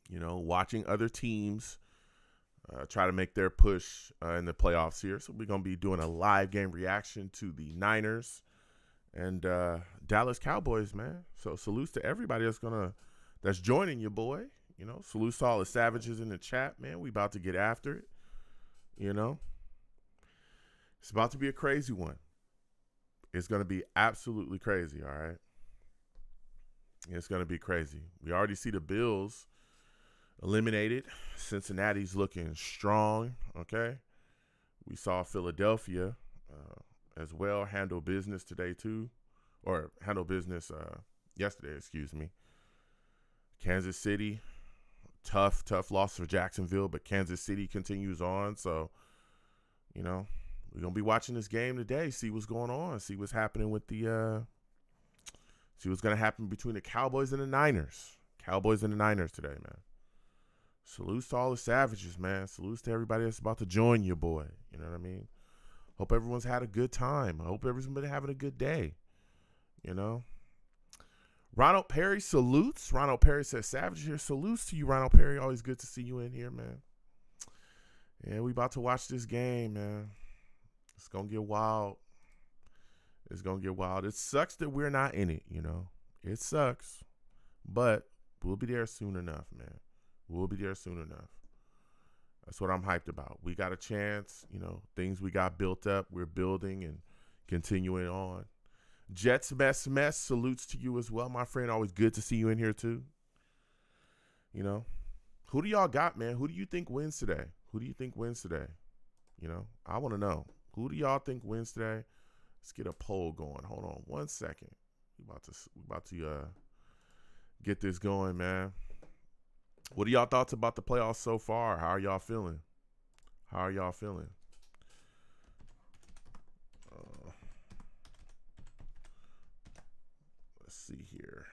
watching other teams try to make their push in the playoffs here. So we're going to be doing a live game reaction to the Niners and Dallas Cowboys, man. So salutes to everybody that's joining you, boy. Salutes to all the savages in the chat, man. We about to get after it. It's about to be a crazy one. It's going to be absolutely crazy, all right? It's going to be crazy. We already see the Bills eliminated. Cincinnati's looking strong, okay? We saw Philadelphia as well handle business today too, or handle business yesterday, excuse me. Kansas City, tough loss for Jacksonville, but Kansas City continues on. So, we're going to be watching this game today, see what's going on, see what's happening with see what's going to happen between the Cowboys and the Niners. Cowboys and the Niners today, man. Salutes to all the savages, man. Salutes to everybody that's about to join you, boy. You know what I mean? Hope everyone's had a good time. I hope everyone's having a good day. Ronald Perry salutes. Ronald Perry says, Savage here. Salutes to you, Ronald Perry. Always good to see you in here, man. Yeah, we about to watch this game, man. It's going to get wild. It's going to get wild. It sucks that we're not in it, It sucks. But we'll be there soon enough, man. We'll be there soon enough. That's what I'm hyped about. We got a chance, things we got built up, we're building and continuing on. Jets mess, salutes to you as well, my friend. Always good to see you in here too. Who do y'all got, man? Who do you think wins today? Who do you think wins today? I want to know. Who do y'all think wins today? Let's get a poll going. Hold on 1 second. We about to get this going, man. What are y'all thoughts about the playoffs so far? How are y'all feeling? Let's see here.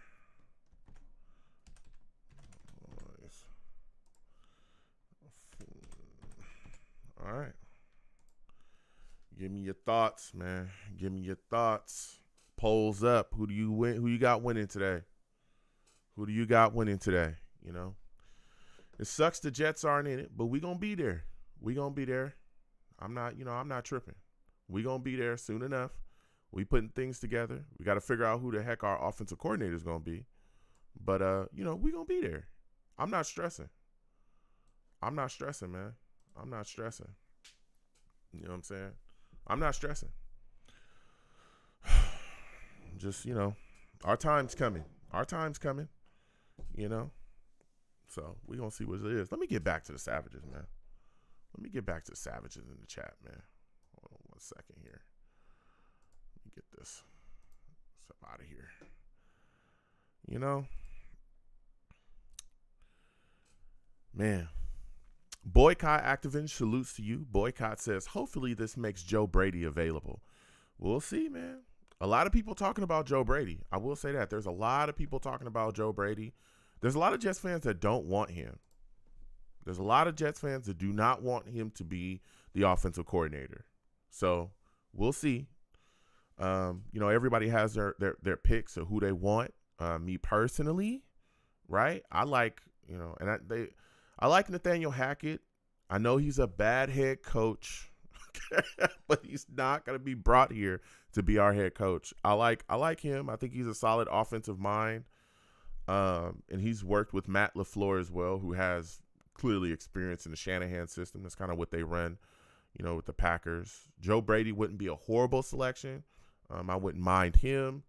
All right. Give me your thoughts, man. Give me your thoughts. Polls up. Who do you got winning today? Who do you got winning today? It sucks the Jets aren't in it, but we gonna be there. I'm not tripping. We gonna be there soon enough. We putting things together. We got to figure out who the heck our offensive coordinator is gonna be. But we gonna be there. I'm not stressing, man. I'm not stressing. You know what I'm saying? I'm not stressing. Just, our time's coming. So we're going to see what it is. Let me get back to the savages, man. Let me get back to the savages in the chat, man. Hold on 1 second here. Let me get this stuff out of here. Man. Boycott Activin salutes to you. Boycott says, hopefully this makes Joe Brady available. We'll see, man. A lot of people talking about Joe Brady. I will say that. There's a lot of people talking about Joe Brady. There's a lot of Jets fans that don't want him. There's a lot of Jets fans that do not want him to be the offensive coordinator. So we'll see. Everybody has their picks of who they want. Me personally, right? I like, I like Nathaniel Hackett. I know he's a bad head coach, but he's not going to be brought here to be our head coach. I like him. I think he's a solid offensive mind. And he's worked with Matt LaFleur as well, who has clearly experience in the Shanahan system. That's kind of what they run, with the Packers. Joe Brady wouldn't be a horrible selection. I wouldn't mind him.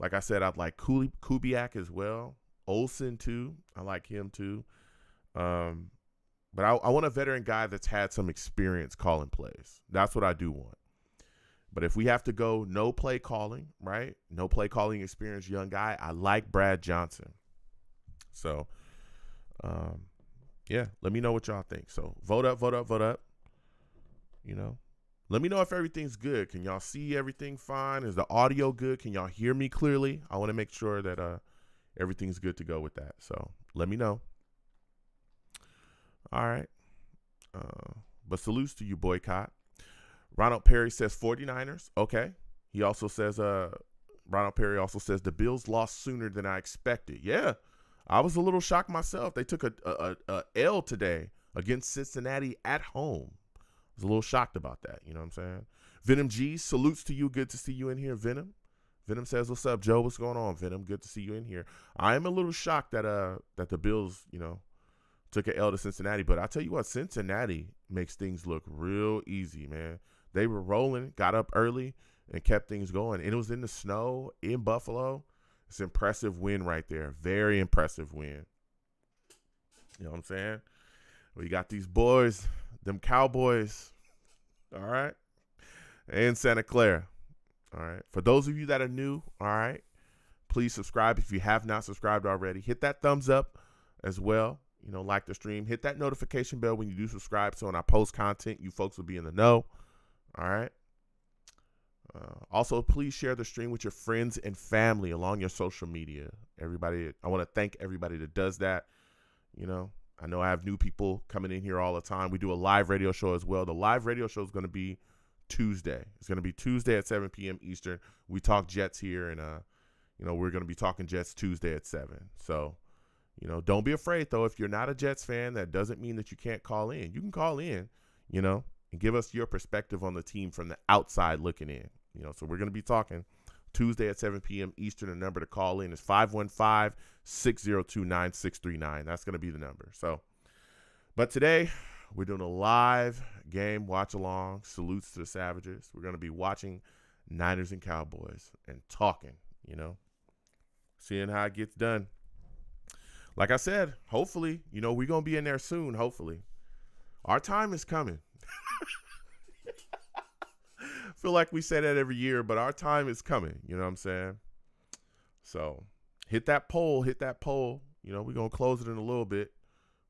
Like I said, I'd like Kubiak as well. Olsen too. I like him too. But I want a veteran guy that's had some experience calling plays. That's what I do want. But if we have to go no play calling, right? No play calling experience, young guy, I like Brad Johnson. So, let me know what y'all think. So vote up. Let me know if everything's good. Can y'all see everything fine? Is the audio good? Can y'all hear me clearly? I want to make sure that everything's good to go with that. So let me know. All right. But salutes to you, Boycott. Ronald Perry says 49ers. Okay. He also says, Ronald Perry also says the Bills lost sooner than I expected. Yeah. I was a little shocked myself. They took a L today against Cincinnati at home. I was a little shocked about that. You know what I'm saying? Venom G, salutes to you. Good to see you in here, Venom. Venom says, "What's up, Joe? What's going on, Venom? Good to see you in here." I am a little shocked that that the Bills, took an L to Cincinnati, but I tell you what, Cincinnati makes things look real easy, man. They were rolling, got up early, and kept things going. And it was in the snow in Buffalo. It's an impressive win right there. Very impressive win. You know what I'm saying? We got these boys, them Cowboys, all right, and Santa Clara. All right. For those of you that are new, all right, please subscribe if you have not subscribed already. Hit that thumbs up as well. Like the stream. Hit that notification bell when you do subscribe, so when I post content, you folks will be in the know. All right. Also, please share the stream with your friends and family along your social media. Everybody, I want to thank everybody that does that. I know I have new people coming in here all the time. We do a live radio show as well. The live radio show is going to be Tuesday. It's going to be Tuesday at 7 p.m. Eastern. We talk Jets here, and we're going to be talking Jets Tuesday at 7. So, don't be afraid though. If you're not a Jets fan, that doesn't mean that you can't call in. You can call in, and give us your perspective on the team from the outside looking in. So we're going to be talking Tuesday at 7 p.m. Eastern. The number to call in is 515-602-9639. That's going to be the number. So, but today we're doing a live game watch along. Salutes to the Savages. We're going to be watching Niners and Cowboys and talking, seeing how it gets done. Like I said, hopefully, we're going to be in there soon. Hopefully. Our time is coming. Feel like we say that every year, but our time is coming. You know what I'm saying? So hit that poll. We're going to close it in a little bit.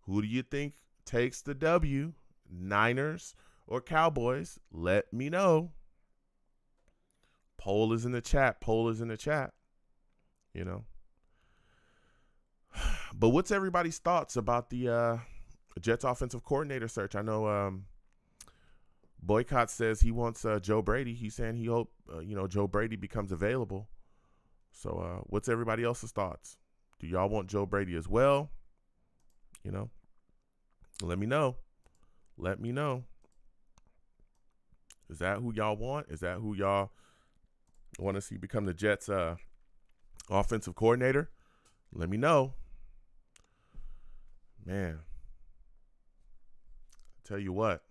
Who do you think takes the W? Niners or Cowboys? Let me know. Poll is in the chat. But what's everybody's thoughts about the Jets offensive coordinator search? I know Boycott says he wants Joe Brady. He's saying he hope Joe Brady becomes available. So what's everybody else's thoughts? Do y'all want Joe Brady as well? Let me know. Is that who y'all want? Is that who y'all want to see become the Jets offensive coordinator? Let me know. Man, tell you what.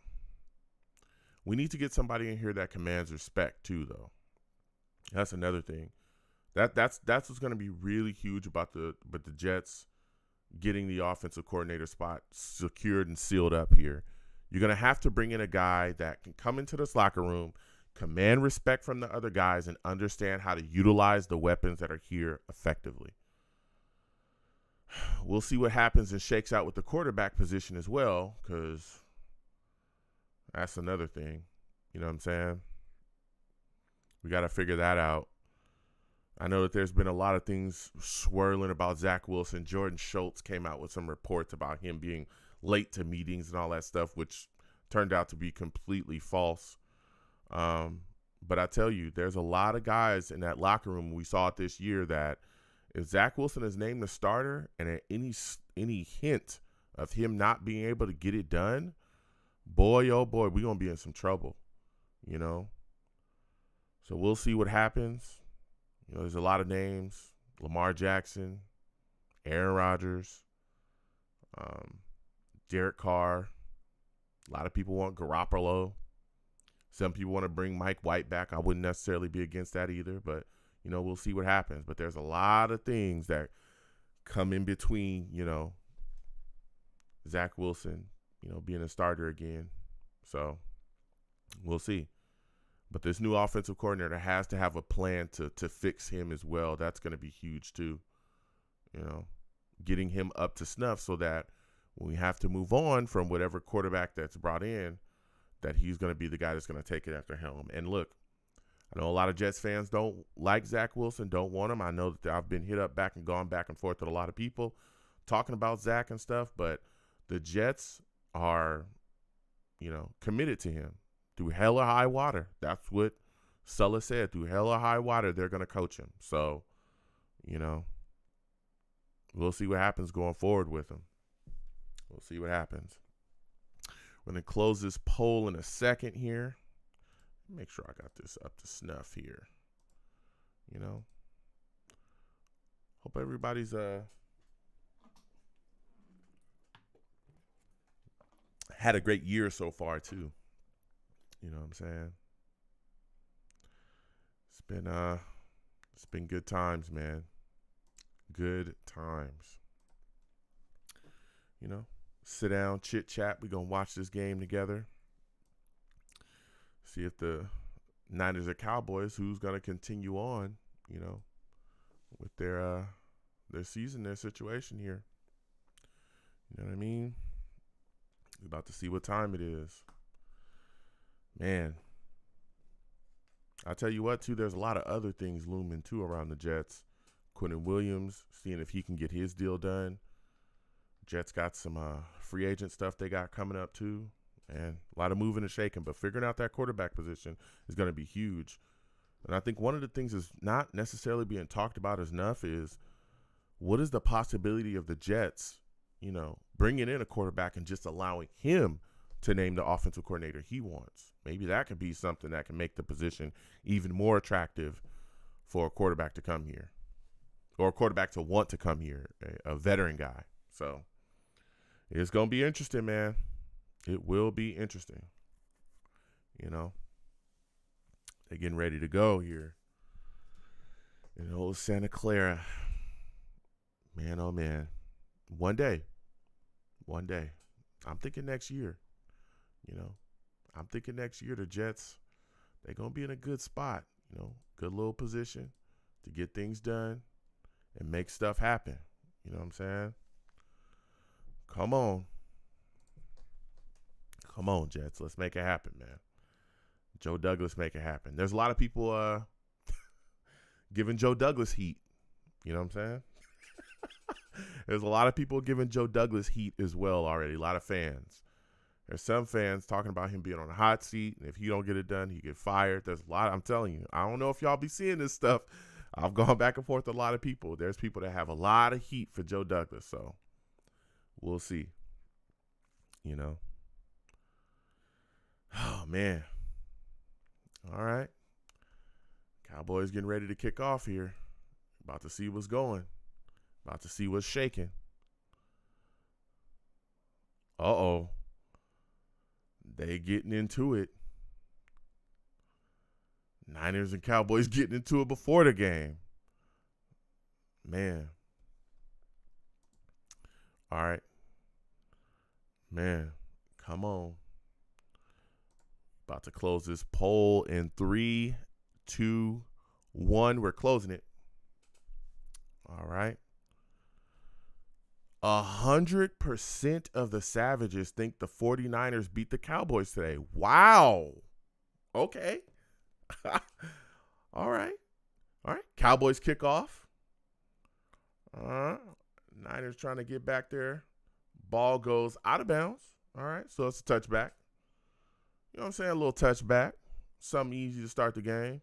We need to get somebody in here that commands respect too, though. That's another thing. That's what's going to be really huge about the Jets getting the offensive coordinator spot secured and sealed up here. You're going to have to bring in a guy that can come into this locker room, command respect from the other guys, and understand how to utilize the weapons that are here effectively. We'll see what happens and shakes out with the quarterback position as well, because that's another thing. You know what I'm saying? We got to figure that out. I know that there's been a lot of things swirling about Zach Wilson. Jordan Schultz came out with some reports about him being late to meetings and all that stuff, which turned out to be completely false. But I tell you, there's a lot of guys in that locker room. We saw it this year that if Zach Wilson is named the starter and at any hint of him not being able to get it done, boy, oh boy, we're going to be in some trouble, So we'll see what happens. There's a lot of names. Lamar Jackson, Aaron Rodgers, Derek Carr. A lot of people want Garoppolo. Some people want to bring Mike White back. I wouldn't necessarily be against that either, but, we'll see what happens. But there's a lot of things that come in between, Zach Wilson, being a starter again. So we'll see. But this new offensive coordinator has to have a plan to fix him as well. That's going to be huge too. Getting him up to snuff so that when we have to move on from whatever quarterback that's brought in, that he's going to be the guy that's going to take it after helm. And look, I know a lot of Jets fans don't like Zach Wilson, don't want him. I know that I've been hit up back and gone back and forth with a lot of people talking about Zach and stuff, but the Jets are, committed to him. Through hell or high water. That's what Sulla said. Through hell or high water, they're going to coach him. So, we'll see what happens going forward with him. We'll see what happens. We're going to close this poll in a second here. Make sure I got this up to snuff here. You know, hope everybody's had a great year so far too. You know what I'm saying? It's been good times, man. Good times. You know, sit down, chit chat. We're gonna watch this game together. See if the Niners or Cowboys, who's gonna continue on, you know, with their season, their situation here. You know what I mean? We're about to see what time it is. Man. I'll tell you what, too, there's a lot of other things looming, too, around the Jets. Quentin Williams, seeing if he can get his deal done. Jets got some free agent stuff they got coming up, too. And a lot of moving and shaking, but figuring out that quarterback position is going to be huge. And I think one of the things is not necessarily being talked about enough is what is the possibility of the Jets, you know, bringing in a quarterback and just allowing him to name the offensive coordinator he wants. Maybe that could be something that can make the position even more attractive for a quarterback to come here or a quarterback to want to come here, a veteran guy. So it's going to be interesting, man. It will be interesting. You know, they're getting ready to go here in old Santa Clara. Man, oh, man. One day. I'm thinking next year. You know, I'm thinking next year the Jets, they're going to be in a good spot, you know, good little position to get things done and make stuff happen. You know what I'm saying? Come on. Come on, Jets. Let's make it happen, man. Joe Douglas, make it happen. There's a lot of people giving Joe Douglas heat. You know what I'm saying? There's a lot of people giving Joe Douglas heat as well already, a lot of fans. There's some fans talking about him being on a hot seat, and if he don't get it done, he get fired. There's a lot. I'm telling you, I don't know if y'all be seeing this stuff. I've gone back and forth with a lot of people. There's people that have a lot of heat for Joe Douglas, so we'll see. You know. Oh, man. All right. Cowboys getting ready to kick off here. About to see what's going. About to see what's shaking. Uh-oh. They getting into it. Niners and Cowboys getting into it before the game. Man. All right. Man, come on. About to close this poll in 3, 2, 1. We're closing it. All right. 100% of the Savages think the 49ers beat the Cowboys today. Wow. Okay. All right. All right. Cowboys kick off. Niners trying to get back there. Ball goes out of bounds. All right. So it's a touchback. You know what I'm saying? A little touchback. Something easy to start the game.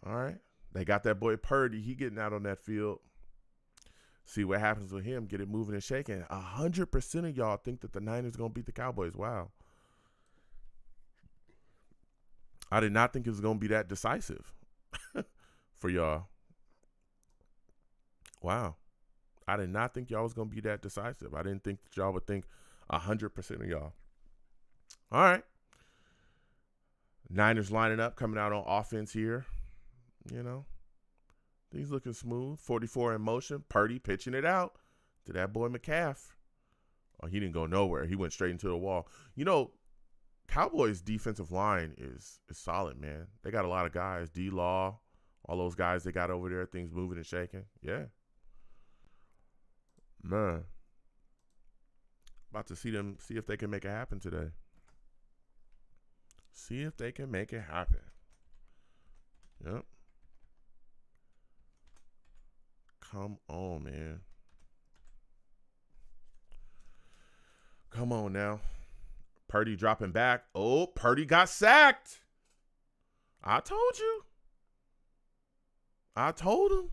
All right. They got that boy Purdy. He getting out on that field. See what happens with him. Get it moving and shaking. 100% of y'all think that the Niners going to beat the Cowboys. Wow. I did not think it was going to be that decisive for y'all. Wow. I did not think y'all was going to be that decisive. I didn't think that y'all would think 100% of y'all. All right. Niners lining up, coming out on offense here. You know. Things looking smooth. 44 in motion. Purdy pitching it out to that boy McCaff. Oh, he didn't go nowhere. He went straight into the wall. You know, Cowboys' defensive line is solid, man. They got a lot of guys. D-Law, all those guys they got over there. Things moving and shaking. Yeah. Man. About to see if they can make it happen today. See if they can make it happen. Yep. Come on, man. Come on now. Purdy dropping back. Oh, Purdy got sacked. I told you. I told him.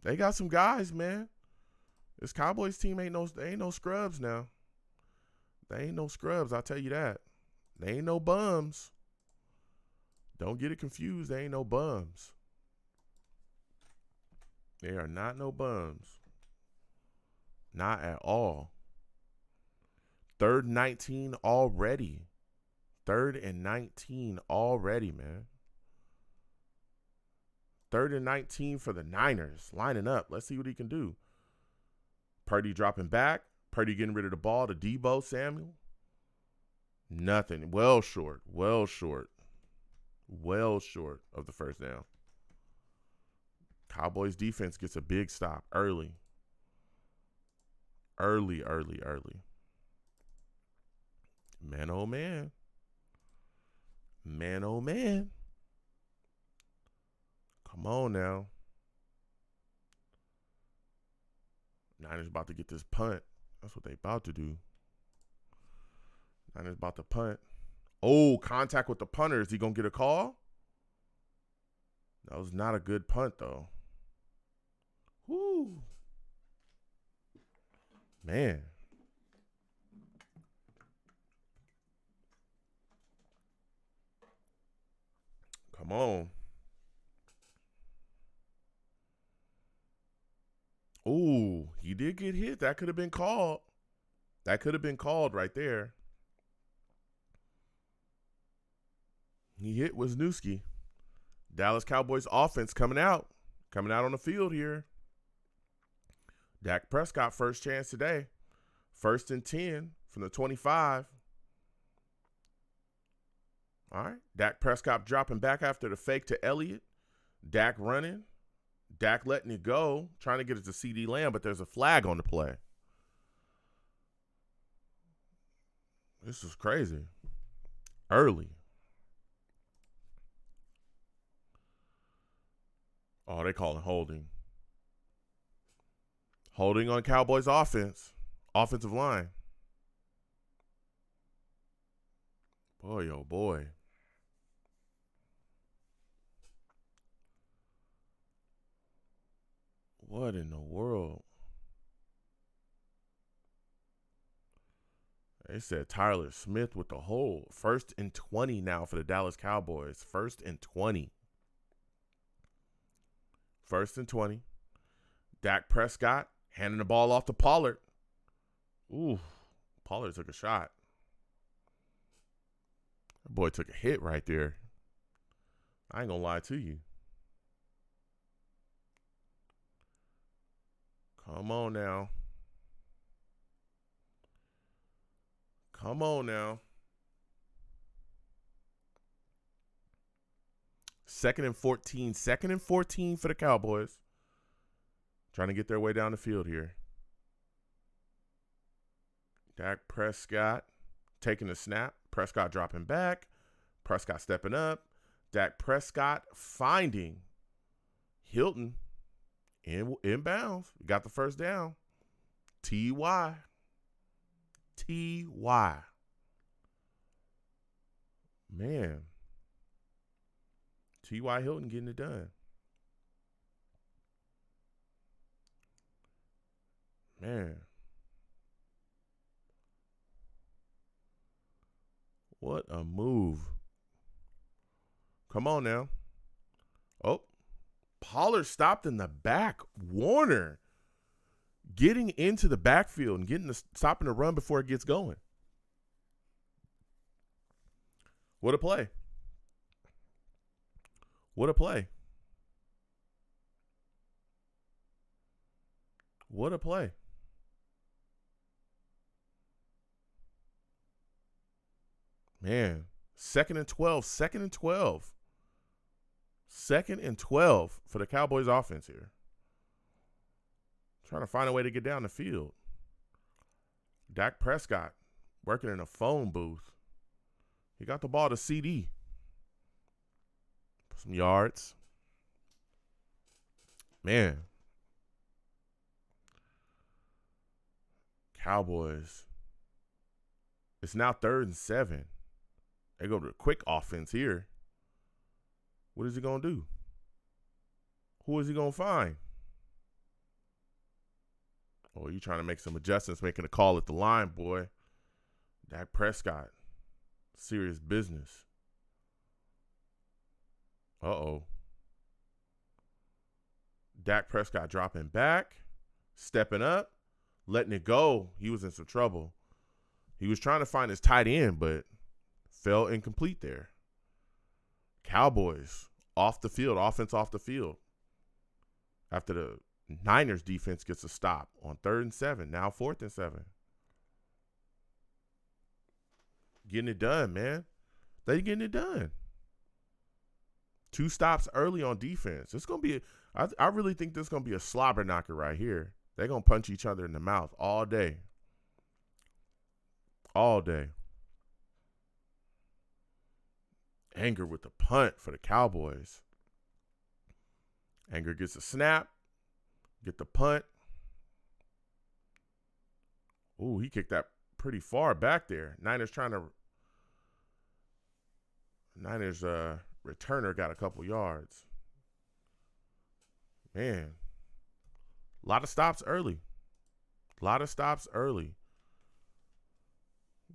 They got some guys, man. This Cowboys team they ain't no scrubs now. They ain't no scrubs, I'll tell you that. They ain't no bums. Don't get it confused. They ain't no bums. They are not no bums. Not at all. 3rd and 19 already. 3rd and 19 already, man. 3rd and 19 for the Niners. Lining up. Let's see what he can do. Purdy dropping back. Purdy getting rid of the ball to Debo Samuel. Nothing. Well short. Well short. Well short of the first down. Cowboys defense gets a big stop early. Early. Man, oh, man. Man, oh, man. Come on now. Niners about to get this punt. That's what they about to do. Niners about to punt. Oh, contact with the punter. Is he going to get a call? That was not a good punt, though. Whoo. Man. Come on. Ooh, he did get hit. That could have been called. That could have been called right there. He hit Wisniewski. Dallas Cowboys offense coming out on the field here. Dak Prescott first chance today. 1st and 10 from the 25. All right. Dak Prescott dropping back after the fake to Elliott. Dak running. Dak letting it go, trying to get it to CD Lamb, but there's a flag on the play. This is crazy. Early. Oh, they calling holding. Holding on Cowboys offense. Offensive line. Boy, oh boy. What in the world? They said Tyler Smith with the hold. 1st and 20 now for the Dallas Cowboys. 1st and 20. 1st and 20. Dak Prescott handing the ball off to Pollard. Ooh, Pollard took a shot. That boy took a hit right there. I ain't gonna lie to you. Come on now. Come on now. 2nd and 14. 2nd and 14 for the Cowboys. Trying to get their way down the field here. Dak Prescott taking the snap. Prescott dropping back. Prescott stepping up. Dak Prescott finding Hilton inbounds. Got the first down. T.Y. Man. T.Y. Hilton getting it done. Man. What a move. Come on now. Oh. Pollard stopped in the back. Warner getting into the backfield and stopping the run before it gets going. What a play. What a play. What a play. Man, 2nd and 12. 2nd and 12. 2nd and 12 for the Cowboys offense here. Trying to find a way to get down the field. Dak Prescott working in a phone booth. He got the ball to CD. Some yards. Man. Cowboys. It's now 3rd and 7. They go to the quick offense here. What is he going to do? Who is he going to find? Oh, you trying to make some adjustments, making a call at the line, boy. Dak Prescott. Serious business. Uh-oh. Dak Prescott dropping back, stepping up, letting it go. He was in some trouble. He was trying to find his tight end, but fell incomplete there. Cowboys off the field, offense off the field. After the Niners defense gets a stop on 3rd and 7, now 4th and 7. Getting it done, man. They getting it done. 2 stops early on defense. It's going to be, I really think this is going to be a slobber knocker right here. They're going to punch each other in the mouth all day. All day. Anger with the punt for the Cowboys. Anger gets a snap. Get the punt. Ooh, he kicked that pretty far back there. Niners returner got a couple yards. Man. A lot of stops early.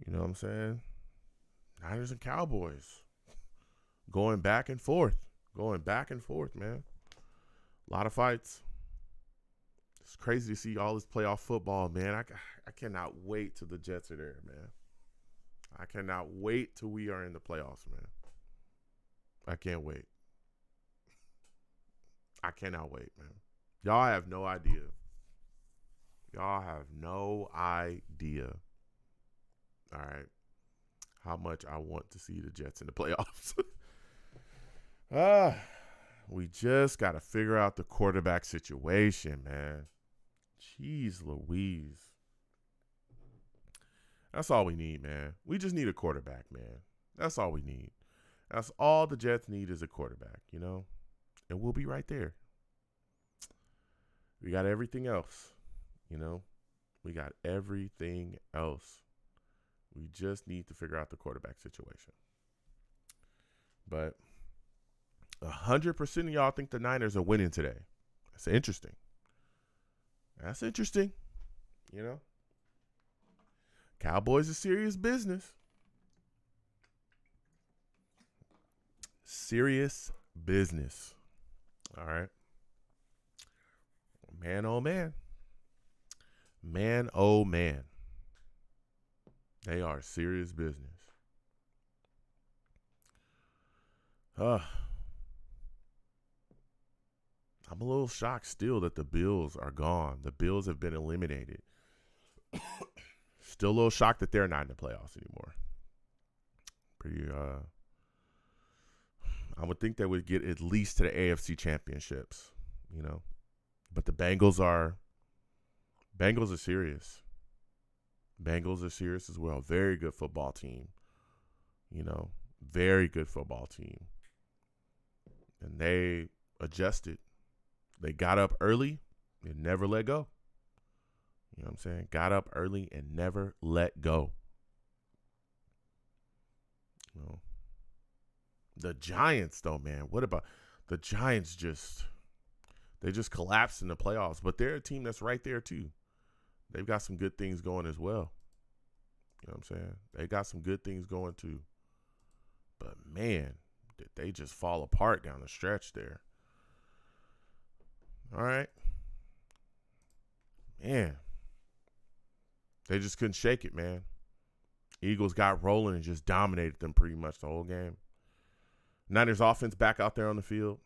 You know what I'm saying? Niners and Cowboys. Going back and forth, man. A lot of fights. It's crazy to see all this playoff football, man. I cannot wait till the Jets are there, man. I cannot wait till we are in the playoffs, man. I can't wait. I cannot wait, man. Y'all have no idea. All right. How much I want to see the Jets in the playoffs. We just got to figure out the quarterback situation, man. Jeez Louise. That's all we need, man. We just need a quarterback, man. That's all we need. That's all the Jets need is a quarterback, you know? And we'll be right there. We got everything else, you know? We got everything else. We just need to figure out the quarterback situation. But 100% of y'all think the Niners are winning today. That's interesting. You know? Cowboys are serious business. Serious business. All right. Man, oh, man. Man, oh, man. They are serious business. I'm a little shocked still that the Bills are gone. The Bills have been eliminated. Still a little shocked that they're not in the playoffs anymore. I would think they would get at least to the AFC championships, you know. But the Bengals are serious. Bengals are serious as well. Very good football team. You know, very good football team. And they adjusted. They got up early and never let go. You know what I'm saying? Got up early and never let go. You know. The Giants, though, man. What about the Giants? They just collapsed in the playoffs. But they're a team that's right there, too. They've got some good things going as well. You know what I'm saying? They got some good things going, too. But, man, did they just fall apart down the stretch there. All right. Man. They just couldn't shake it, man. Eagles got rolling and just dominated them pretty much the whole game. Niners offense back out there on the field.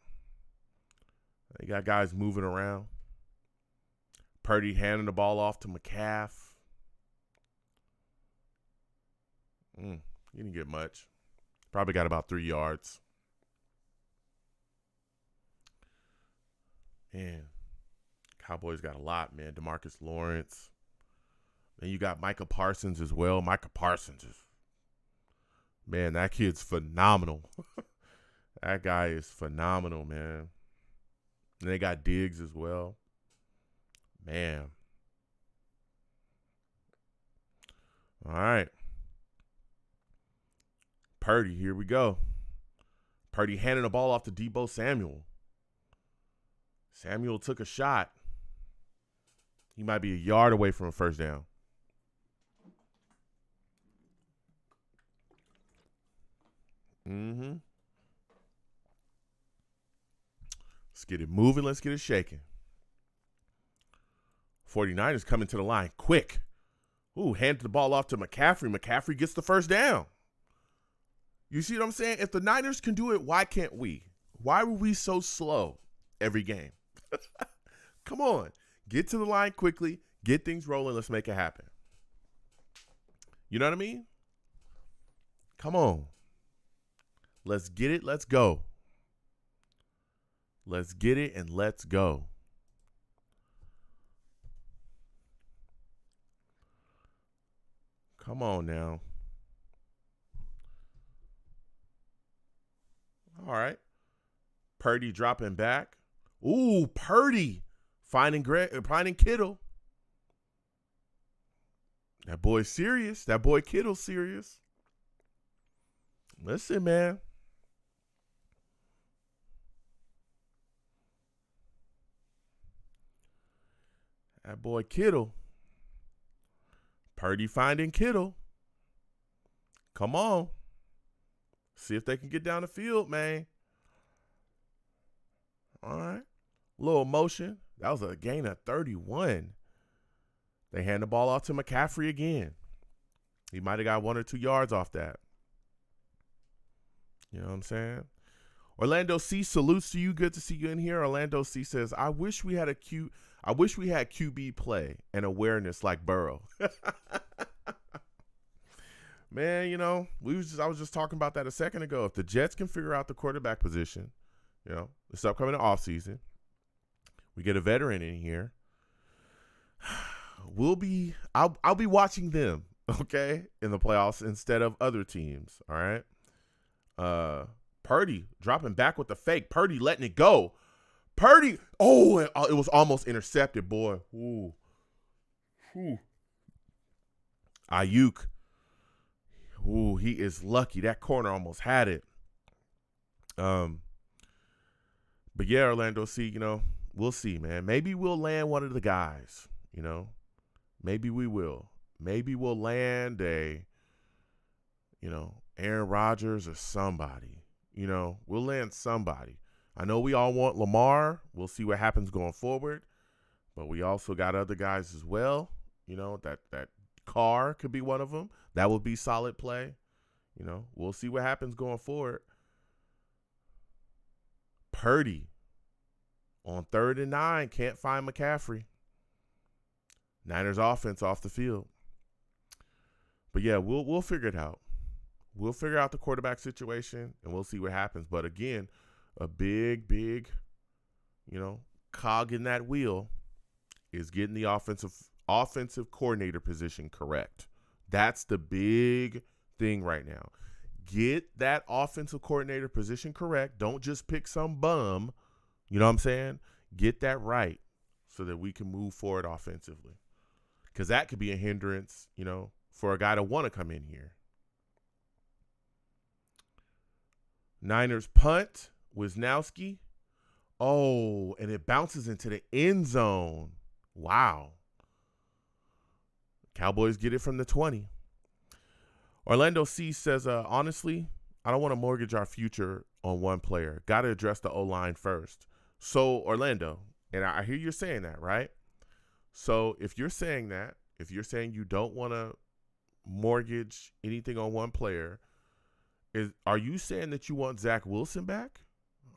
They got guys moving around. Purdy handing the ball off to McCaff. He didn't get much. Probably got about 3 yards. Man, Cowboys got a lot, man. DeMarcus Lawrence. Then you got Micah Parsons as well. Micah Parsons is, man, that kid's phenomenal. That guy is phenomenal, man. And they got Diggs as well. Man. All right. Purdy, here we go. Purdy handing the ball off to Deebo Samuel. Samuel took a shot. He might be a yard away from a first down. Mm-hmm. Let's get it moving. Let's get it shaking. 49ers coming to the line quick. Ooh, handed the ball off to McCaffrey. McCaffrey gets the first down. You see what I'm saying? If the Niners can do it, why can't we? Why were we so slow every game? Come on. Get to the line quickly. Get things rolling. Let's make it happen. You know what I mean? Come on. Let's get it. Let's go. Let's get it and let's go. Come on now. All right. Purdy dropping back. Ooh, Purdy finding Kittle. That boy's serious. That boy Kittle's serious. Listen, man. That boy Kittle. Purdy finding Kittle. Come on. See if they can get down the field, man. All right. Little motion. That was a gain of 31. They hand the ball off to McCaffrey again. He might have got 1 or 2 yards off that. You know what I'm saying? Orlando C salutes to you. Good to see you in here. Orlando C says, I wish we had QB play and awareness like Burrow. Man, you know, I was just talking about that a second ago. If the Jets can figure out the quarterback position, you know, this upcoming offseason, we get a veteran in here. I'll be watching them, okay, in the playoffs instead of other teams. All right. Purdy dropping back with the fake. Purdy letting it go. Purdy. Oh, it was almost intercepted, boy. Ooh. Ayuk. Ooh, he is lucky. That corner almost had it. But yeah, Orlando C, you know, we'll see, man. Maybe we'll land one of the guys, you know. Maybe we will. Maybe we'll land Aaron Rodgers or somebody. You know, we'll land somebody. I know we all want Lamar. We'll see what happens going forward. But we also got other guys as well. You know, that Carr could be one of them. That would be solid play. You know, we'll see what happens going forward. Purdy on 3rd and 9 can't find McCaffrey. Niners offense off the field. But yeah, we'll figure it out. We'll figure out the quarterback situation and we'll see what happens. But again, a big, you know, cog in that wheel is getting the offensive coordinator position correct. That's the big thing right now. Get that offensive coordinator position correct. Don't just pick some bum. You know what I'm saying? Get that right so that we can move forward offensively. Because that could be a hindrance, you know, for a guy to want to come in here. Niners punt. Wisnowski. Oh, and it bounces into the end zone. Wow. Cowboys get it from the 20. Orlando C says, honestly, I don't want to mortgage our future on one player. Got to address the O-line first. So, Orlando, and I hear you're saying that, right? So, if you're saying that, if you're saying you don't want to mortgage anything on one player, are you saying that you want Zach Wilson back?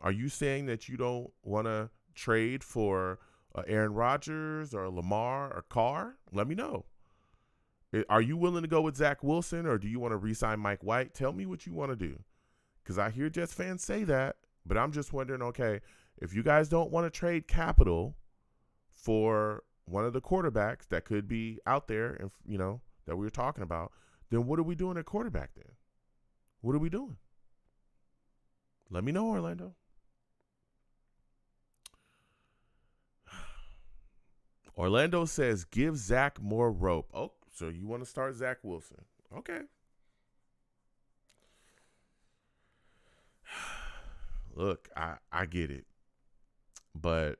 Are you saying that you don't want to trade for Aaron Rodgers or Lamar or Carr? Let me know. Are you willing to go with Zach Wilson or do you want to re-sign Mike White? Tell me what you want to do. Because I hear Jets fans say that, but I'm just wondering, okay, if you guys don't want to trade capital for one of the quarterbacks that could be out there and, you know, that we were talking about, then what are we doing at quarterback then? What are we doing? Let me know, Orlando. Orlando says, give Zach more rope. Oh, so you want to start Zach Wilson. Okay. Look, I get it. But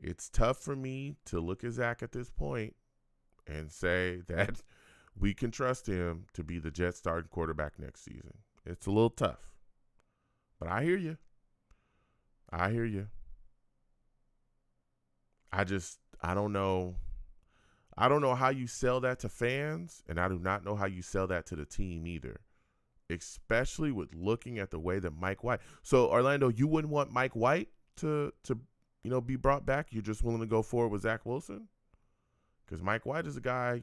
It's tough for me to look at Zach at this point and say that we can trust him to be the Jets starting quarterback next season. It's a little tough. But I hear you. I hear you. I don't know. I don't know how you sell that to fans, and I do not know how you sell that to the team either, especially with looking at the way that Mike White. So, Orlando, you wouldn't want Mike White to be brought back? You're just willing to go forward with Zach Wilson? Because Mike White is a guy,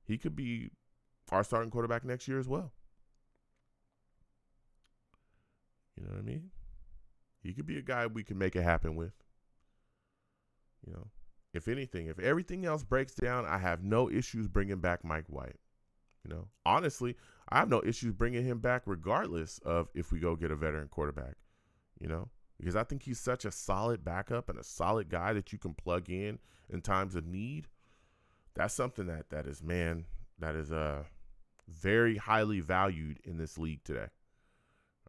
he could be our starting quarterback next year as well. You know what I mean? He could be a guy we can make it happen with. If anything, if everything else breaks down, I have no issues bringing back Mike White. Honestly, I have no issues bringing him back regardless of if we go get a veteran quarterback, because I think he's such a solid backup and a solid guy that you can plug in times of need. That's something that is very highly valued in this league today.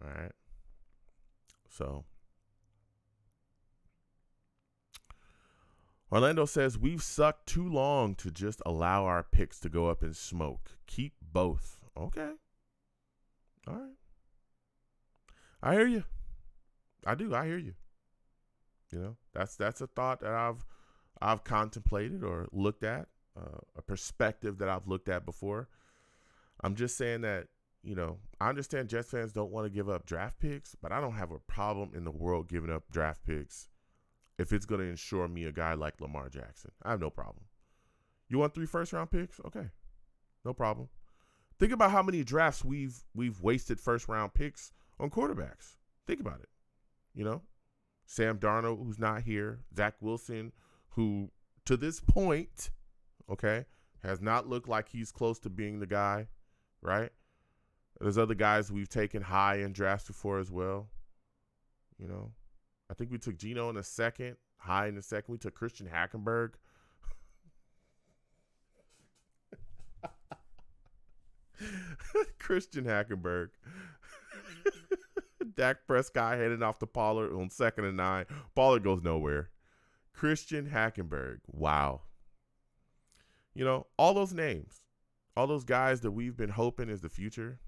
All right. So Orlando says, we've sucked too long to just allow our picks to go up in smoke. Keep both. Okay. All right. I hear you. I do. I hear you. That's a thought that I've contemplated or looked at, a perspective that I've looked at before. I'm just saying that, I understand Jets fans don't want to give up draft picks, but I don't have a problem in the world giving up draft picks if it's going to ensure me a guy like Lamar Jackson. I have no problem. You want 3 first-round picks? Okay. No problem. Think about how many drafts we've wasted first-round picks on quarterbacks. Think about it. Sam Darnold, who's not here. Zach Wilson, who to this point, okay, has not looked like he's close to being the guy, right? There's other guys we've taken high in drafts before as well. I think we took Geno in the second, high in the second. We took Christian Hackenberg. Christian Hackenberg. Dak Prescott heading off to Pollard on 2nd and 9. Pollard goes nowhere. Christian Hackenberg. Wow. All those names, all those guys that we've been hoping is the future,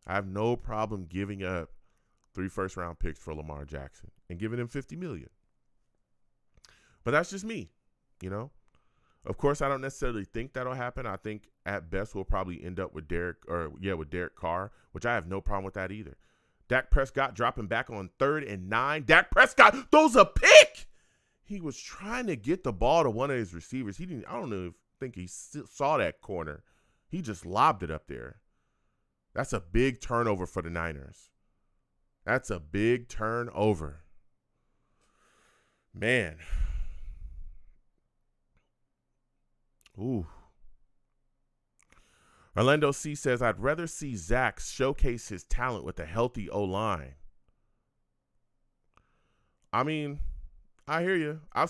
I have no problem giving up 3 first-round picks for Lamar Jackson and giving him $50 million. But that's just me, Of course, I don't necessarily think that'll happen. I think at best we'll probably end up with Derek Carr, which I have no problem with that either. Dak Prescott dropping back on 3rd and 9. Dak Prescott throws a pick. He was trying to get the ball to one of his receivers. I don't think he saw that corner. He just lobbed it up there. That's a big turnover for the Niners. That's a big turnover. Man. Ooh. Orlando C says, I'd rather see Zach showcase his talent with a healthy O-line. I hear you. I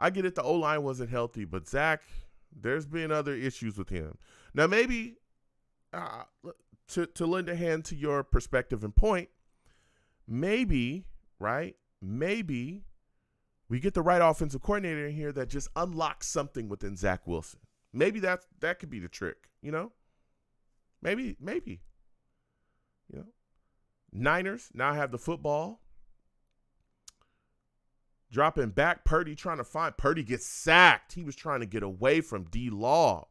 get it. The O-line wasn't healthy, but Zach, there's been other issues with him. Now, maybe to lend a hand to your perspective and point, maybe, right? Maybe we get the right offensive coordinator in here that just unlocks something within Zach Wilson. Maybe that could be the trick, Maybe. Niners now have the football. Dropping back, Purdy trying to find. Purdy gets sacked. He was trying to get away from D-Law.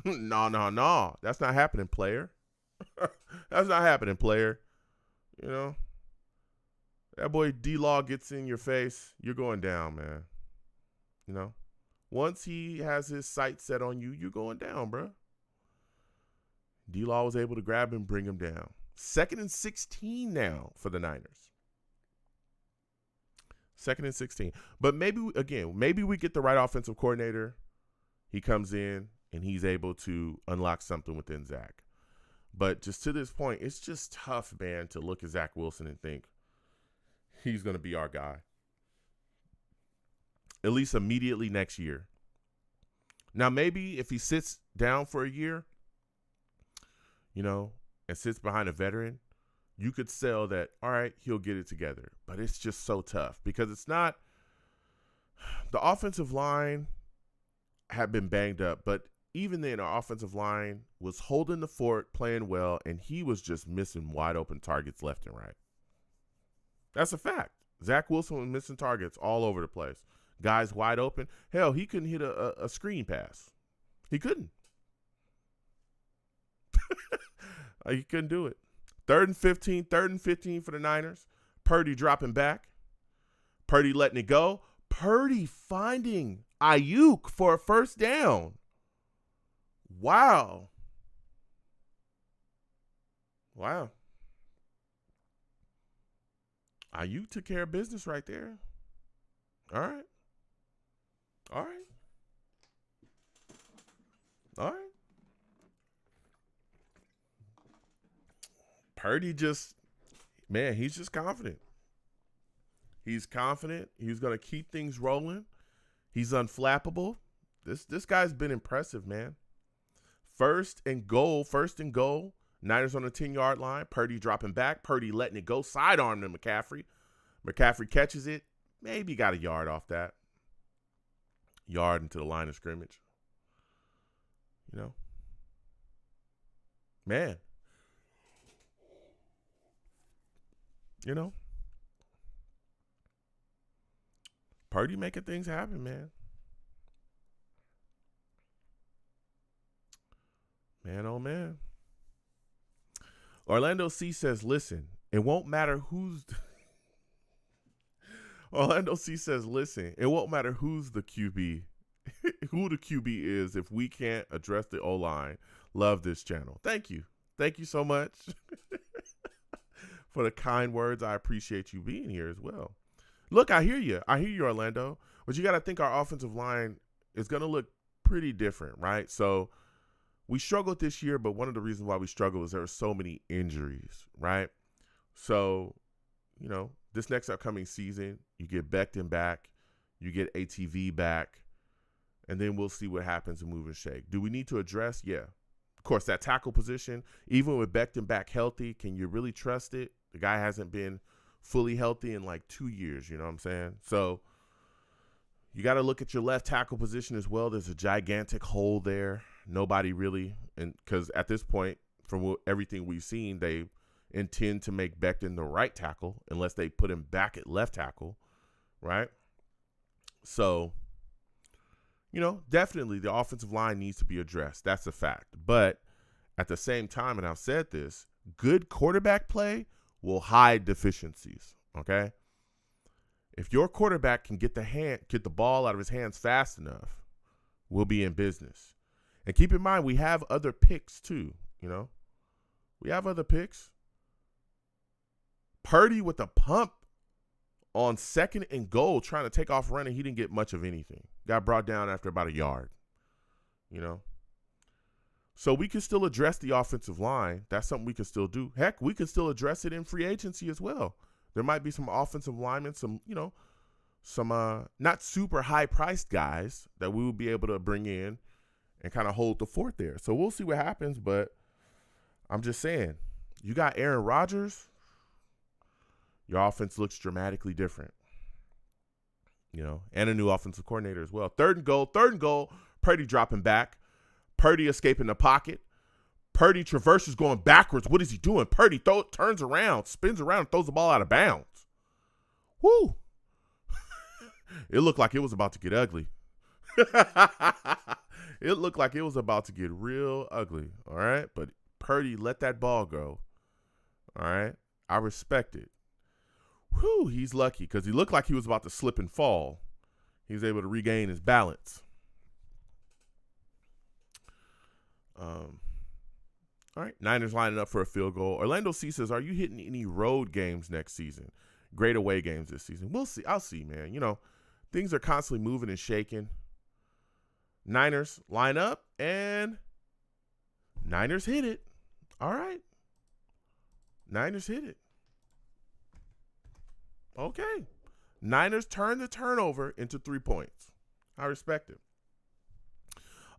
No. That's not happening, player. That's not happening, player. That boy D-Law gets in your face, you're going down, man. Once he has his sight set on you, you're going down, bro. D-Law was able to grab him, bring him down. 2nd and 16 now for the Niners. 2nd and 16. But maybe we get the right offensive coordinator. He comes in, and he's able to unlock something within Zach. But just to this point, it's just tough, man, to look at Zach Wilson and think he's going to be our guy. At least immediately next year. Now, maybe if he sits down for a year, and sits behind a veteran, you could sell that, all right, he'll get it together. But it's just so tough because it's not – the offensive line had been banged up, but even then our offensive line was holding the fort, playing well, and he was just missing wide open targets left and right. That's a fact. Zach Wilson was missing targets all over the place. Guys wide open. Hell, he couldn't hit a screen pass. He couldn't. He couldn't do it. 3rd and 15 for the Niners. Purdy dropping back. Purdy letting it go. Purdy finding Ayuk for a first down. Wow. Ayuk took care of business right there. All right. Purdy just, man, he's just confident. He's confident. He's going to keep things rolling. He's unflappable. This guy's been impressive, man. First and goal. Niners on the 10-yard line. Purdy dropping back. Purdy letting it go. Sidearm to McCaffrey. McCaffrey catches it. Maybe got a yard off that. Yard into the line of scrimmage. You know. Man. You know. Purdy making things happen, man. Man, oh, man. Orlando C says, listen, it won't matter who's Orlando C says, listen, it won't matter who's the QB, who the QB is if we can't address the O-line. Love this channel. Thank you. Thank you so much for the kind words. I appreciate you being here as well. Look, I hear you. Orlando. But you got to think our offensive line is going to look pretty different, right? So we struggled this year, but one of the reasons why we struggled is there were so many injuries, right? So, you know, this next upcoming season, you get Becton back, you get ATV back, and then we'll see what happens in move and shake. Do we need to address? Yeah. Of course, that tackle position, even with Becton back healthy, can you really trust it? The guy hasn't been fully healthy in like 2 years, you know what I'm saying? So you got to look at your left tackle position as well. There's a gigantic hole there. Nobody really, and because at this point, from everything we've seen, they intend to make Becton the right tackle unless they put him back at left tackle, right? So, you know, definitely the offensive line needs to be addressed. That's a fact. But at the same time, and I've said this, good quarterback play will hide deficiencies, okay? If your quarterback can get the ball out of his hands fast enough, we'll be in business. And keep in mind, we have other picks too, you know? We have other picks. Purdy with a pump on 2nd and goal trying to take off running. He didn't get much of anything. Got brought down after about a yard, you know? So we can still address the offensive line. That's something we can still do. Heck, we can still address it in free agency as well. There might be some offensive linemen, some not super high-priced guys that we will be able to bring in and kind of hold the fort there. So we'll see what happens, but I'm just saying, you got Aaron Rodgers, your offense looks dramatically different, you know, and a new offensive coordinator as well. 3rd and goal, Purdy dropping back, Purdy escaping the pocket, Purdy traverses going backwards. What is he doing? Purdy turns around, spins around, and throws the ball out of bounds. Woo! It looked like it was about to get ugly. It looked like it was about to get real ugly, all right? But Purdy let that ball go, all right? I respect it. Whew, he's lucky because he looked like he was about to slip and fall. He was able to regain his balance. All right, Niners lining up for a field goal. Orlando C says, are you hitting any road games next season? Great away games this season. We'll see. I'll see, man. You know, things are constantly moving and shaking. Niners line up, and Niners hit it. All right. Niners hit it. Okay. Niners turn the turnover into 3 points. I respect it.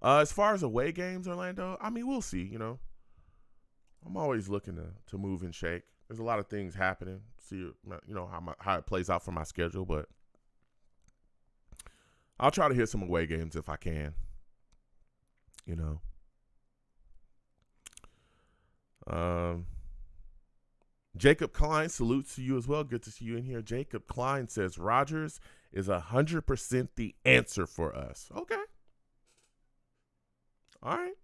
As far as away games, Orlando, I mean, we'll see, you know. I'm always looking to move and shake. There's a lot of things happening. See, how it plays out for my schedule, but I'll try to hit some away games if I can. Jacob Klein salutes to you as well. Good to see you in here. Jacob Klein says Rodgers is 100% the answer for us. Okay. All right.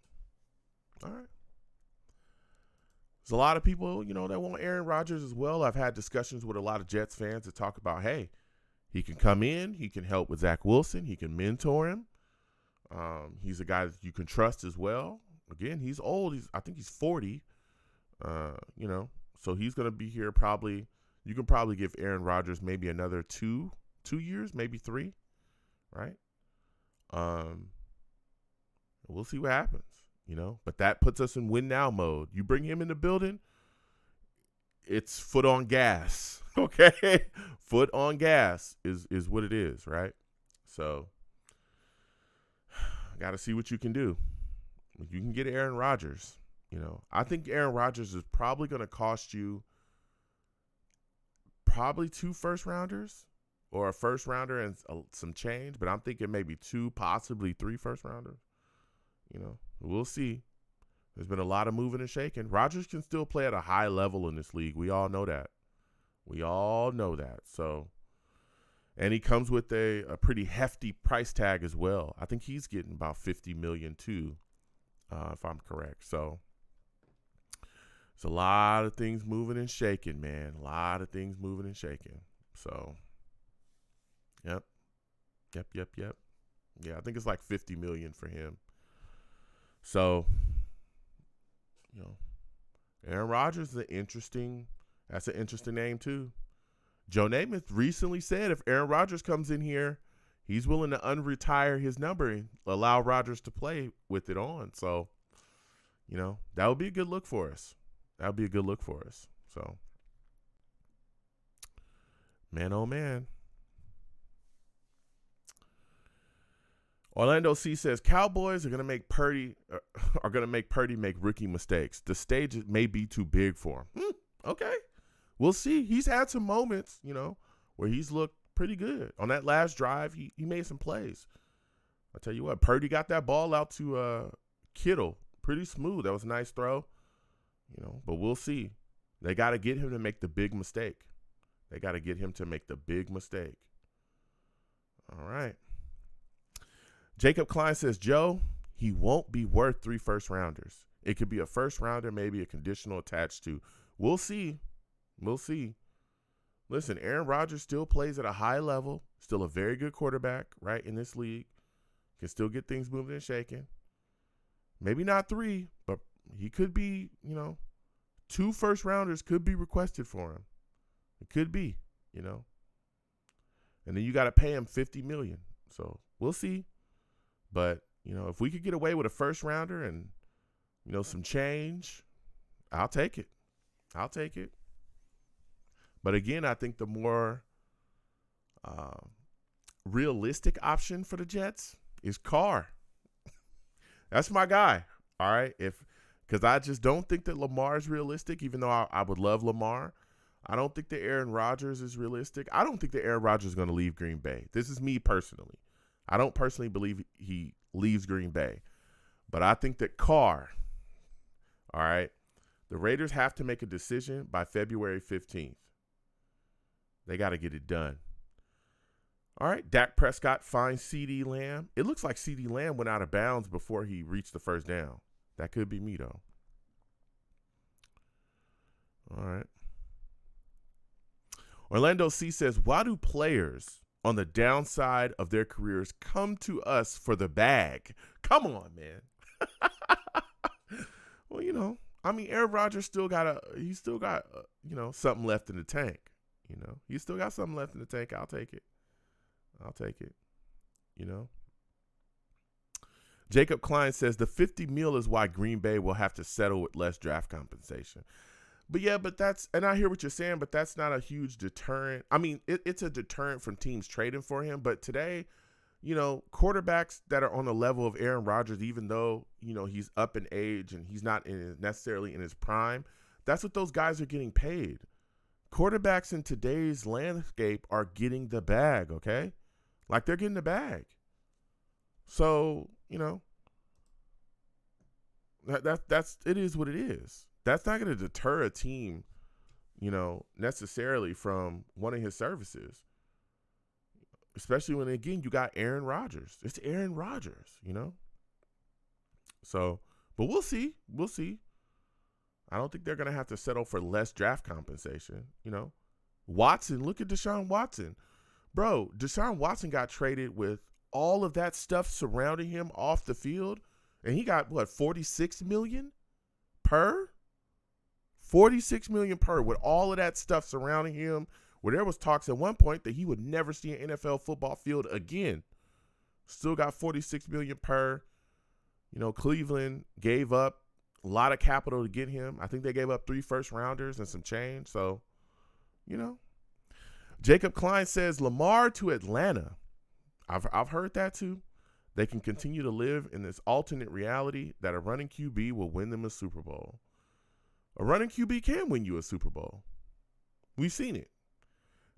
There's a lot of people, that want Aaron Rodgers as well. I've had discussions with a lot of Jets fans that talk about, hey, he can come in, he can help with Zach Wilson, he can mentor him. He's a guy that you can trust as well. Again, he's old. I think he's 40. So he's going to be here probably. You can probably give Aaron Rodgers maybe another two years, maybe 3, right? We'll see what happens, But that puts us in win now mode. You bring him in the building, it's foot on gas, okay? Foot on gas is what it is, right? So, got to see what you can do. You can get Aaron Rodgers. I think Aaron Rodgers is probably going to cost you probably 2 first-rounders or a first-rounder and some change, but I'm thinking maybe 2, possibly 3 first-rounders. We'll see. There's been a lot of moving and shaking. Rodgers can still play at a high level in this league. We all know that. So, and he comes with a pretty hefty price tag as well. I think he's getting about $50 million too, if I'm correct. So, it's a lot of things moving and shaking, man. A lot of things moving and shaking. So, yep. Yeah, I think it's like $50 million for him. So, Aaron Rodgers is that's an interesting name too. Joe Namath recently said if Aaron Rodgers comes in here, he's willing to unretire his number and allow Rodgers to play with it on. So, that would be a good look for us. So, man, oh man. Orlando C says Cowboys are going to make Purdy make rookie mistakes. The stage may be too big for him. Okay, we'll see. He's had some moments, where he's looked pretty good. On that last drive, he made some plays. I'll tell you what, Purdy got that ball out to Kittle pretty smooth. That was a nice throw, but we'll see. They got to get him to make the big mistake. All right. Jacob Klein says, Joe, he won't be worth 3 first-rounders. It could be a first-rounder, maybe a conditional attached to. We'll see. Listen, Aaron Rodgers still plays at a high level, still a very good quarterback, right, in this league. Can still get things moving and shaking. Maybe not 3, but he could be, 2 first-rounders could be requested for him. It could be, And then you got to pay him $50 million. So we'll see. But, if we could get away with a first rounder and, some change, I'll take it. But again, I think the more realistic option for the Jets is Carr. That's my guy. All right. Because I just don't think that Lamar is realistic, even though I would love Lamar. I don't think that Aaron Rodgers is realistic. I don't think that Aaron Rodgers is going to leave Green Bay. This is me personally. I don't personally believe he leaves Green Bay. But I think that Carr, all right, the Raiders have to make a decision by February 15th. They got to get it done. All right, Dak Prescott finds CeeDee Lamb. It looks like CeeDee Lamb went out of bounds before he reached the first down. That could be me, though. All right. Orlando C says, why do players on the downside of their careers come to us for the bag? Come on, man. Well, Aaron Rodgers still got something left in the tank. He's still got something left in the tank. I'll take it. Jacob Klein says the $50 million is why Green Bay will have to settle with less draft compensation. But that's, and I hear what you're saying, but that's not a huge deterrent. I mean, it's a deterrent from teams trading for him. But today, quarterbacks that are on the level of Aaron Rodgers, even though, he's up in age and he's not necessarily in his prime, That's what those guys are getting paid. Quarterbacks in today's landscape are getting the bag, okay? Like they're getting the bag. So, that's it is what it is. That's not going to deter a team, necessarily from wanting his services. Especially when, again, you got Aaron Rodgers. It's Aaron Rodgers, So, but we'll see. We'll see. I don't think they're going to have to settle for less draft compensation, Watson, look at Deshaun Watson. Bro, Deshaun Watson got traded with all of that stuff surrounding him off the field, and he got, $46 million per? $46 million per with all of that stuff surrounding him, where there was talks at one point that he would never see an NFL football field again. Still got $46 million per. Cleveland gave up a lot of capital to get him. I think they gave up 3 first-rounders and some change. So, Jacob Klein says Lamar to Atlanta. I've heard that too. They can continue to live in this alternate reality that a running QB will win them a Super Bowl. A running QB can win you a Super Bowl. We've seen it.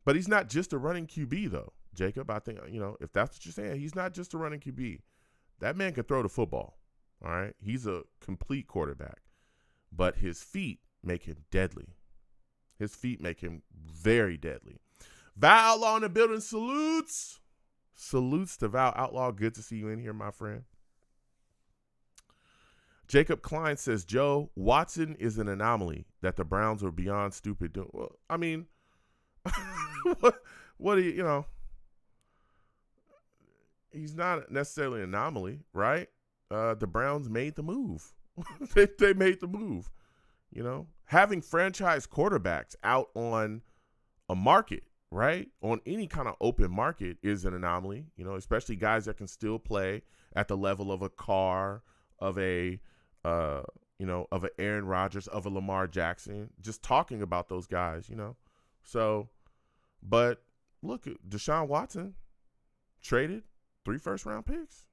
But he's not just a running QB, though, Jacob. I think, if that's what you're saying, he's not just a running QB. That man can throw the football, all right? He's a complete quarterback. But his feet make him deadly. His feet make him very deadly. Val Outlaw in the building, salutes. Salutes to Val Outlaw. Good to see you in here, my friend. Jacob Klein says, Joe, Watson is an anomaly that the Browns are beyond stupid doing. Well, I mean, what do you, he's not necessarily an anomaly, right? The Browns made the move. they made the move. Having franchise quarterbacks out on a market, right? On any kind of open market is an anomaly, especially guys that can still play at the level of a Carr, of a of an Aaron Rodgers, of a Lamar Jackson, just talking about those guys, So, but look, Deshaun Watson traded 3 first-round picks.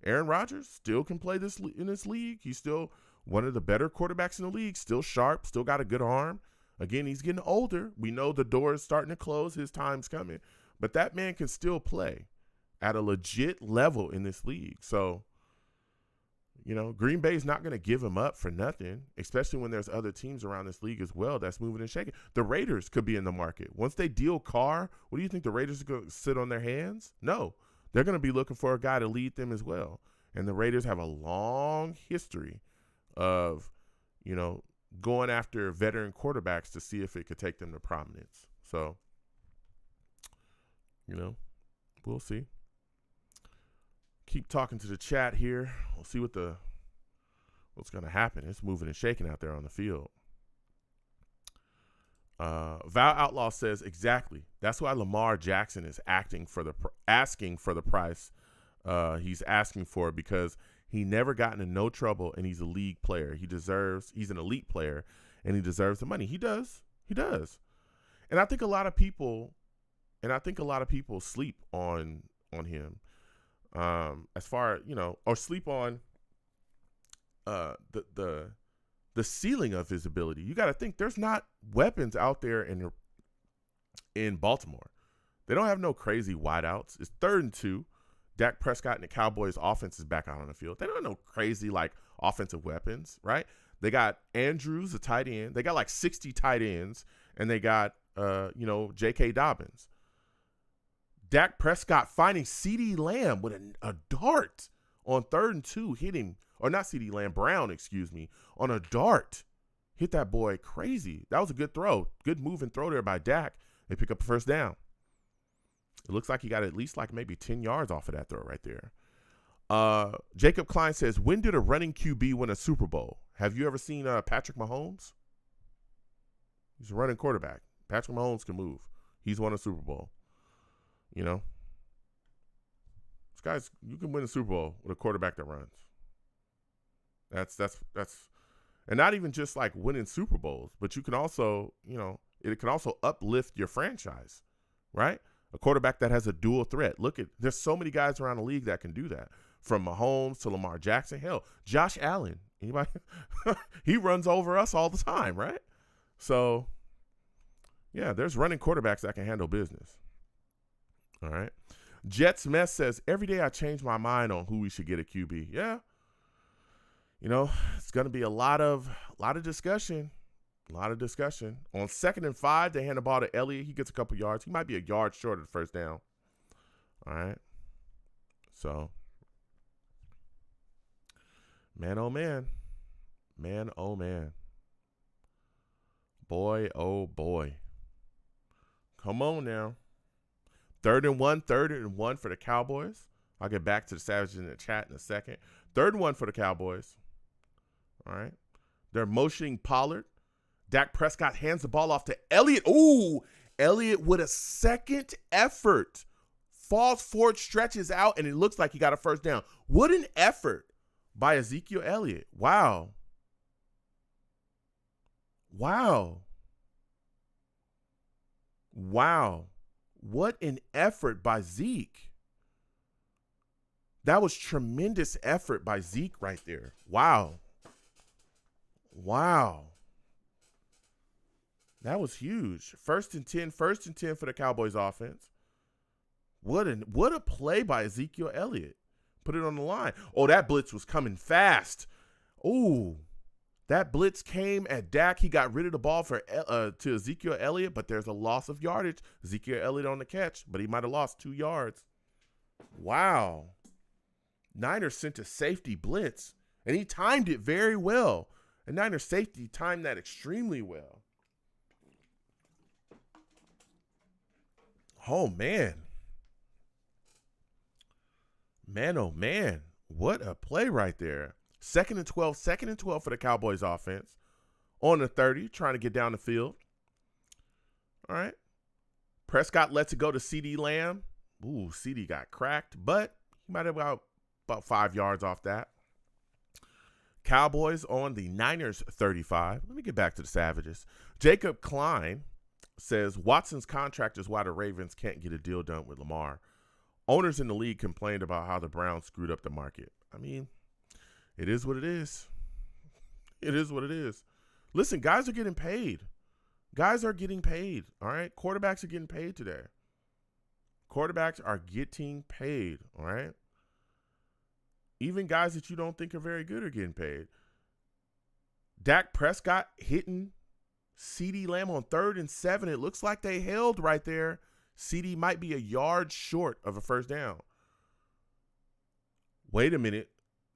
Aaron Rodgers still can play in this league. He's still one of the better quarterbacks in the league, still sharp, still got a good arm. Again, he's getting older. We know the door is starting to close. His time's coming. But that man can still play at a legit level in this league. So, Green Bay's not going to give him up for nothing, especially when there's other teams around this league as well that's moving and shaking. The Raiders could be in the market. Once they deal Carr, what do you think, the Raiders are going to sit on their hands? No. They're going to be looking for a guy to lead them as well. And the Raiders have a long history of, going after veteran quarterbacks to see if it could take them to prominence. So, we'll see. Keep talking to the chat here. We'll see what's going to happen. It's moving and shaking out there on the field. Val Outlaw says, exactly. That's why Lamar Jackson is asking for the price he's asking for, because he never got into no trouble and he's a league player. He's an elite player and he deserves the money. He does. And I think a lot of people sleep on him. As far, or sleep on the ceiling of his ability. You got to think there's not weapons out there in Baltimore. They don't have no crazy wideouts. It's 3rd and 2. Dak Prescott and the Cowboys offense is back out on the field. They don't have no crazy offensive weapons, right? They got Andrews, a tight end. They got 60 tight ends, and they got J.K. Dobbins. Dak Prescott finding CeeDee Lamb with a dart on 3rd and 2, hitting, or not CeeDee Lamb, Brown, on a dart. Hit that boy crazy. That was a good throw. Good move and throw there by Dak. They pick up a first down. It looks like he got at least maybe 10 yards off of that throw right there. Jacob Klein says, when did a running QB win a Super Bowl? Have you ever seen Patrick Mahomes? He's a running quarterback. Patrick Mahomes can move. He's won a Super Bowl. This guy's, you can win a Super Bowl with a quarterback that runs. That's, and not even just winning Super Bowls, but you can also, it can also uplift your franchise, right? A quarterback that has a dual threat. There's so many guys around the league that can do that. From Mahomes to Lamar Jackson. Hell, Josh Allen. Anybody? He runs over us all the time, right? So, yeah, there's running quarterbacks that can handle business. All right. Jets Mess says, every day I change my mind on who we should get a QB. Yeah. It's going to be a lot of discussion. A lot of discussion. On 2nd and 5, they hand the ball to Elliott. He gets a couple yards. He might be a yard short of the first down. All right. So, man, oh, man. Man, oh, man. Boy, oh, boy. Come on now. 3rd and 1 for the Cowboys. I'll get back to the Savages in the chat in a second. 3rd and 1 for the Cowboys. All right. They're motioning Pollard. Dak Prescott hands the ball off to Elliott. Ooh, Elliott with a second effort. Falls forward, stretches out, and it looks like he got a first down. What an effort by Ezekiel Elliott. Wow. Wow. Wow. What an effort by Zeke. That was tremendous effort by Zeke right there. Wow. Wow. That was huge. 1st and 10 for the Cowboys offense. What a play by Ezekiel Elliott. Put it on the line. Oh, that blitz was coming fast. Ooh. That blitz came at Dak. He got rid of the ball to Ezekiel Elliott, but there's a loss of yardage. Ezekiel Elliott on the catch, but he might have lost 2 yards. Wow. Niners sent a safety blitz, and he timed it very well. And Niners safety timed that extremely well. Oh, man. Man, oh, man. What a play right there. 2nd and 12 for the Cowboys offense. On the 30, trying to get down the field. All right. Prescott lets it go to CeeDee Lamb. Ooh, CeeDee got cracked, but he might have got about 5 yards off that. Cowboys on the Niners 35. Let me get back to the Savages. Jacob Klein says, Watson's contract is why the Ravens can't get a deal done with Lamar. Owners in the league complained about how the Browns screwed up the market. I mean, it is what it is. It is what it is. Listen, guys are getting paid. Guys are getting paid, all right? Quarterbacks are getting paid today. Quarterbacks are getting paid, all right? Even guys that you don't think are very good are getting paid. Dak Prescott hitting CeeDee Lamb on 3rd and 7. It looks like they held right there. CeeDee might be a yard short of a first down. Wait a minute.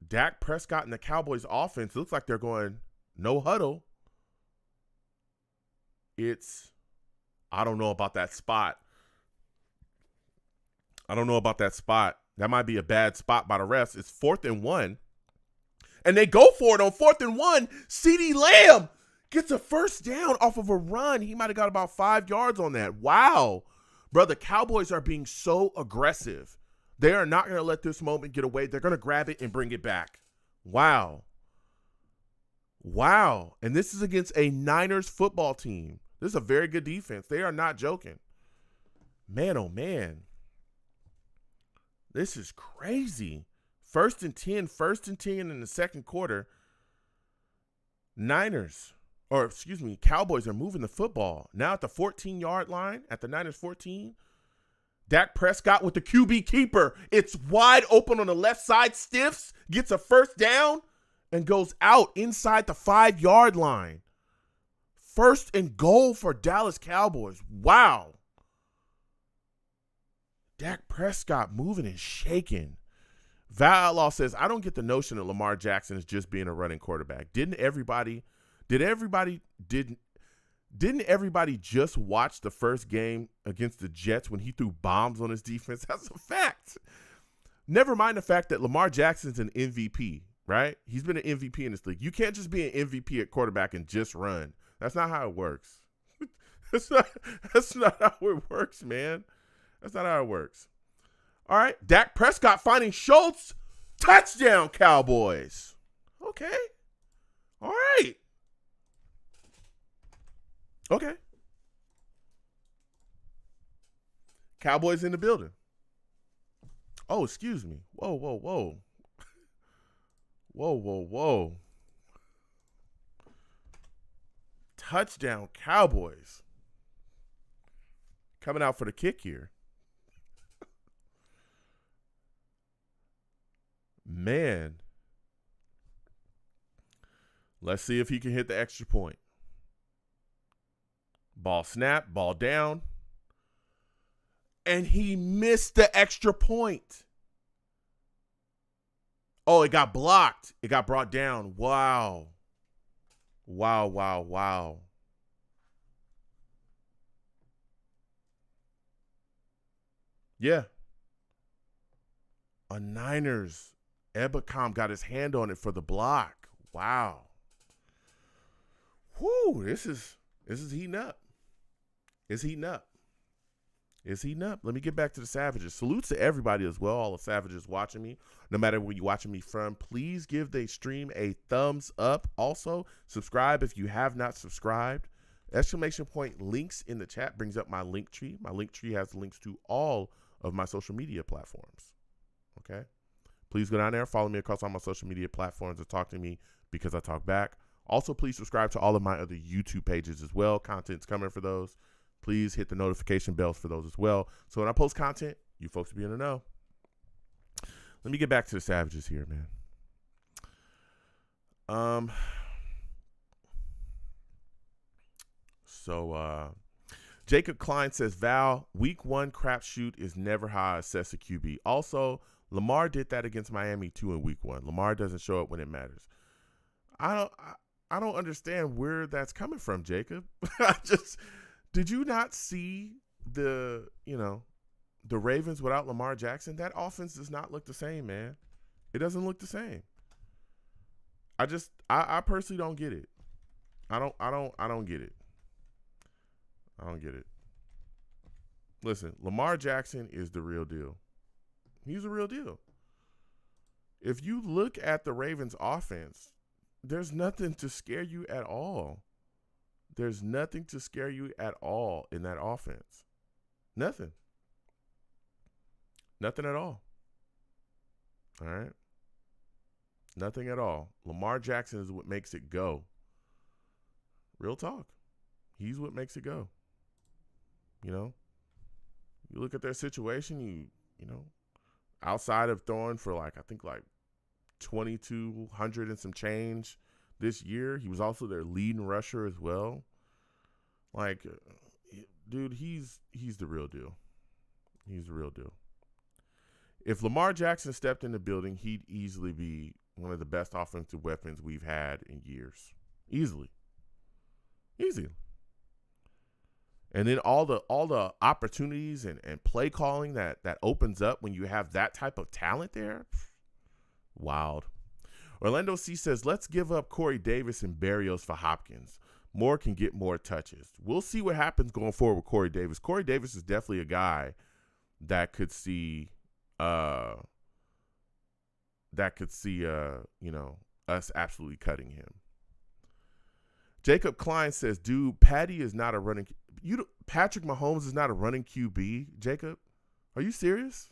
Dak Prescott and the Cowboys offense looks like they're going no huddle. I don't know about that spot. That might be a bad spot by the refs. It's 4th and 1. And they go for it on 4th and 1. CeeDee Lamb gets a first down off of a run. He might have got about 5 yards on that. Wow. Bro, the Cowboys are being so aggressive. They are not going to let this moment get away. They're going to grab it and bring it back. Wow. Wow. And this is against a Niners football team. This is a very good defense. They are not joking. Man, oh, man. This is crazy. 1st and 10 in the second quarter. Cowboys are moving the football. Now at the 14-yard line, at the Niners 14, Dak Prescott with the QB keeper. It's wide open on the left side, stiffs, gets a first down, and goes out inside the 5-yard line. 1st and goal for Dallas Cowboys. Wow. Dak Prescott moving and shaking. Val Outlaw says, I don't get the notion that Lamar Jackson is just being a running quarterback. Didn't everybody just watch the first game against the Jets when he threw bombs on his defense? That's a fact. Never mind the fact that Lamar Jackson's an MVP, right? He's been an MVP in this league. You can't just be an MVP at quarterback and just run. That's not how it works. That's not how it works, man. That's not how it works. All right. Dak Prescott finding Schultz. Touchdown, Cowboys. Okay. All right. Okay. Cowboys in the building. Oh, excuse me. Whoa, whoa, whoa. Whoa, whoa, whoa. Touchdown Cowboys. Coming out for the kick here. Man. Let's see if he can hit the extra point. Ball snap, ball down. And he missed the extra point. Oh, it got blocked. It got brought down. Wow. Wow. Yeah. A Niners. Ebicom got his hand on it for the block. Wow. Whoo, this is heating up. It's heating up. Let me get back to the Savages. Salutes to everybody as well, all the Savages watching me. No matter where you're watching me from, please give the stream a thumbs up. Also, subscribe if you have not subscribed. Exclamation point links in the chat brings up my link tree. My link tree has links to all of my social media platforms. Okay? Please go down there, follow me across all my social media platforms and talk to me because I talk back. Also, please subscribe to all of my other YouTube pages as well. Content's coming for those. Please hit the notification bells for those as well. So when I post content, you folks will be in the know. Let me get back to the Savages here, man. Jacob Klein says, Val, week 1 crapshoot is never how I assess a QB. Also, Lamar did that against Miami too in week 1. Lamar doesn't show up when it matters. I don't understand where that's coming from, Jacob. Did you not see the Ravens without Lamar Jackson? That offense does not look the same, man. It doesn't look the same. I personally don't get it. I don't get it. I don't get it. Listen, Lamar Jackson is the real deal. He's the real deal. If you look at the Ravens offense, there's nothing to scare you at all. There's nothing to scare you at all in that offense. Nothing. Nothing at all. All right? Nothing at all. Lamar Jackson is what makes it go. Real talk. He's what makes it go. You look at their situation, outside of throwing for I think 2,200 and some change this year, he was also their leading rusher as well. Dude, he's the real deal. He's the real deal. If Lamar Jackson stepped in the building, he'd easily be one of the best offensive weapons we've had in years. Easily. And then all the opportunities and play calling that opens up when you have that type of talent there. Wild. Orlando C says, let's give up Corey Davis and Berrios for Hopkins. Moore can get more touches. We'll see what happens going forward with Corey Davis. Corey Davis is definitely a guy that could see us absolutely cutting him. Jacob Klein says, dude, Patrick Mahomes is not a running QB, Jacob? Are you serious?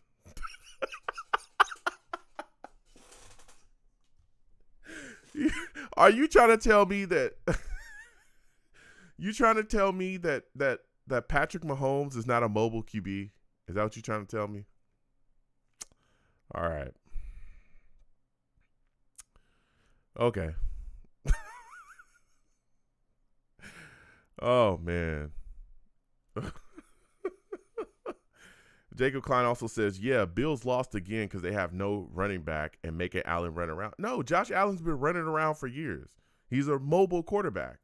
Are you trying to tell me that that Patrick Mahomes is not a mobile QB? Is that what you're trying to tell me? All right. Okay. Oh, man. Jacob Klein also says, yeah, Bills lost again because they have no running back and making Allen run around. No, Josh Allen's been running around for years. He's a mobile quarterback.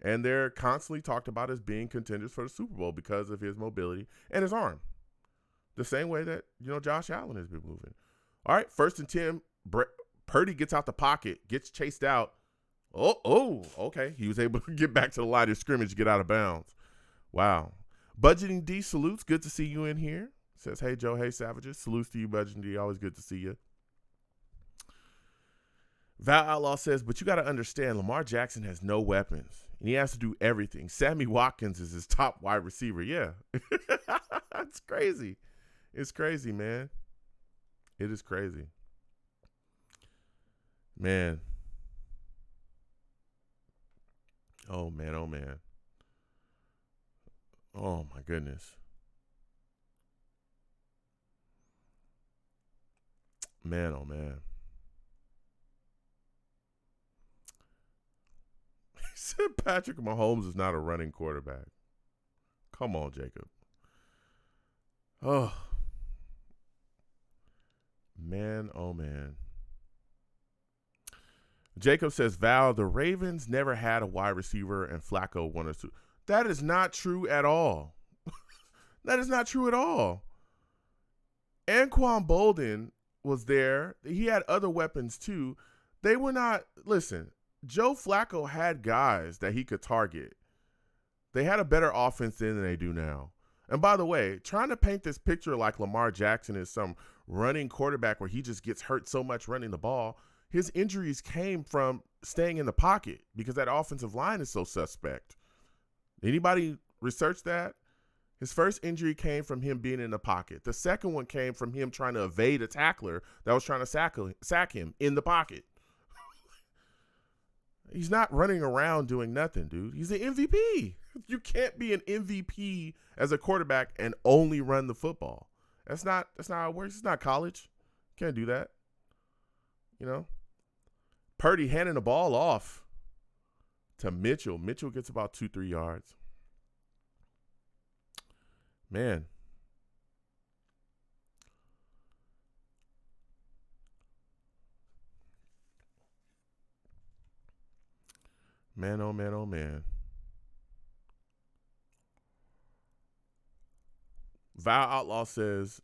And they're constantly talked about as being contenders for the Super Bowl because of his mobility and his arm. The same way that, Josh Allen has been moving. All right, 1st and 10. Purdy gets out the pocket, gets chased out. Oh, okay. He was able to get back to the line of scrimmage, get out of bounds. Wow. Budgeting D salutes. Good to see you in here. Says, hey, Joe. Hey, Savages. Salutes to you, Budgeting D. Always good to see you. Val Outlaw says, but you got to understand, Lamar Jackson has no weapons, and he has to do everything. Sammy Watkins is his top wide receiver. Yeah. It's crazy. It's crazy, man. It is crazy. Man. Oh man, oh man. Oh my goodness. Man, oh man. He said Patrick Mahomes is not a running quarterback. Come on, Jacob. Oh man, oh man. Jacob says, Val, the Ravens never had a wide receiver and Flacco won us two. That is not true at all. That is not true at all. Anquan Bolden was there. He had other weapons too. They were not, listen, Joe Flacco had guys that he could target. They had a better offense then than they do now. And by the way, trying to paint this picture like Lamar Jackson is some running quarterback where he just gets hurt so much running the ball, his injuries came from staying in the pocket because that offensive line is so suspect. Anybody research that? His first injury came from him being in the pocket. The second one came from him trying to evade a tackler that was trying to sack him in the pocket. He's not running around doing nothing, dude. He's an MVP. You can't be an MVP as a quarterback and only run the football. That's not how it works. It's not college. Can't do that. You know? Purdy handing the ball off to Mitchell. Mitchell gets about 2-3 yards. Man. Man, oh man, oh man. Val Outlaw says,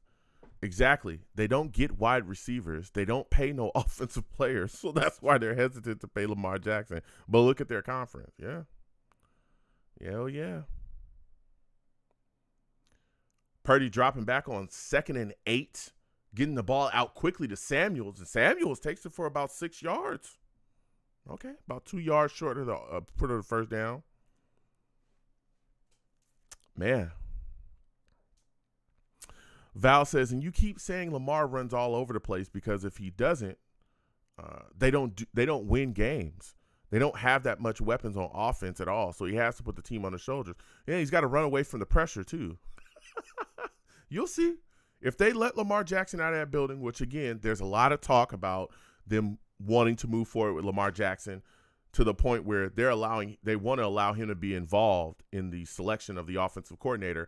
exactly. They don't get wide receivers. They don't pay no offensive players. So that's why they're hesitant to pay Lamar Jackson. But look at their conference. Yeah. Hell yeah. Purdy dropping back on 2nd and 8, getting the ball out quickly to Samuels. And Samuels takes it for about 6 yards. Okay. About 2 yards short of the first down. Man. Val says, and you keep saying Lamar runs all over the place because if he doesn't, they don't win games. They don't have that much weapons on offense at all, so he has to put the team on his shoulders. Yeah, he's got to run away from the pressure too. You'll see. If they let Lamar Jackson out of that building, which again, there's a lot of talk about them wanting to move forward with Lamar Jackson to the point where they want to allow him to be involved in the selection of the offensive coordinator.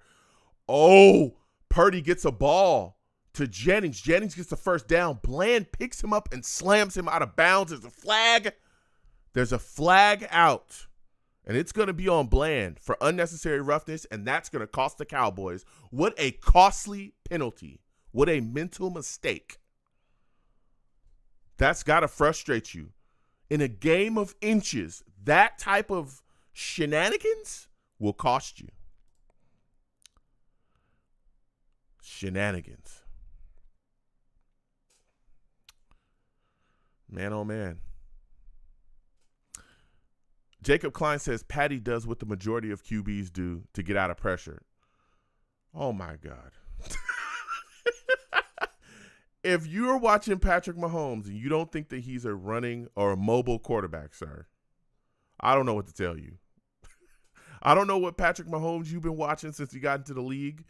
Oh, Purdy gets a ball to Jennings. Jennings gets the first down. Bland picks him up and slams him out of bounds. There's a flag. There's a flag out. And it's going to be on Bland for unnecessary roughness, and that's going to cost the Cowboys. What a costly penalty. What a mental mistake. That's got to frustrate you. In a game of inches, that type of shenanigans will cost you. Shenanigans. Man, oh man. Jacob Klein says Patty does what the majority of QBs do to get out of pressure. Oh my God. If you're watching Patrick Mahomes and you don't think that he's a running or a mobile quarterback, sir, I don't know what to tell you. I don't know what Patrick Mahomes you've been watching since he got into the league,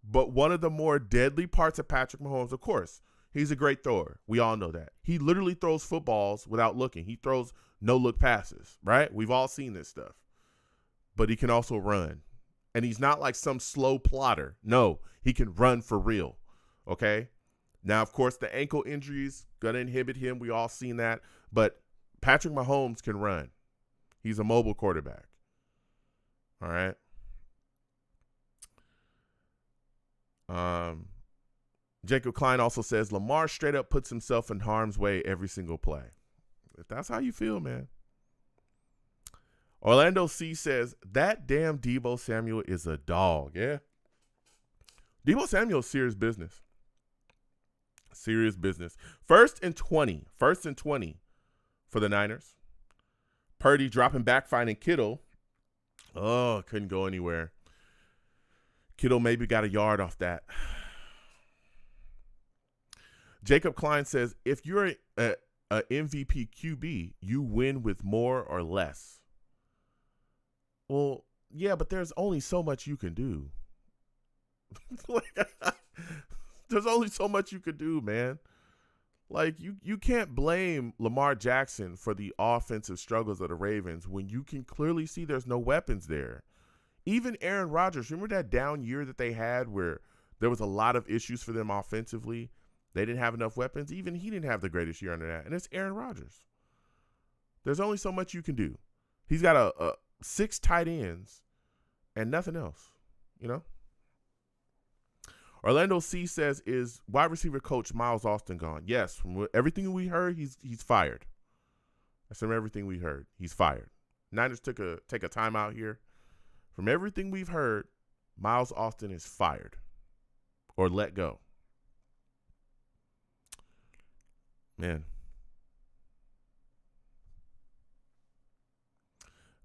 but one of the more deadly parts of Patrick Mahomes, of course, he's a great thrower. We all know that. He literally throws footballs without looking. He throws no-look passes, right? We've all seen this stuff. But he can also run. And he's not like some slow plotter. No, he can run for real, okay? Now, of course, the ankle injuries going to inhibit him. We all seen that. But Patrick Mahomes can run. He's a mobile quarterback. All right? Jacob Klein also says Lamar straight up puts himself in harm's way every single play. If that's how you feel, man. Orlando C says that damn Deebo Samuel is a dog. Yeah. Deebo Samuel is serious business. Serious business. First and 20 for the Niners. Purdy dropping back, finding Kittle. Oh, couldn't go anywhere. Kittle maybe got a yard off that. Jacob Klein says, if you're a MVP QB, you win with more or less. Well, yeah, but there's only so much you can do. Like, there's only so much you can do, man. Like you can't blame Lamar Jackson for the offensive struggles of the Ravens when you can clearly see there's no weapons there. Even Aaron Rodgers, remember that down year that they had where there was a lot of issues for them offensively? They didn't have enough weapons. Even he didn't have the greatest year under that. And it's Aaron Rodgers. There's only so much you can do. He's got a 6 tight ends and nothing else, you know? Orlando C says, is wide receiver coach Miles Austin gone? Yes. From everything we heard, he's fired. That's from everything we heard. He's fired. Niners take a timeout here. From everything we've heard, Miles Austin is fired or let go. Man.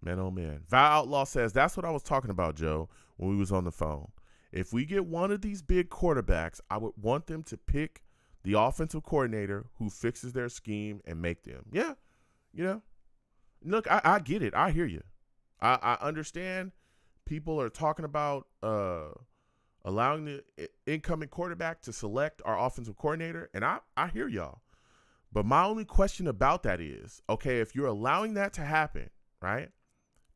Man, oh man. Val Outlaw says, that's what I was talking about, Joe, when we was on the phone. If we get one of these big quarterbacks, I would want them to pick the offensive coordinator who fixes their scheme and make them. Yeah, you know. Look, I get it. I hear you. I understand people are talking about allowing the incoming quarterback to select our offensive coordinator, and I hear y'all. But my only question about that is, okay, if you're allowing that to happen, right?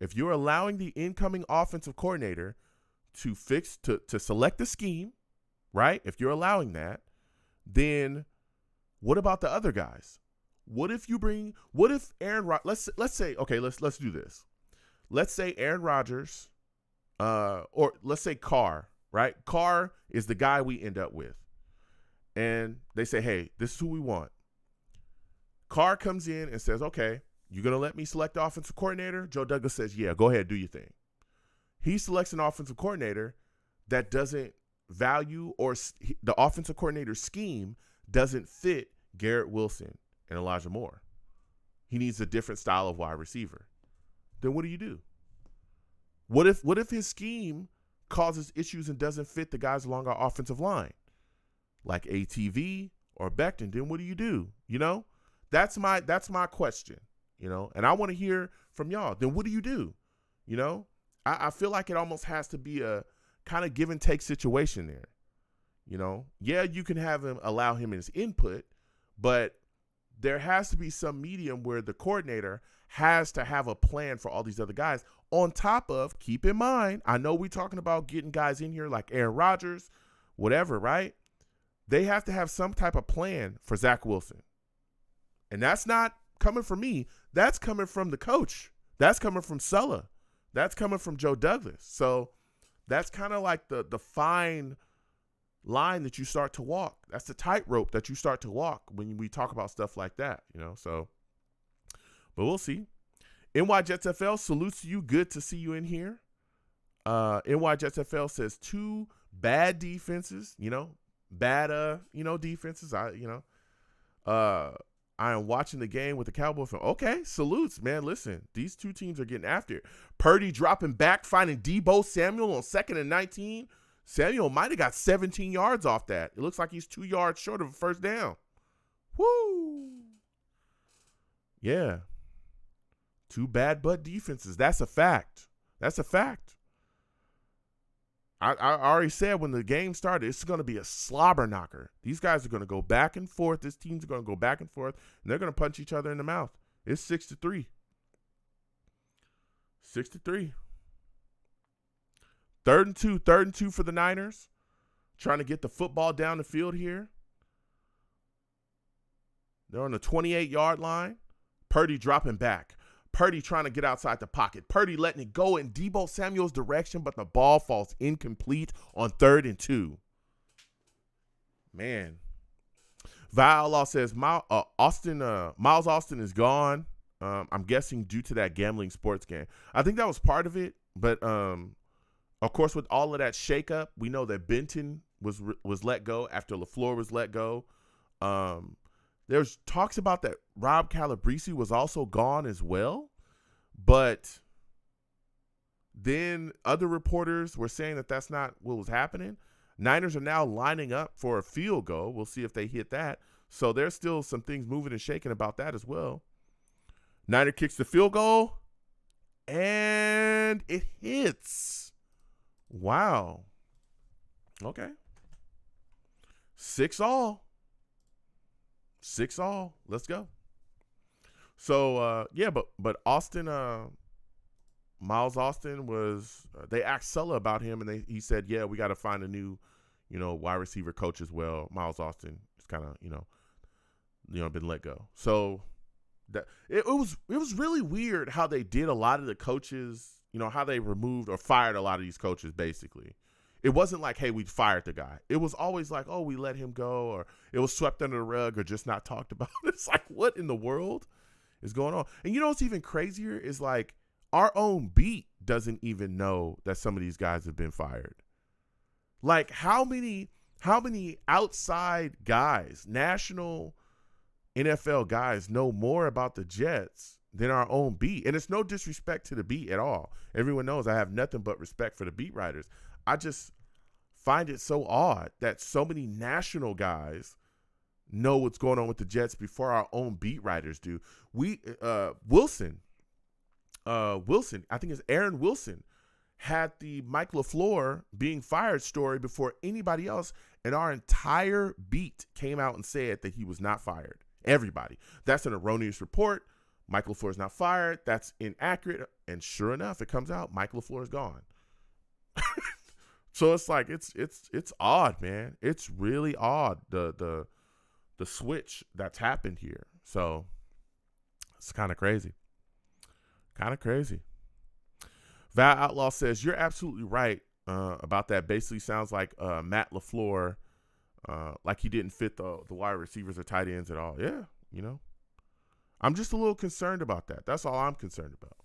If you're allowing the incoming offensive coordinator to select the scheme, right? If you're allowing that, then what about the other guys? What if Aaron Rodgers, let's say, okay, let's do this. Let's say Aaron Rodgers, or let's say Carr, right? Carr is the guy we end up with. And they say, hey, this is who we want. Carr comes in and says, okay, you're going to let me select the offensive coordinator? Joe Douglas says, yeah, go ahead, do your thing. He selects an offensive coordinator that doesn't value, or the offensive coordinator's scheme doesn't fit Garrett Wilson and Elijah Moore. He needs a different style of wide receiver. Then what do you do? What if his scheme causes issues and doesn't fit the guys along our offensive line, like ATV or Becton? Then what do you do? You know, that's my question. You know, and I want to hear from y'all. Then what do you do? You know, I feel like it almost has to be a kind of give and take situation there. You know, yeah, you can allow him his input, but there has to be some medium where the coordinator has to have a plan for all these other guys. On top of, keep in mind, I know we're talking about getting guys in here like Aaron Rodgers, whatever, right? They have to have some type of plan for Zach Wilson. And that's not coming from me. That's coming from the coach. That's coming from Sulla. That's coming from Joe Douglas. So that's kind of like the fine line that you start to walk. That's the tightrope that you start to walk when we talk about stuff like that, you know. So, but we'll see. NY Jets FL salutes you. Good to see you in here. NY Jets FL says 2 bad defenses, defenses. I am watching the game with the Cowboys. Okay, salutes, man. Listen, these 2 teams are getting after it. Purdy dropping back, finding Deebo Samuel on 2nd and 19. Samuel might have got 17 yards off that. It looks like he's 2 yards short of a first down. Woo! Yeah. 2 bad butt defenses. That's a fact. That's a fact. I already said when the game started, it's going to be a slobber knocker. These guys are going to go back and forth. This team's going to go back and forth, and they're going to punch each other in the mouth. It's 6-3. 6-3. 3rd and 2 for the Niners. Trying to get the football down the field here. They're on the 28-yard line. Purdy dropping back. Purdy trying to get outside the pocket. Purdy letting it go in Deebo Samuel's direction, but the ball falls incomplete on 3rd and 2. Man. Val Law says Miles Austin is gone. I'm guessing due to that gambling sports game. I think that was part of it, but of course with all of that shakeup, we know that Benton was let go after LaFleur was let go. There's talks about that Rob Calabrese was also gone as well, but then other reporters were saying that that's not what was happening. Niners are now lining up for a field goal. We'll see if they hit that. So there's still some things moving and shaking about that as well. Niner kicks the field goal. And it hits. Wow. Okay. 6-all. 6-all. Let's go. So yeah, but Austin, Miles Austin was. They asked Sulla about him, and he said, yeah, we got to find a new, wide receiver coach as well. Miles Austin is kind of been let go. So that it was really weird how they did a lot of the coaches. How they removed or fired a lot of these coaches. Basically, it wasn't like, hey, we fired the guy. It was always like, oh, we let him go, or it was swept under the rug, or just not talked about. It's like, what in the world is going on? And what's even crazier is like our own beat doesn't even know that some of these guys have been fired. Like how many outside guys, national NFL guys know more about the Jets than our own beat? And it's no disrespect to the beat at all. Everyone knows I have nothing but respect for the beat writers. I just find it so odd that so many national guys know what's going on with the Jets before our own beat writers do. Wilson, I think it's Aaron Wilson, had the Mike LaFleur being fired story before anybody else, and our entire beat came out and said that he was not fired. Everybody. That's an erroneous report. Mike LaFleur is not fired. That's inaccurate. And sure enough, it comes out Mike LaFleur is gone. So it's like it's odd, man. It's really odd the switch that's happened here. So it's kind of crazy. Kind of crazy. Val Outlaw says, you're absolutely right about that. Basically sounds like Matt LaFleur, like he didn't fit the wide receivers or tight ends at all. Yeah, I'm just a little concerned about that. That's all I'm concerned about,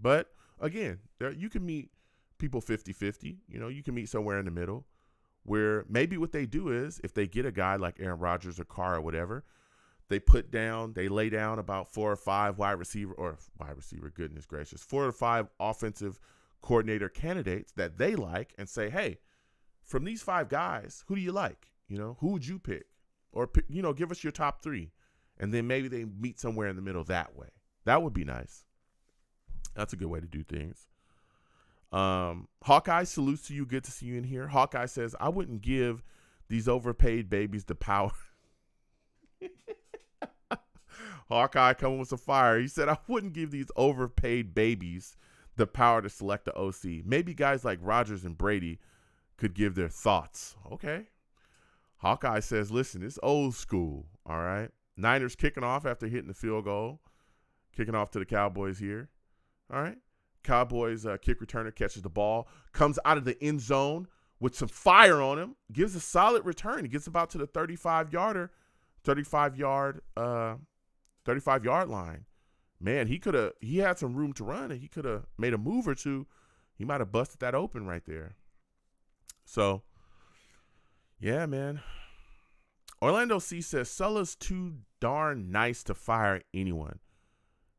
But, again, you can meet people 50-50. You can meet somewhere in the middle where maybe what they do is if they get a guy like Aaron Rodgers or Carr or whatever, they lay down about 4 or 5 goodness gracious, 4 or 5 offensive coordinator candidates that they like and say, hey, from these 5 guys, who do you like? Who would you pick? Or, give us your top 3. And then maybe they meet somewhere in the middle that way. That would be nice. That's a good way to do things. Hawkeye, salutes to you. Good to see you in here. Hawkeye says, I wouldn't give these overpaid babies the power. Hawkeye coming with some fire. He said, I wouldn't give these overpaid babies the power to select the OC. Maybe guys like Rodgers and Brady could give their thoughts. Okay. Hawkeye says, listen, it's old school. All right. Niners kicking off after hitting the field goal. Kicking off to the Cowboys here. All right. Cowboys kick returner catches the ball, comes out of the end zone with some fire on him, gives a solid return. He gets about to the 35-yard line. Man, he had some room to run, and he could have made a move or two. He might have busted that open right there. So, yeah, man. Orlando C says, Sulla's too darn nice to fire anyone.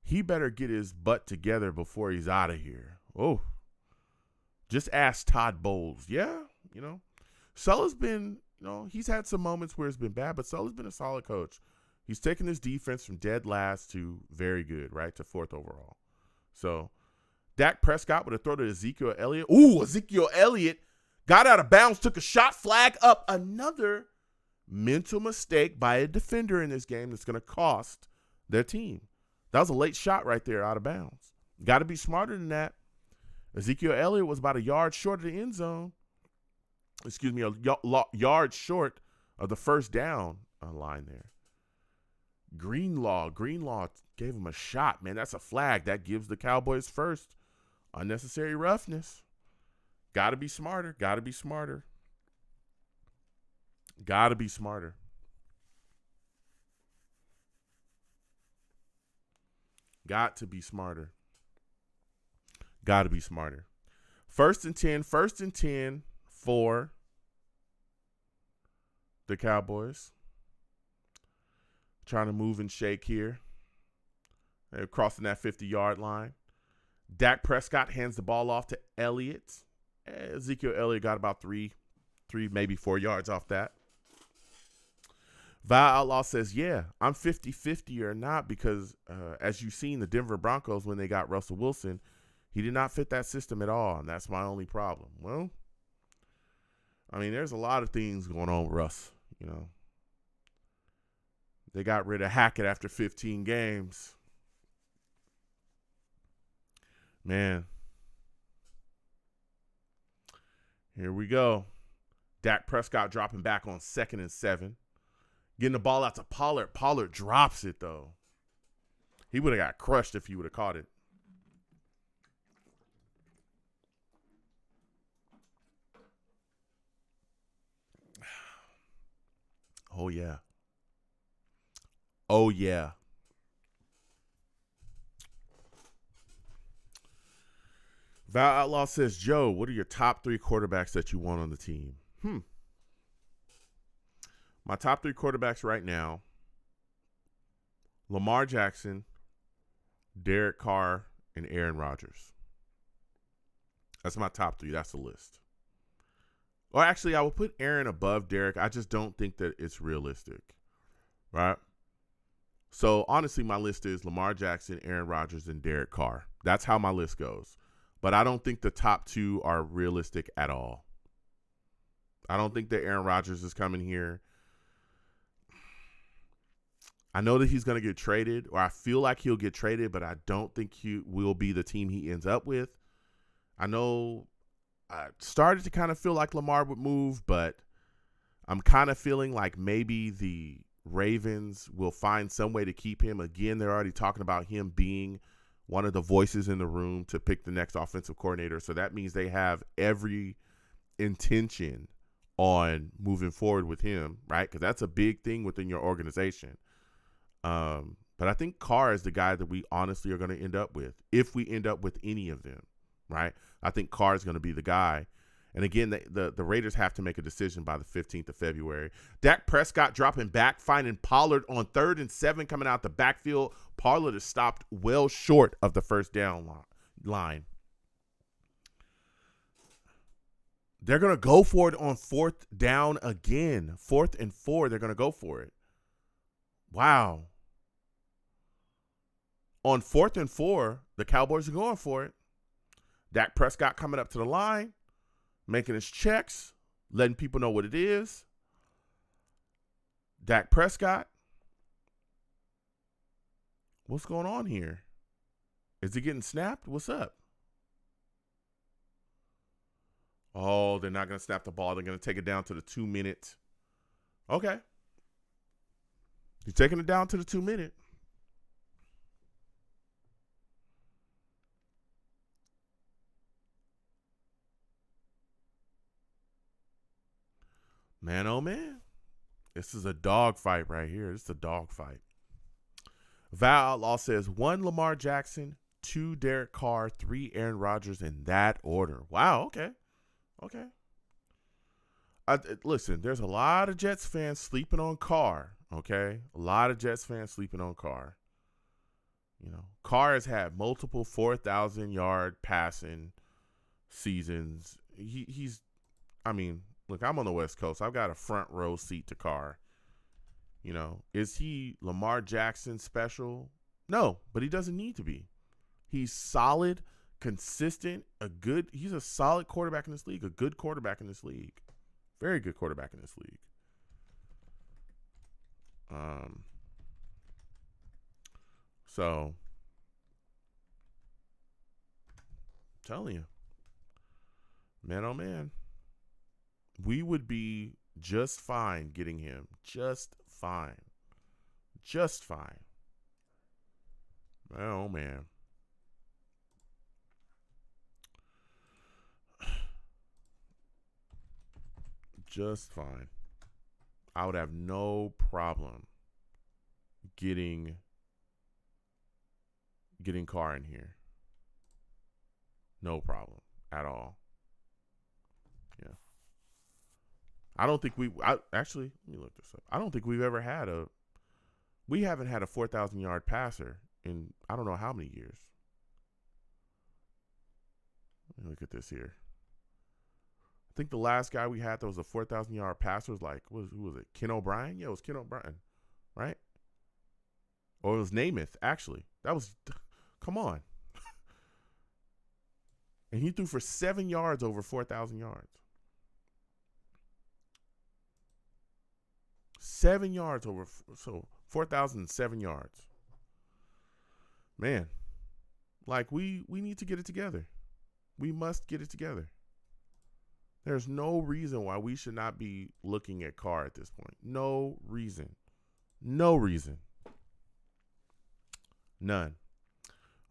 He better get his butt together before he's out of here. Oh, just ask Todd Bowles. Yeah, Sulla's been, he's had some moments where it's been bad, but Sulla's been a solid coach. He's taken his defense from dead last to very good, right, to 4th overall. So Dak Prescott with a throw to Ezekiel Elliott. Ooh, Ezekiel Elliott got out of bounds, took a shot, flag up. Another mental mistake by a defender in this game that's going to cost their team. That was a late shot right there out of bounds. Got to be smarter than that. Ezekiel Elliott was about a yard short of the end zone. Excuse me, a yard short of the first down line there. Greenlaw gave him a shot, man. That's a flag. That gives the Cowboys first. Unnecessary roughness. Got to be smarter. Got to be smarter. Got to be smarter. Got to be smarter. Got to be smarter. 1st and 10 for the Cowboys. Trying to move and shake here. They're crossing that 50-yard line. Dak Prescott hands the ball off to Elliott. Ezekiel Elliott got about 3, maybe 4 yards off that. Val Outlaw says, yeah, I'm 50-50 or not because as you've seen the Denver Broncos when they got Russell Wilson, He did not fit that system at all, and that's my only problem. Well, I mean, there's a lot of things going on with Russ, you know. They got rid of Hackett after 15 games. Man. Here we go. Dak Prescott dropping back on 2nd and 7. Getting the ball out to Pollard. Pollard drops it, though. He would have got crushed if he would have caught it. Oh, yeah. Oh, yeah. Val Outlaw says, Joe, what are your top 3 quarterbacks that you want on the team? My top 3 quarterbacks right now, Lamar Jackson, Derek Carr, and Aaron Rodgers. That's my top 3. That's the list. Or actually, I would put Aaron above Derek. I just don't think that it's realistic. Right? So, honestly, my list is Lamar Jackson, Aaron Rodgers, and Derek Carr. That's how my list goes. But I don't think the top 2 are realistic at all. I don't think that Aaron Rodgers is coming here. I know that he's going to get traded, or I feel like he'll get traded, but I don't think he will be the team he ends up with. I know I started to kind of feel like Lamar would move, but I'm kind of feeling like maybe the Ravens will find some way to keep him. Again, they're already talking about him being one of the voices in the room to pick the next offensive coordinator. So that means they have every intention on moving forward with him, right? Because that's a big thing within your organization. But I think Carr is the guy that we honestly are going to end up with, if we end up with any of them, right? I think Carr is going to be the guy. And again, the Raiders have to make a decision by the 15th of February. Dak Prescott dropping back, finding Pollard on 3rd and 7 coming out the backfield. Pollard is stopped well short of the first down line. They're going to go for it on 4th down again. 4th and 4, they're going to go for it. Wow. On 4th and 4, the Cowboys are going for it. Dak Prescott coming up to the line, making his checks, letting people know what it is. Dak Prescott. What's going on here? Is he getting snapped? What's up? Oh, they're not going to snap the ball. They're going to take it down to the 2-minute. Okay. He's taking it down to the 2-minute. Man, oh man. This is a dogfight right here. This is a dogfight. Val Outlaw says 1 Lamar Jackson, 2 Derek Carr, 3 Aaron Rodgers in that order. Wow, okay. Okay. Listen, there's a lot of Jets fans sleeping on Carr, okay? A lot of Jets fans sleeping on Carr. You know, Carr has had multiple 4,000-yard passing seasons. He's, I mean, look, I'm on the West Coast. I've got a front row seat to Carr. You know, is he Lamar Jackson special? No, but he doesn't need to be. He's solid, consistent, he's a solid quarterback in this league, a good quarterback in this league. Very good quarterback in this league. So, I'm telling you, man, oh man, we would be just fine getting him. Just fine. Just fine. Man, oh man. Just fine. I would have no problem getting Carr in here. No problem at all. Yeah. I don't think actually, let me look this up. I don't think we haven't had a 4,000-yard passer in I don't know how many years. Let me look at this here. I think the last guy we had that was a 4,000-yard passer was like, who was it? Ken O'Brien? Yeah, it was Ken O'Brien, right? Or it was Namath, actually. That was, come on. And he threw for 7 yards over 4,000 yards. 7 yards over, so 4,007 yards. Man, like we need to get it together. We must get it together. There's no reason why we should not be looking at Carr at this point. No reason. No reason. None.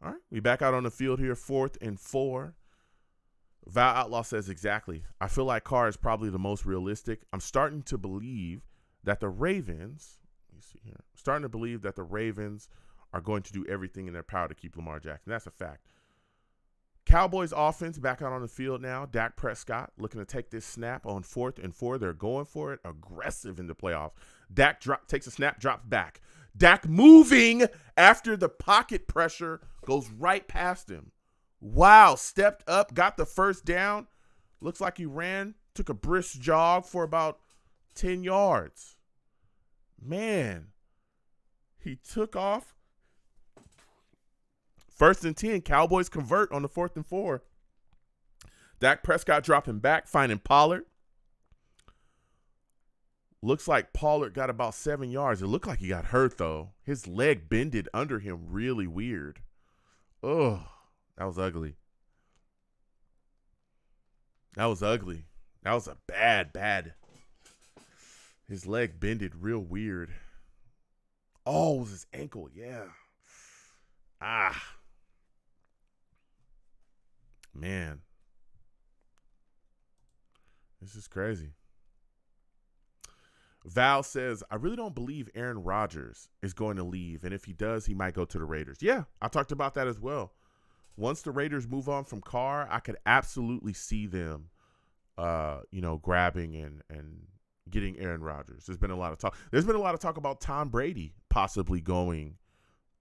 All right, we back out on the field here, 4th and 4. Val Outlaw says exactly. I feel like Carr is probably the most realistic. I'm starting to believe that the Ravens, let me see here, starting to believe that the Ravens are going to do everything in their power to keep Lamar Jackson. That's a fact. Cowboys offense back out on the field now. Dak Prescott looking to take this snap on 4th and 4. They're going for it, aggressive in the playoffs. Dak takes a snap, drops back. Dak moving after the pocket pressure goes right past him. Wow, stepped up, got the first down. Looks like he ran, took a brisk jog for about 10 yards. Man, he took off. 1st and 10, Cowboys convert on the 4th and 4. Dak Prescott dropping back, finding Pollard. Looks like Pollard got about 7 yards. It looked like he got hurt, though. His leg bended under him really weird. Oh, that was ugly. That was ugly. That was a bad. His leg bended real weird. Oh, it was his ankle. Yeah. Man. This is crazy. Val says, I really don't believe Aaron Rodgers is going to leave. And if he does, he might go to the Raiders. Yeah, I talked about that as well. Once the Raiders move on from Carr, I could absolutely see them, grabbing and getting Aaron Rodgers. There's been a lot of talk. There's been a lot of talk about Tom Brady possibly going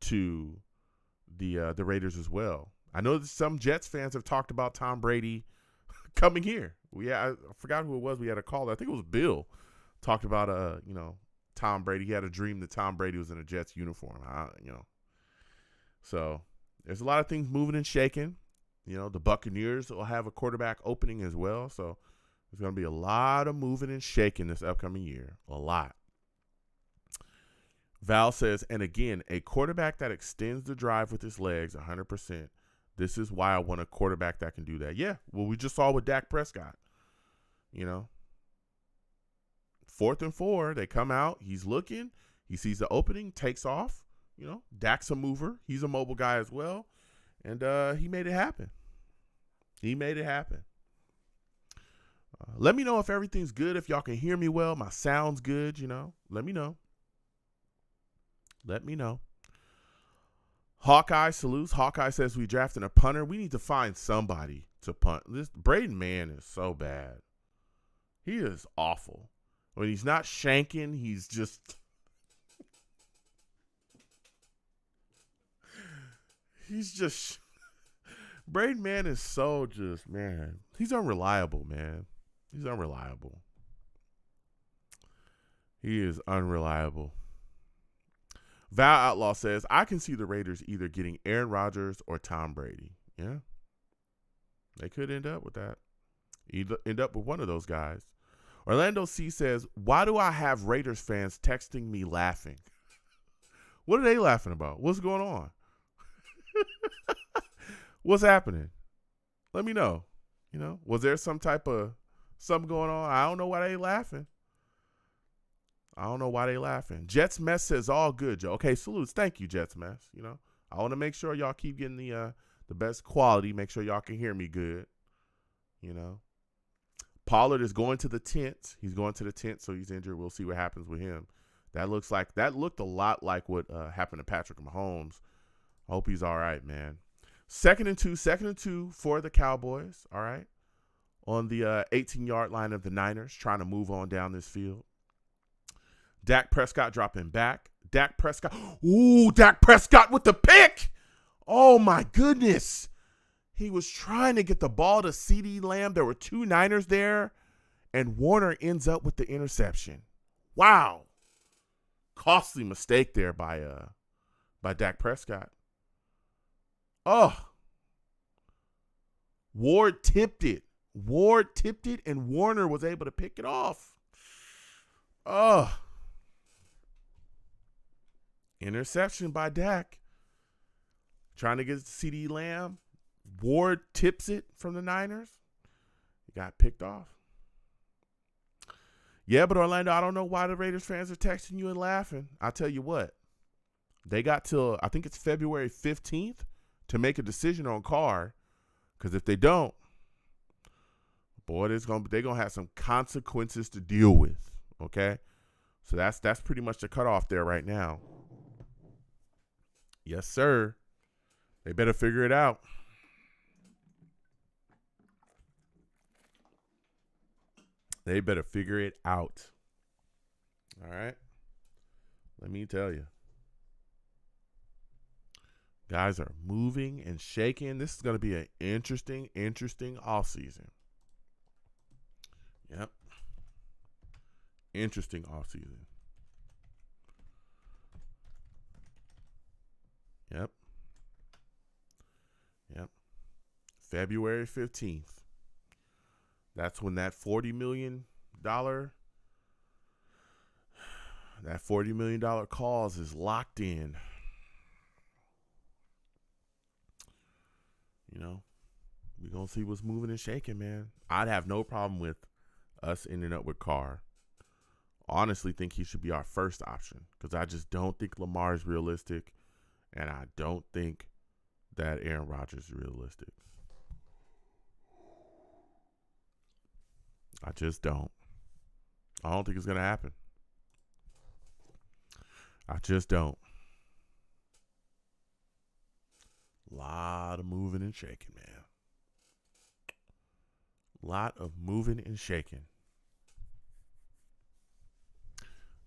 to the Raiders as well. I know that some Jets fans have talked about Tom Brady coming here. I forgot who it was. We had a call. I think it was Bill. Talked about Tom Brady. He had a dream that Tom Brady was in a Jets uniform. So there's a lot of things moving and shaking. The Buccaneers will have a quarterback opening as well. So there's going to be a lot of moving and shaking this upcoming year. A lot. Val says, and again, a quarterback that extends the drive with his legs 100%. This is why I want a quarterback that can do that. Yeah, well, we just saw with Dak Prescott. 4th and 4, they come out. He's looking. He sees the opening, takes off. Dak's a mover. He's a mobile guy as well. And he made it happen. Let me know if everything's good, if y'all can hear me well. My sound's good, Let me know. Hawkeye salutes. Hawkeye says we drafted a punter. We need to find somebody to punt. This Braden Mann is so bad. He is awful. When he's not shanking, he's just Braden Mann is so just, man. He's unreliable, man. He's unreliable. He is unreliable. Val Outlaw says, I can see the Raiders either getting Aaron Rodgers or Tom Brady. Yeah. They could end up with that. End up with one of those guys. Orlando C says, why do I have Raiders fans texting me laughing? What are they laughing about? What's going on? What's happening? Let me know. Was there some type of something going on? I don't know why they laughing. Jets Mess says all good, Joe. Okay, salutes. Thank you, Jets Mess. I want to make sure y'all keep getting the best quality. Make sure y'all can hear me good. Pollard is going to the tent. He's going to the tent, so he's injured. We'll see what happens with him. That looked a lot like what happened to Patrick Mahomes. I hope he's all right, man. 2nd and 2 for the Cowboys. All right, on the 18-yard line of the Niners, trying to move on down this field. Dak Prescott dropping back. Dak Prescott with the pick. Oh, my goodness. He was trying to get the ball to CeeDee Lamb. There were 2 Niners there, and Warner ends up with the interception. Wow. Costly mistake there by Dak Prescott. Oh. Ward tipped it. And Warner was able to pick it off. Oh. Interception by Dak. Trying to get CeeDee Lamb. Ward tips it from the Niners. It got picked off. Yeah, but Orlando, I don't know why the Raiders fans are texting you and laughing. I'll tell you what. They got till, I think it's February 15th to make a decision on Carr. Because if they don't, boy, they're going to have some consequences to deal with. Okay? So that's pretty much the cutoff there right now. Yes, sir. They better figure it out. They better figure it out. All right? Let me tell you. Guys are moving and shaking. This is going to be an interesting offseason. Yep. Interesting offseason. Yep. February 15th. That's when that $40 million cause is locked in. You know, we're going to see what's moving and shaking, man. I'd have no problem with us ending up with Carr. Honestly think he should be our first option because I just don't think Lamar is realistic, and I don't think that Aaron Rodgers is realistic. I just don't. I don't think it's going to happen. I just don't. Lot of moving and shaking, man. Lot of moving and shaking.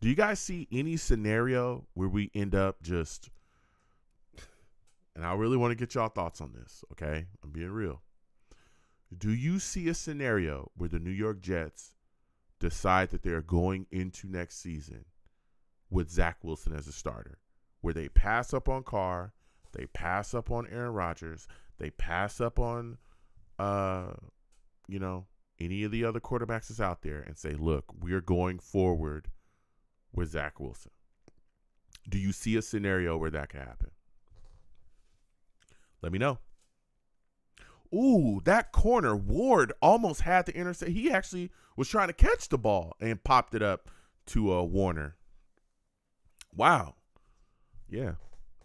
Do you guys see any scenario where we end up just, and I really want to get y'all thoughts on this, okay? I'm being real. Do you see a scenario where the New York Jets decide that they're going into next season with Zach Wilson as a starter, where they pass up on Carr, they pass up on Aaron Rodgers, they pass up on, any of the other quarterbacks that's out there and say, look, we're going forward with Zach Wilson? Do you see a scenario where that can happen? Let me know. Ooh, that corner, Ward almost had the intercept. He actually was trying to catch the ball and popped it up to Warner. Wow. Yeah.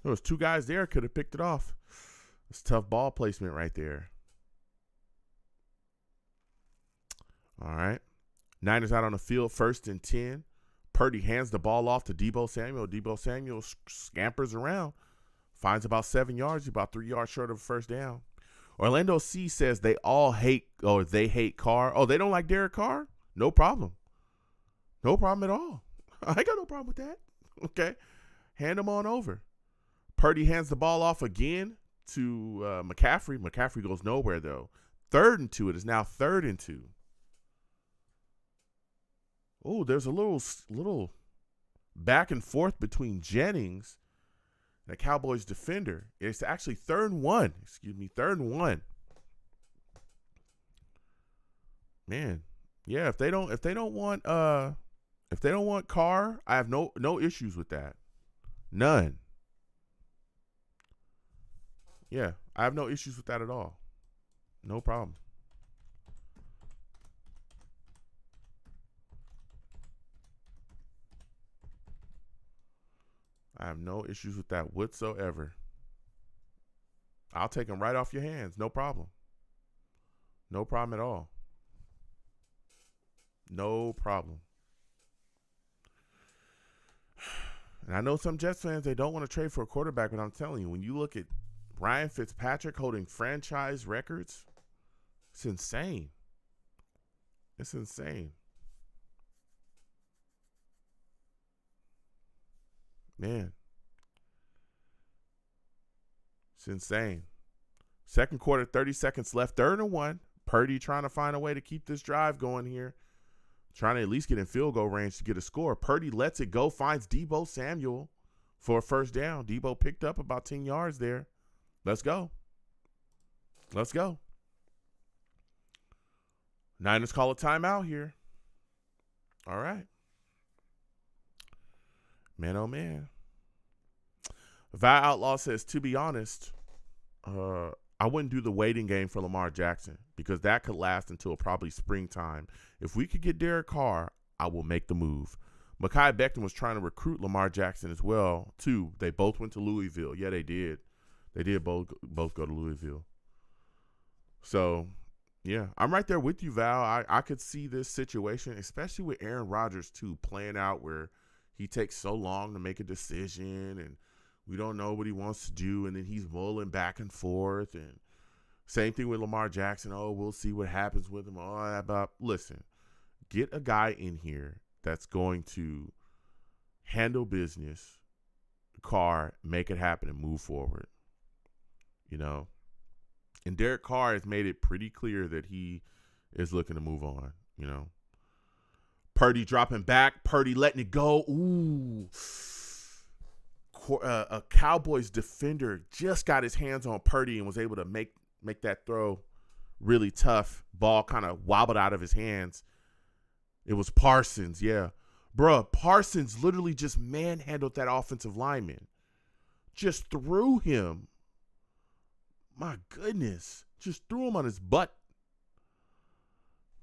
There was two guys there could have picked it off. It's tough ball placement right there. All right. Niners out on the field, 1st and 10. Purdy hands the ball off to Deebo Samuel. Deebo Samuel scampers around. Finds about 7 yards. He's about 3 yards short of a first down. Orlando C says they hate Carr. Oh, they don't like Derek Carr? No problem. No problem at all. I ain't got no problem with that. Okay. Hand him on over. Purdy hands the ball off again to McCaffrey. McCaffrey goes nowhere, though. 3rd and 2. It is now 3rd and 2. Oh, there's a little back and forth between Jennings and the Cowboys defender. It's actually 3rd and 1. 3rd and 1. Man, yeah. If they don't want Carr, I have no issues with that. None. Yeah, I have no issues with that at all. No problem. I have no issues with that whatsoever. I'll take them right off your hands. No problem. No problem at all. No problem. And I know some Jets fans, they don't want to trade for a quarterback, but I'm telling you, when you look at Ryan Fitzpatrick holding franchise records, it's insane. It's insane. Man. It's insane. Second quarter, 30 seconds left. 3rd and 1. Purdy trying to find a way to keep this drive going here. Trying to at least get in field goal range to get a score. Purdy lets it go, finds Deebo Samuel for a first down. Deebo picked up about 10 yards there. Let's go. Let's go. Niners call a timeout here. All right. Man, oh, man. Val Outlaw says, to be honest, I wouldn't do the waiting game for Lamar Jackson because that could last until probably springtime. If we could get Derek Carr, I will make the move. Mekhi Becton was trying to recruit Lamar Jackson as well, too. They both went to Louisville. Yeah, they did. They did both go to Louisville. So, yeah, I'm right there with you, Val. I could see this situation, especially with Aaron Rodgers, too, playing out where he takes so long to make a decision and we don't know what he wants to do, and then he's mulling back and forth. And same thing with Lamar Jackson. Oh, we'll see what happens with him. Listen, get a guy in here that's going to handle business, Carr, make it happen, and move forward. You know? And Derek Carr has made it pretty clear that he is looking to move on, you know? Purdy dropping back. Purdy letting it go. Ooh. A Cowboys defender just got his hands on Purdy and was able to make that throw really tough. Ball kind of wobbled out of his hands. It was Parsons, yeah. Bruh, Parsons literally just manhandled that offensive lineman. Just threw him. My goodness. Just threw him on his butt.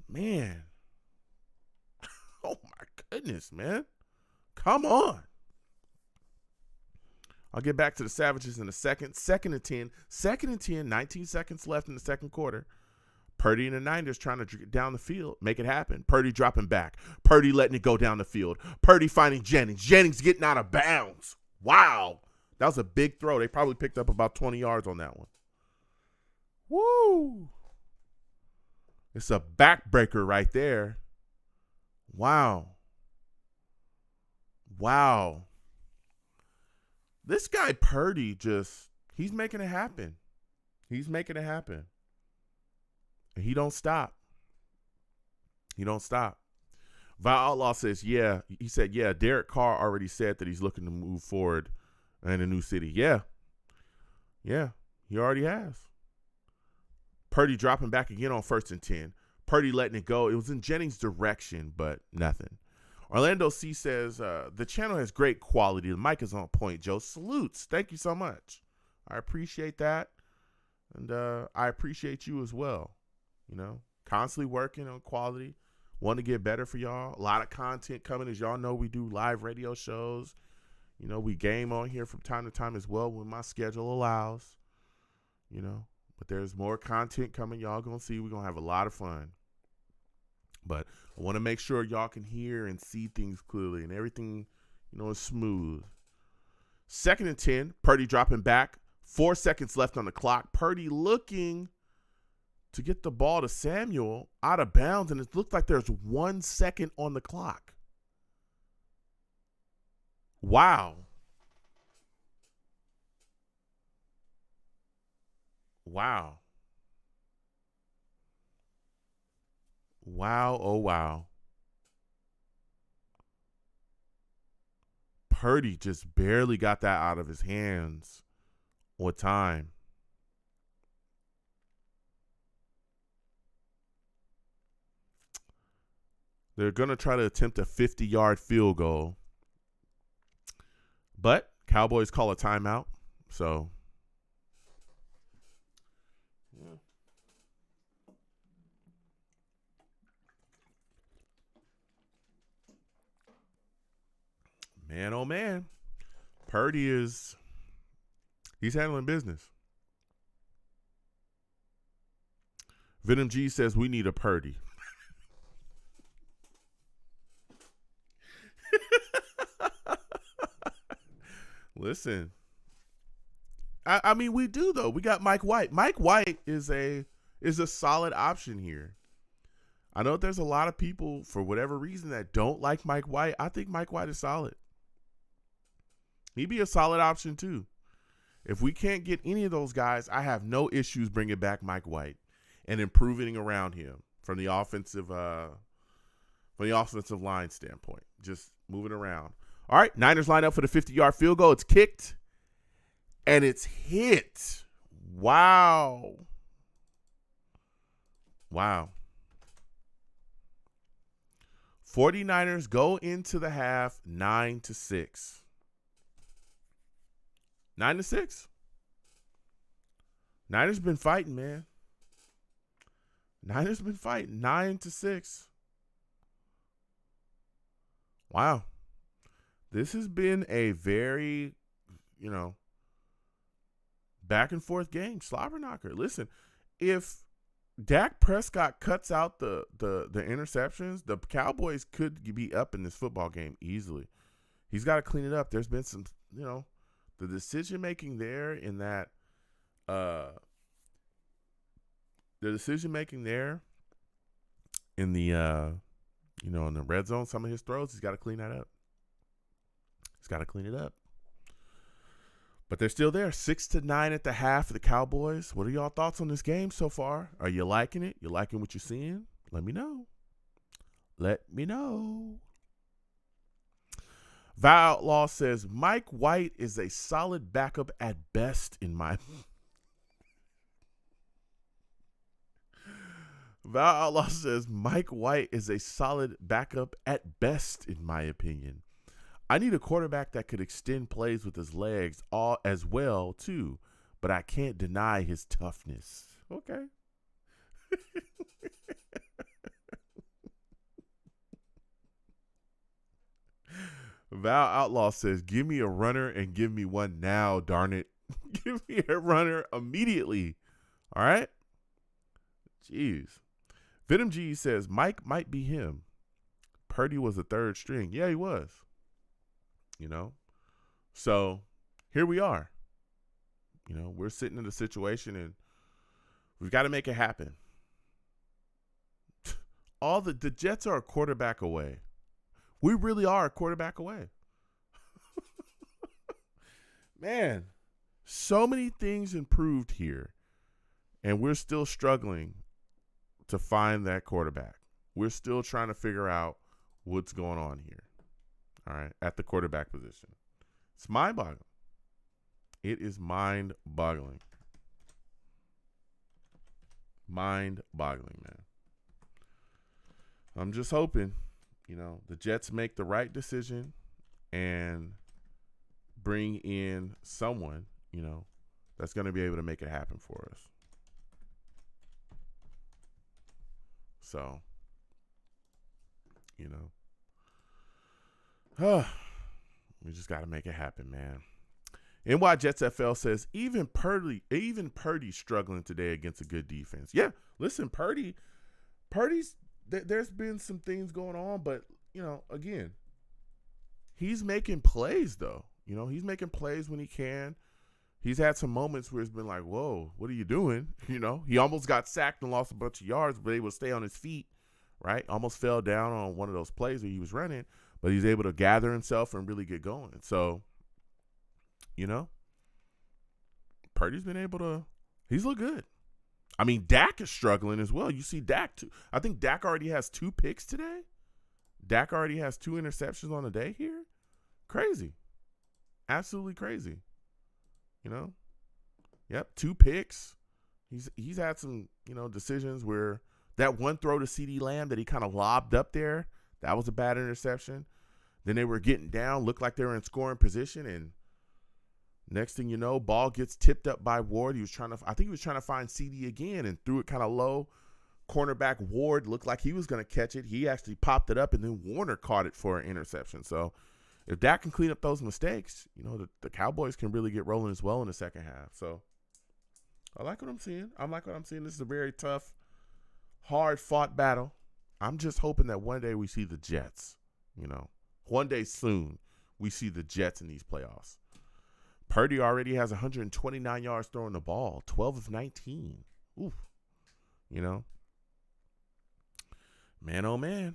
Man. Oh, my goodness, man. Come on. I'll get back to the Savages in a second. Second and 10, 19 seconds left in the second quarter. Purdy and the Niners trying to get down the field, make it happen. Purdy dropping back. Purdy letting it go down the field. Purdy finding Jennings. Jennings getting out of bounds. Wow. That was a big throw. They probably picked up about 20 yards on that one. Woo. It's a backbreaker right there. Wow. Wow. This guy Purdy he's making it happen. He's making it happen. And he don't stop. He don't stop. Val Outlaw says, yeah. He said, yeah, Derek Carr already said that he's looking to move forward in a new city. Yeah. Yeah, he already has. Purdy dropping back again on 1st and 10. Purdy letting it go. It was in Jennings' direction, but nothing. Orlando C says, the channel has great quality. The mic is on point, Joe. Salutes. Thank you so much. I appreciate that. And I appreciate you as well. You know, constantly working on quality. Want to get better for y'all. A lot of content coming. As y'all know, we do live radio shows. You know, we game on here from time to time as well when my schedule allows. You know, but there's more content coming. Y'all going to see. We're going to have a lot of fun. But I want to make sure y'all can hear and see things clearly and everything, you know, is smooth. 2nd and 10, Purdy dropping back. 4 seconds left on the clock. Purdy looking to get the ball to Samuel out of bounds, and it looked like there's 1 second on the clock. Wow. Wow. Wow, oh wow. Purdy just barely got that out of his hands on time. They're going to try to attempt a 50-yard field goal. But Cowboys call a timeout. So, yeah. Man, oh man. Purdy he's handling business. Venom G says we need a Purdy. Listen. I mean, we do though. We got Mike White. Mike White is a solid option here. I know there's a lot of people for whatever reason that don't like Mike White. I think Mike White is solid. He'd be a solid option too. If we can't get any of those guys, I have no issues bringing back Mike White and improving around him from the offensive line standpoint. Just moving around. All right, Niners line up for the 50-yard field goal. It's kicked, and it's hit. Wow. Wow. 49ers go into the half 9-6. 9-6. Niners been fighting, man. Niners been fighting 9-6. Wow. This has been a very, back and forth game. Slobber knocker. Listen, if Dak Prescott cuts out the interceptions, the Cowboys could be up in this football game easily. He's got to clean it up. There's been some, the decision making there in that, the decision making there in the, in the red zone, some of his throws, he's got to clean that up. He's got to clean it up. But they're still there, 6-9 at the half for the Cowboys. What are y'all thoughts on this game so far? Are you liking it? You liking what you're seeing? Let me know. Let me know. Val Outlaw says, Mike White is a solid backup at best in my... Val Outlaw says, Mike White is a solid backup at best in my opinion. I need a quarterback that could extend plays with his legs all as well, too. But I can't deny his toughness. Okay. Val Outlaw says, give me a runner and give me one now, darn it. Give me a runner immediately. All right? Jeez. Venom G says, Mike might be him. Purdy was the third string. Yeah, he was. So here we are. We're sitting in a situation and we've got to make it happen. The Jets are a quarterback away. We really are a quarterback away. Man, so many things improved here, and we're still struggling to find that quarterback. We're still trying to figure out what's going on here. All right, at the quarterback position. It's mind-boggling. It is mind-boggling. Mind-boggling, man. I'm just hoping, the Jets make the right decision and bring in someone, that's going to be able to make it happen for us. So, we just got to make it happen, man. NY Jets FL says, even Purdy's struggling today against a good defense. Yeah, listen, Purdy's, there's been some things going on, but, again, he's making plays, though. He's making plays when he can. He's had some moments where it's been like, whoa, what are you doing? He almost got sacked and lost a bunch of yards, but able to stay on his feet, right? Almost fell down on one of those plays where he was running. But he's able to gather himself and really get going. So, Purdy's been able to – he's looked good. I mean, Dak is struggling as well. You see Dak too. I think Dak already has 2 picks today. Dak already has 2 interceptions on the day here. Crazy. Absolutely crazy. Yep, 2 picks. He's had some, decisions where that one throw to CeeDee Lamb that he kind of lobbed up there, that was a bad interception. Then they were getting down, looked like they were in scoring position, and next thing you know, ball gets tipped up by Ward. I think he was trying to find CD again and threw it kind of low. Cornerback Ward looked like he was going to catch it. He actually popped it up, and then Warner caught it for an interception. So if Dak can clean up those mistakes, the Cowboys can really get rolling as well in the second half. So I like what I'm seeing. This is a very tough, hard-fought battle. I'm just hoping that one day we see the Jets, one day soon we see the Jets in these playoffs. Purdy already has 129 yards throwing the ball, 12 of 19. Oof. Man, oh man.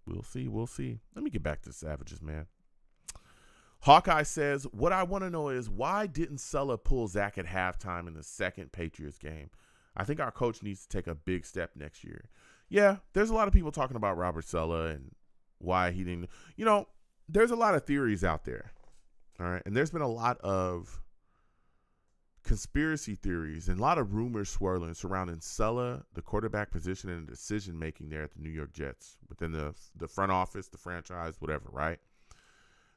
We'll see. Let me get back to the Savages, man. Hawkeye says, what I want to know is why didn't Sulla pull Zach at halftime in the second Patriots game? I think our coach needs to take a big step next year. Yeah, there's a lot of people talking about Robert Sulla and why he didn't. There's a lot of theories out there. All right. And there's been a lot of conspiracy theories and a lot of rumors swirling surrounding Sulla, the quarterback position, and the decision making there at the New York Jets within the front office, the franchise, whatever, right?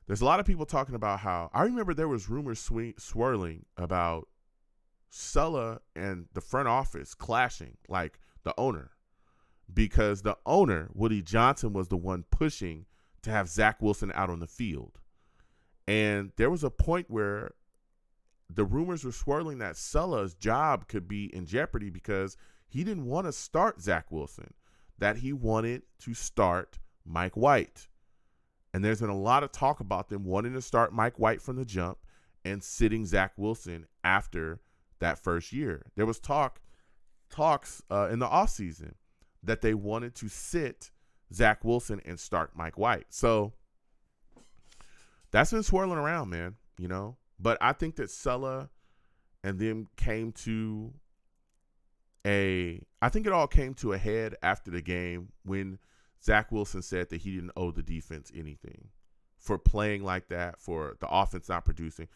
There's a lot of people talking about how I remember there was rumors swirling about Sulla and the front office clashing, like the owner, because the owner, Woody Johnson, was the one pushing to have Zach Wilson out on the field. And there was a point where the rumors were swirling that Sulla's job could be in jeopardy because he didn't want to start Zach Wilson, that he wanted to start Mike White. And there's been a lot of talk about them wanting to start Mike White from the jump and sitting Zach Wilson after that first year. There was talks in the offseason that they wanted to sit Zach Wilson and start Mike White. So that's been swirling around, man, you know. But I think that Sulla and them came to I think it all came to a head after the game when Zach Wilson said that he didn't owe the defense anything for playing like that, for the offense not producing.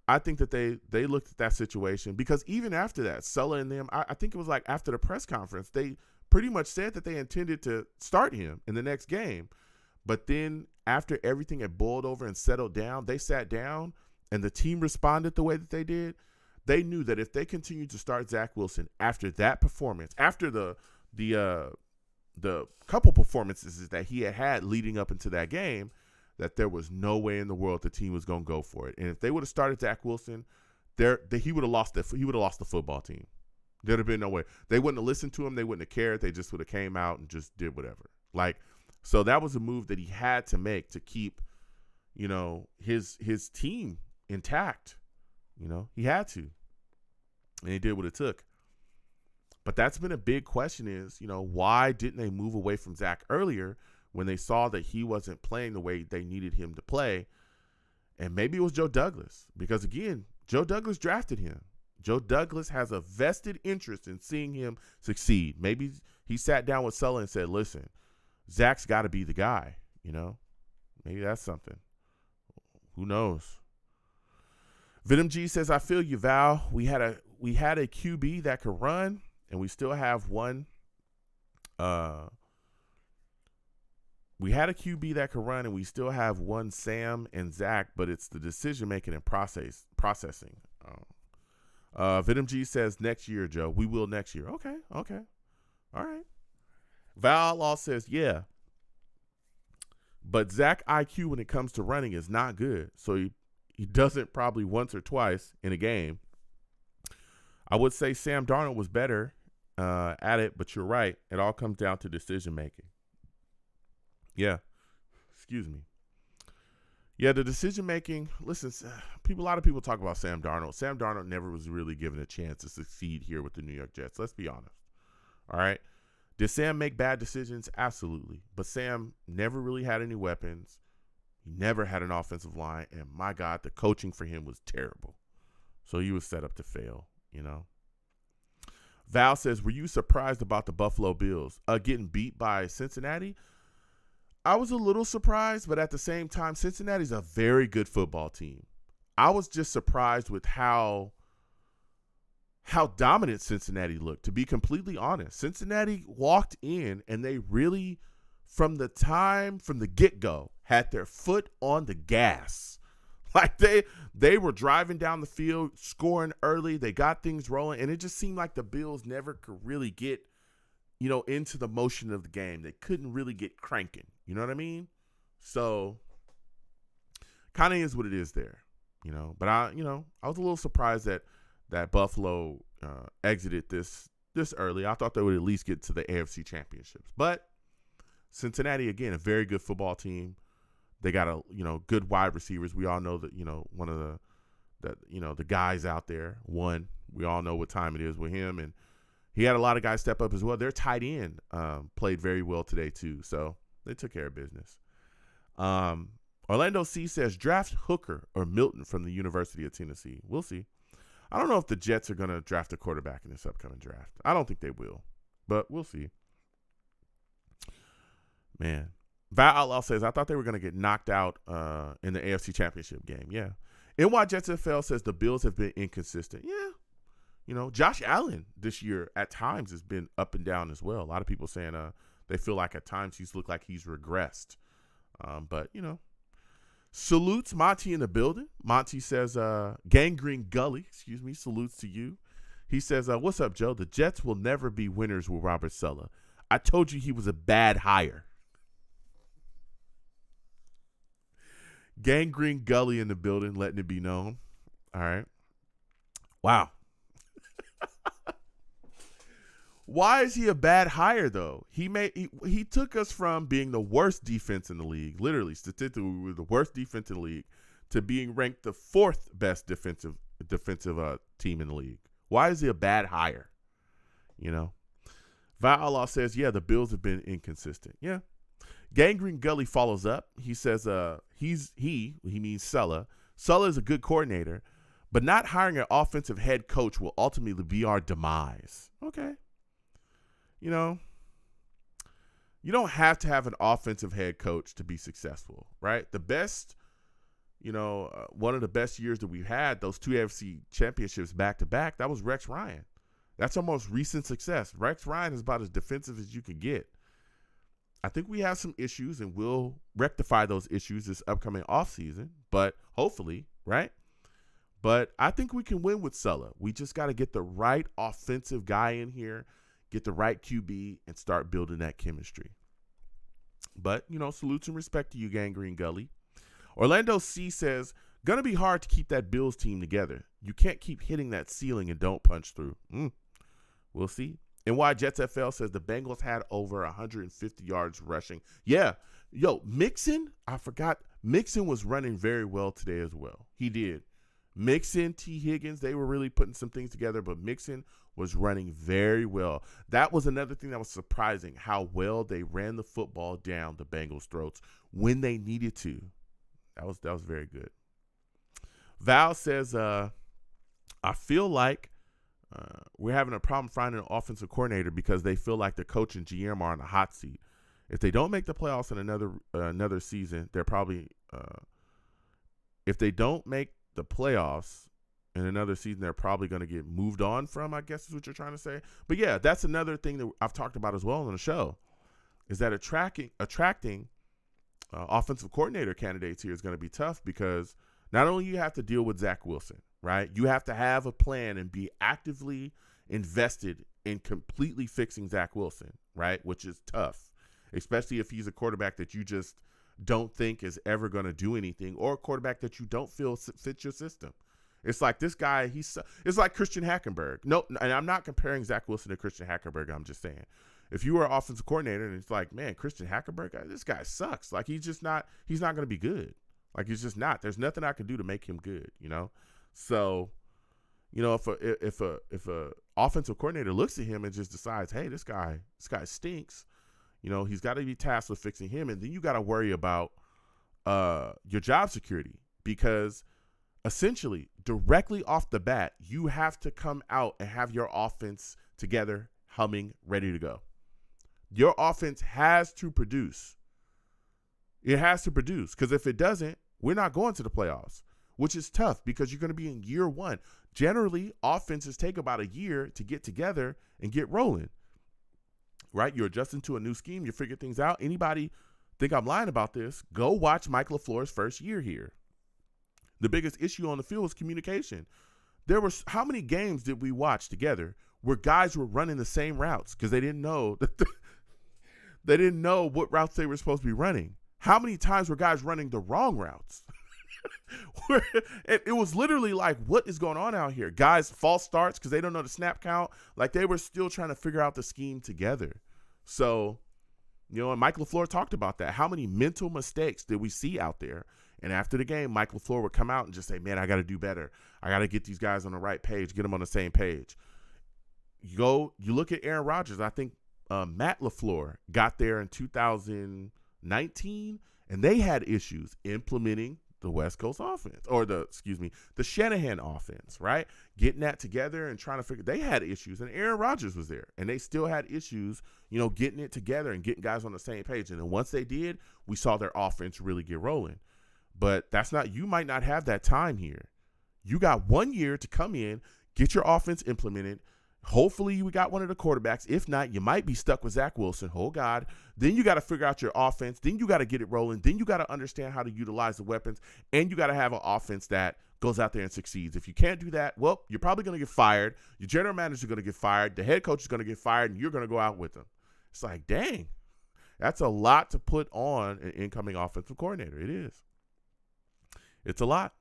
I think that they looked at that situation because even after that, Sulla and them, I think it was like after the press conference, they pretty much said that they intended to start him in the next game. But then after everything had boiled over and settled down, they sat down and the team responded the way that they did. They knew that if they continued to start Zach Wilson after that performance, after the couple performances that he had leading up into that game, that there was no way in the world the team was going to go for it. And if they would have started Zach Wilson, he would have lost the football team. There'd have been no way. They wouldn't have listened to him. They wouldn't have cared. They just would have came out and just did whatever. So that was a move that he had to make to keep, you know, his team intact. You know, he had to. And he did what it took. But that's been a big question is, you know, why didn't they move away from Zach earlier when they saw that he wasn't playing the way they needed him to play? And maybe it was Joe Douglas because, again, Joe Douglas drafted him. Joe Douglas has a vested interest in seeing him succeed. Maybe he sat down with Sulla and said, listen, Zach's got to be the guy, you know. Maybe that's something. Who knows? Venom G says, I feel you, Val. We had a QB that could run, and we still have one. We had a QB that could run, and we still have one Sam and Zach, but it's the decision making and processing. Venom G says next year, Joe. We will next year. Okay. All right. Val Law says, yeah. But Zach IQ when it comes to running is not good. So he does it probably once or twice in a game. I would say Sam Darnold was better at it, but you're right. It all comes down to decision making. Yeah. Excuse me. Yeah, the decision making. Listen, a lot of people talk about Sam Darnold. Sam Darnold never was really given a chance to succeed here with the New York Jets. Let's be honest. All right. Did Sam make bad decisions? Absolutely. But Sam never really had any weapons. He never had an offensive line. And my God, the coaching for him was terrible. So he was set up to fail, you know. Val says, were you surprised about the Buffalo Bills getting beat by Cincinnati? I was a little surprised, but at the same time, Cincinnati's a very good football team. I was just surprised with how dominant Cincinnati looked, to be completely honest. Cincinnati walked in and they really, from the get-go, had their foot on the gas. Like they were driving down the field, scoring early. They got things rolling, and it just seemed like the Bills never could really get, you know, into the motion of the game. They couldn't really get cranking. You know what I mean? So kind of is what it is there, you know. But I was a little surprised that Buffalo exited this early. I thought they would at least get to the AFC championships. But Cincinnati, again, a very good football team. They got good wide receivers. We all know that, you know, one of the guys out there, we all know what time it is with him, and he had a lot of guys step up as well. Their tight end played very well today too, so they took care of business. Orlando C says draft Hooker or Milton from the University of Tennessee. We'll see. I don't know if the Jets are going to draft a quarterback in this upcoming draft. I don't think they will, but we'll see. Man. Val Outlaw says, I thought they were going to get knocked out in the AFC Championship game. Yeah. NY Jets FL says the Bills have been inconsistent. Yeah, Josh Allen this year at times has been up and down as well. A lot of people saying they feel like at times he's looked like he's regressed. But salutes Monty in the building. Monty says, Gangrene Gully, salutes to you. He says, what's up, Joe? The Jets will never be winners with Robert Saleh. I told you he was a bad hire. Gangrene Gully in the building, letting it be known. All right. Wow. Why is he a bad hire, though? He took us from being the worst defense in the league, literally, statistically, we were the worst defense in the league, to being ranked the fourth best defensive team in the league. Why is he a bad hire? Val says, yeah, the Bills have been inconsistent. Yeah. Gangrene Gully follows up. He says he means Saleh. Saleh is a good coordinator, but not hiring an offensive head coach will ultimately be our demise. Okay. You don't have to have an offensive head coach to be successful, right? The best, one of the best years that we've had, those two AFC championships back to back, that was Rex Ryan. That's our most recent success. Rex Ryan is about as defensive as you can get. I think we have some issues, and we'll rectify those issues this upcoming offseason, but hopefully, right? But I think we can win with Saleh. We just got to get the right offensive guy in here, get the right QB, and start building that chemistry. But, salutes and respect to you, Gangrene Gully. Orlando C says, gonna be hard to keep that Bills team together. You can't keep hitting that ceiling and don't punch through. We'll see. And why Jets FL says the Bengals had over 150 yards rushing. Yeah. Mixon, I forgot. Mixon was running very well today as well. He did. Mixon, T. Higgins, they were really putting some things together, but Mixon was running very well. That was another thing that was surprising, how well they ran the football down the Bengals' throats when they needed to. That was very good. Val says, I feel like we're having a problem finding an offensive coordinator because they feel like the coach and GM are on a hot seat. If they don't make the playoffs in another season, they're probably if they don't make the playoffs in another season, they're probably going to get moved on from, I guess is what you're trying to say. But yeah, that's another thing that I've talked about as well on the show, is that attracting offensive coordinator candidates here is going to be tough, because not only you have to deal with Zach Wilson, right? You have to have a plan and be actively invested in completely fixing Zach Wilson, right? Which is tough, especially if he's a quarterback that you just don't think is ever going to do anything, or a quarterback that you don't feel fits your system. It's like this guy, it's like Christian Hackenberg. No, and I'm not comparing Zach Wilson to Christian Hackenberg. I'm just saying, if you were an offensive coordinator and it's like, man, Christian Hackenberg, this guy sucks. Like, he's not going to be good. Like, he's just not. There's nothing I can do to make him good, So, if a offensive coordinator looks at him and just decides, hey, this guy stinks, he's got to be tasked with fixing him. And then you got to worry about your job security, because essentially, directly off the bat, you have to come out and have your offense together, humming, ready to go. Your offense has to produce. It has to produce, because if it doesn't, we're not going to the playoffs, which is tough because you're going to be in year one. Generally, offenses take about a year to get together and get rolling, right? You're adjusting to a new scheme. You figure things out. Anybody think I'm lying about this? Go watch Mike LaFleur's first year here. The biggest issue on the field was communication. How many games did we watch together where guys were running the same routes because they didn't know what routes they were supposed to be running? How many times were guys running the wrong routes? It was literally like, what is going on out here? Guys, false starts because they don't know the snap count. Like, they were still trying to figure out the scheme together. So, and Mike LaFleur talked about that. How many mental mistakes did we see out there? And after the game, Mike LaFleur would come out and just say, man, I got to do better. I got to get these guys on the right page, get them on the same page. You look at Aaron Rodgers. I think Matt LaFleur got there in 2019, and they had issues implementing the West Coast offense, or the Shanahan offense, right? Getting that together and trying to figure, they had issues, and Aaron Rodgers was there, and they still had issues, getting it together and getting guys on the same page. And then once they did, we saw their offense really get rolling. But you might not have that time here. You got 1 year to come in, Get your offense implemented. Hopefully you got one of the quarterbacks. If not, you might be stuck with Zach Wilson. Oh, God. Then you got to figure out your offense. Then you got to get it rolling. Then you got to understand how to utilize the weapons. And you got to have an offense that goes out there and succeeds. If you can't do that, well, you're probably going to get fired. Your general manager is going to get fired. The head coach is going to get fired, and you're going to go out with them. It's like, dang, that's a lot to put on an incoming offensive coordinator. It is. It's a lot.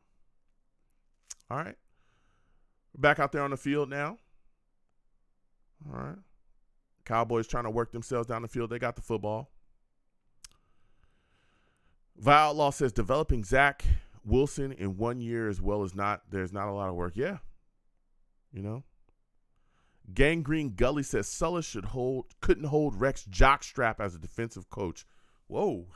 All right. We're back out there on the field now. All right. Cowboys trying to work themselves down the field. They got the football. Val Outlaw says developing Zach Wilson in 1 year as well as not, there's not a lot of work. Yeah. You know. Gangrene Gully says Sulla couldn't hold Rex jockstrap as a defensive coach. Whoa.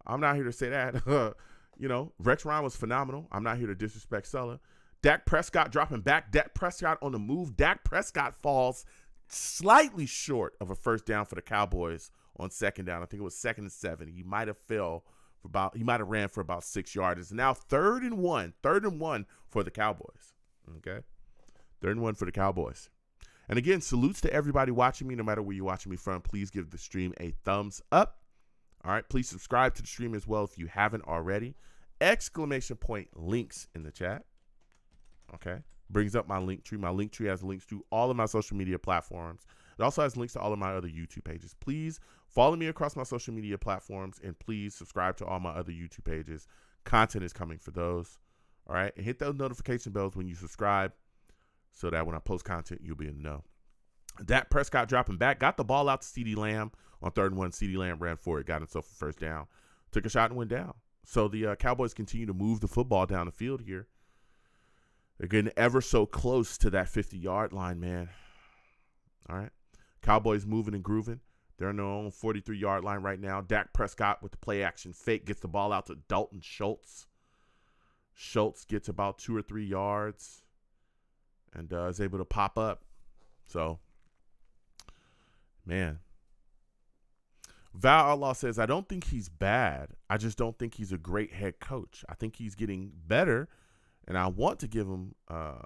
I'm not here to say that. You know, Rex Ryan was phenomenal. I'm not here to disrespect Sulla. Dak Prescott dropping back. Dak Prescott on the move. Dak Prescott falls slightly short of a first down for the Cowboys on second down. I think it was 2nd and 7. He might have ran for about 6 yards. It's now 3rd and 1. 3rd and 1 for the Cowboys. Okay. 3rd and 1 for the Cowboys. And again, salutes to everybody watching me, no matter where you're watching me from. Please give the stream a thumbs up. All right. Please subscribe to the stream as well if you haven't already. Exclamation point links in the chat. Okay. Brings up my link tree. My link tree has links to all of my social media platforms. It also has links to all of my other YouTube pages. Please follow me across my social media platforms, and please subscribe to all my other YouTube pages. Content is coming for those. All right. And hit those notification bells when you subscribe so that when I post content, you'll be in the know. Dak Prescott dropping back. Got the ball out to CeeDee Lamb on 3rd and 1. CeeDee Lamb ran for it. Got himself a first down. Took a shot and went down. So the Cowboys continue to move the football down the field here. They're getting ever so close to that 50-yard line, man. All right. Cowboys moving and grooving. They're on their own 43-yard line right now. Dak Prescott with the play-action fake gets the ball out to Dalton Schultz. Schultz gets about 2 or 3 yards and is able to pop up. So, man. Val Outlaw says, I don't think he's bad. I just don't think he's a great head coach. I think he's getting better. And I want to give him I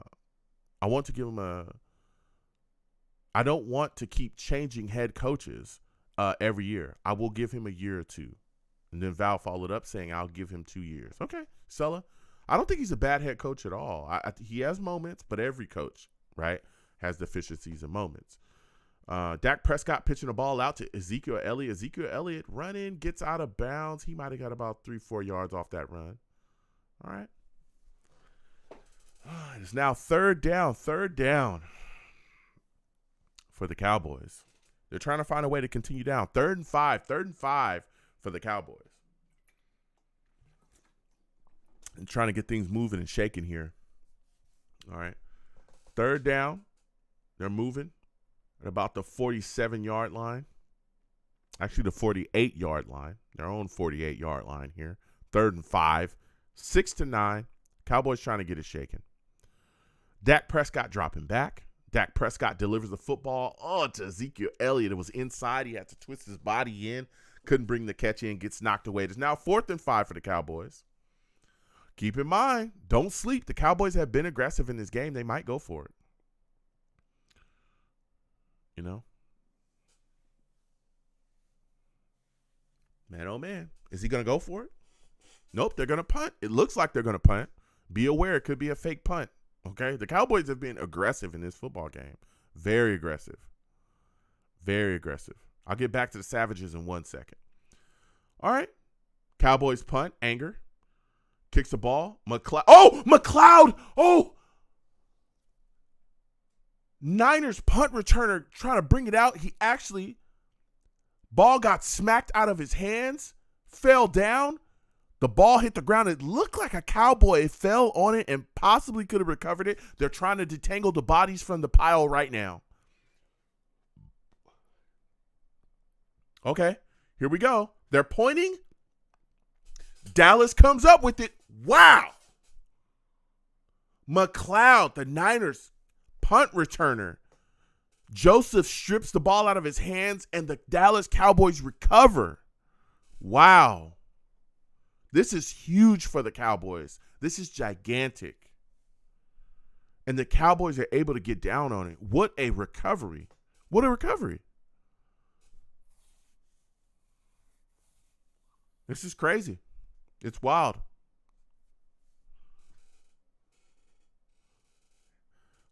don't want to keep changing head coaches every year. I will give him a year or two. And then Val followed up saying, I'll give him 2 years. Okay, Sulla. I don't think he's a bad head coach at all. He has moments, but every coach, right, has deficiencies and moments. Dak Prescott pitching the ball out to Ezekiel Elliott. Ezekiel Elliott running, gets out of bounds. He might have got about 3-4 yards off that run. All right. It's now 3rd down for the Cowboys. They're trying to find a way to continue down. 3rd and 5 for the Cowboys. And trying to get things moving and shaking here. All right. 3rd down. They're moving at about the 47-yard line. Actually, the 48-yard line. Their own 48-yard line here. 3rd and 5. 6 to 9. Cowboys trying to get it shaken. Dak Prescott dropping back. Dak Prescott delivers the football to Ezekiel Elliott. It was inside. He had to twist his body in. Couldn't bring the catch in. Gets knocked away. It's now 4th and 5 for the Cowboys. Keep in mind, don't sleep. The Cowboys have been aggressive in this game. They might go for it. You know? Man, oh man. Is he going to go for it? Nope, they're going to punt. It looks like they're going to punt. Be aware, it could be a fake punt. Okay? The Cowboys have been aggressive in this football game. Very aggressive. Very aggressive. I'll get back to the Savages in 1 second. All right. Cowboys punt. Anger. Kicks the ball. McLeod. Oh! McLeod! Oh! Niners punt returner trying to bring it out. He actually, ball got smacked out of his hands. Fell down. The ball hit the ground. It looked like a Cowboy fell on it and possibly could have recovered it. They're trying to detangle the bodies from the pile right now. Okay, here we go. They're pointing. Dallas comes up with it. Wow. McLeod, the Niners punt returner. Joseph strips the ball out of his hands and the Dallas Cowboys recover. Wow. This is huge for the Cowboys. This is gigantic. and the Cowboys are able to get down on it. What a recovery. What a recovery. This is crazy. It's wild.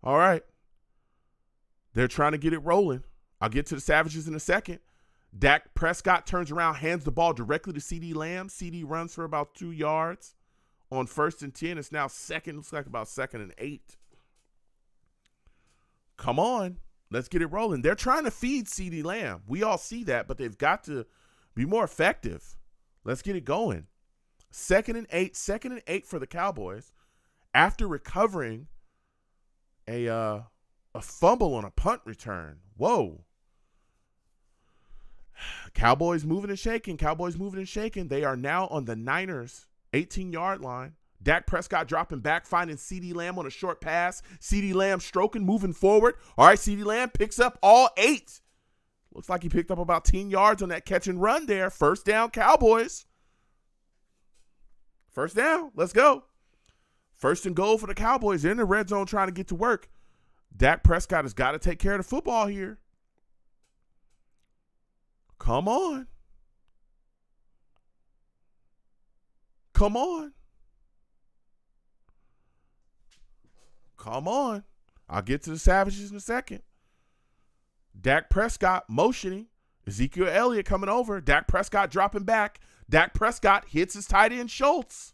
All right. They're trying to get it rolling. I'll get to the Savages in a second. Dak Prescott turns around, hands the ball directly to CeeDee Lamb. CeeDee runs for about 2 yards on 1st and 10. It's now looks like about 2nd and 8. Come on. Let's get it rolling. They're trying to feed CeeDee Lamb. We all see that, but they've got to be more effective. Let's get it going. 2nd and 8. 2nd and 8 for the Cowboys after recovering a fumble on a punt return. Whoa. Cowboys moving and shaking. Cowboys moving and shaking. They are now on the Niners' 18-yard line. Dak Prescott dropping back, finding CeeDee Lamb on a short pass. CeeDee Lamb stroking, moving forward. All right, CeeDee Lamb picks up all 8. Looks like he picked up about 10 yards on that catch and run there. First down, Cowboys. First down. Let's go. 1st and goal for the Cowboys. They're in the red zone trying to get to work. Dak Prescott has got to take care of the football here. Come on. Come on. Come on. I'll get to the Savages in a second. Dak Prescott motioning. Ezekiel Elliott coming over. Dak Prescott dropping back. Dak Prescott hits his tight end Schultz.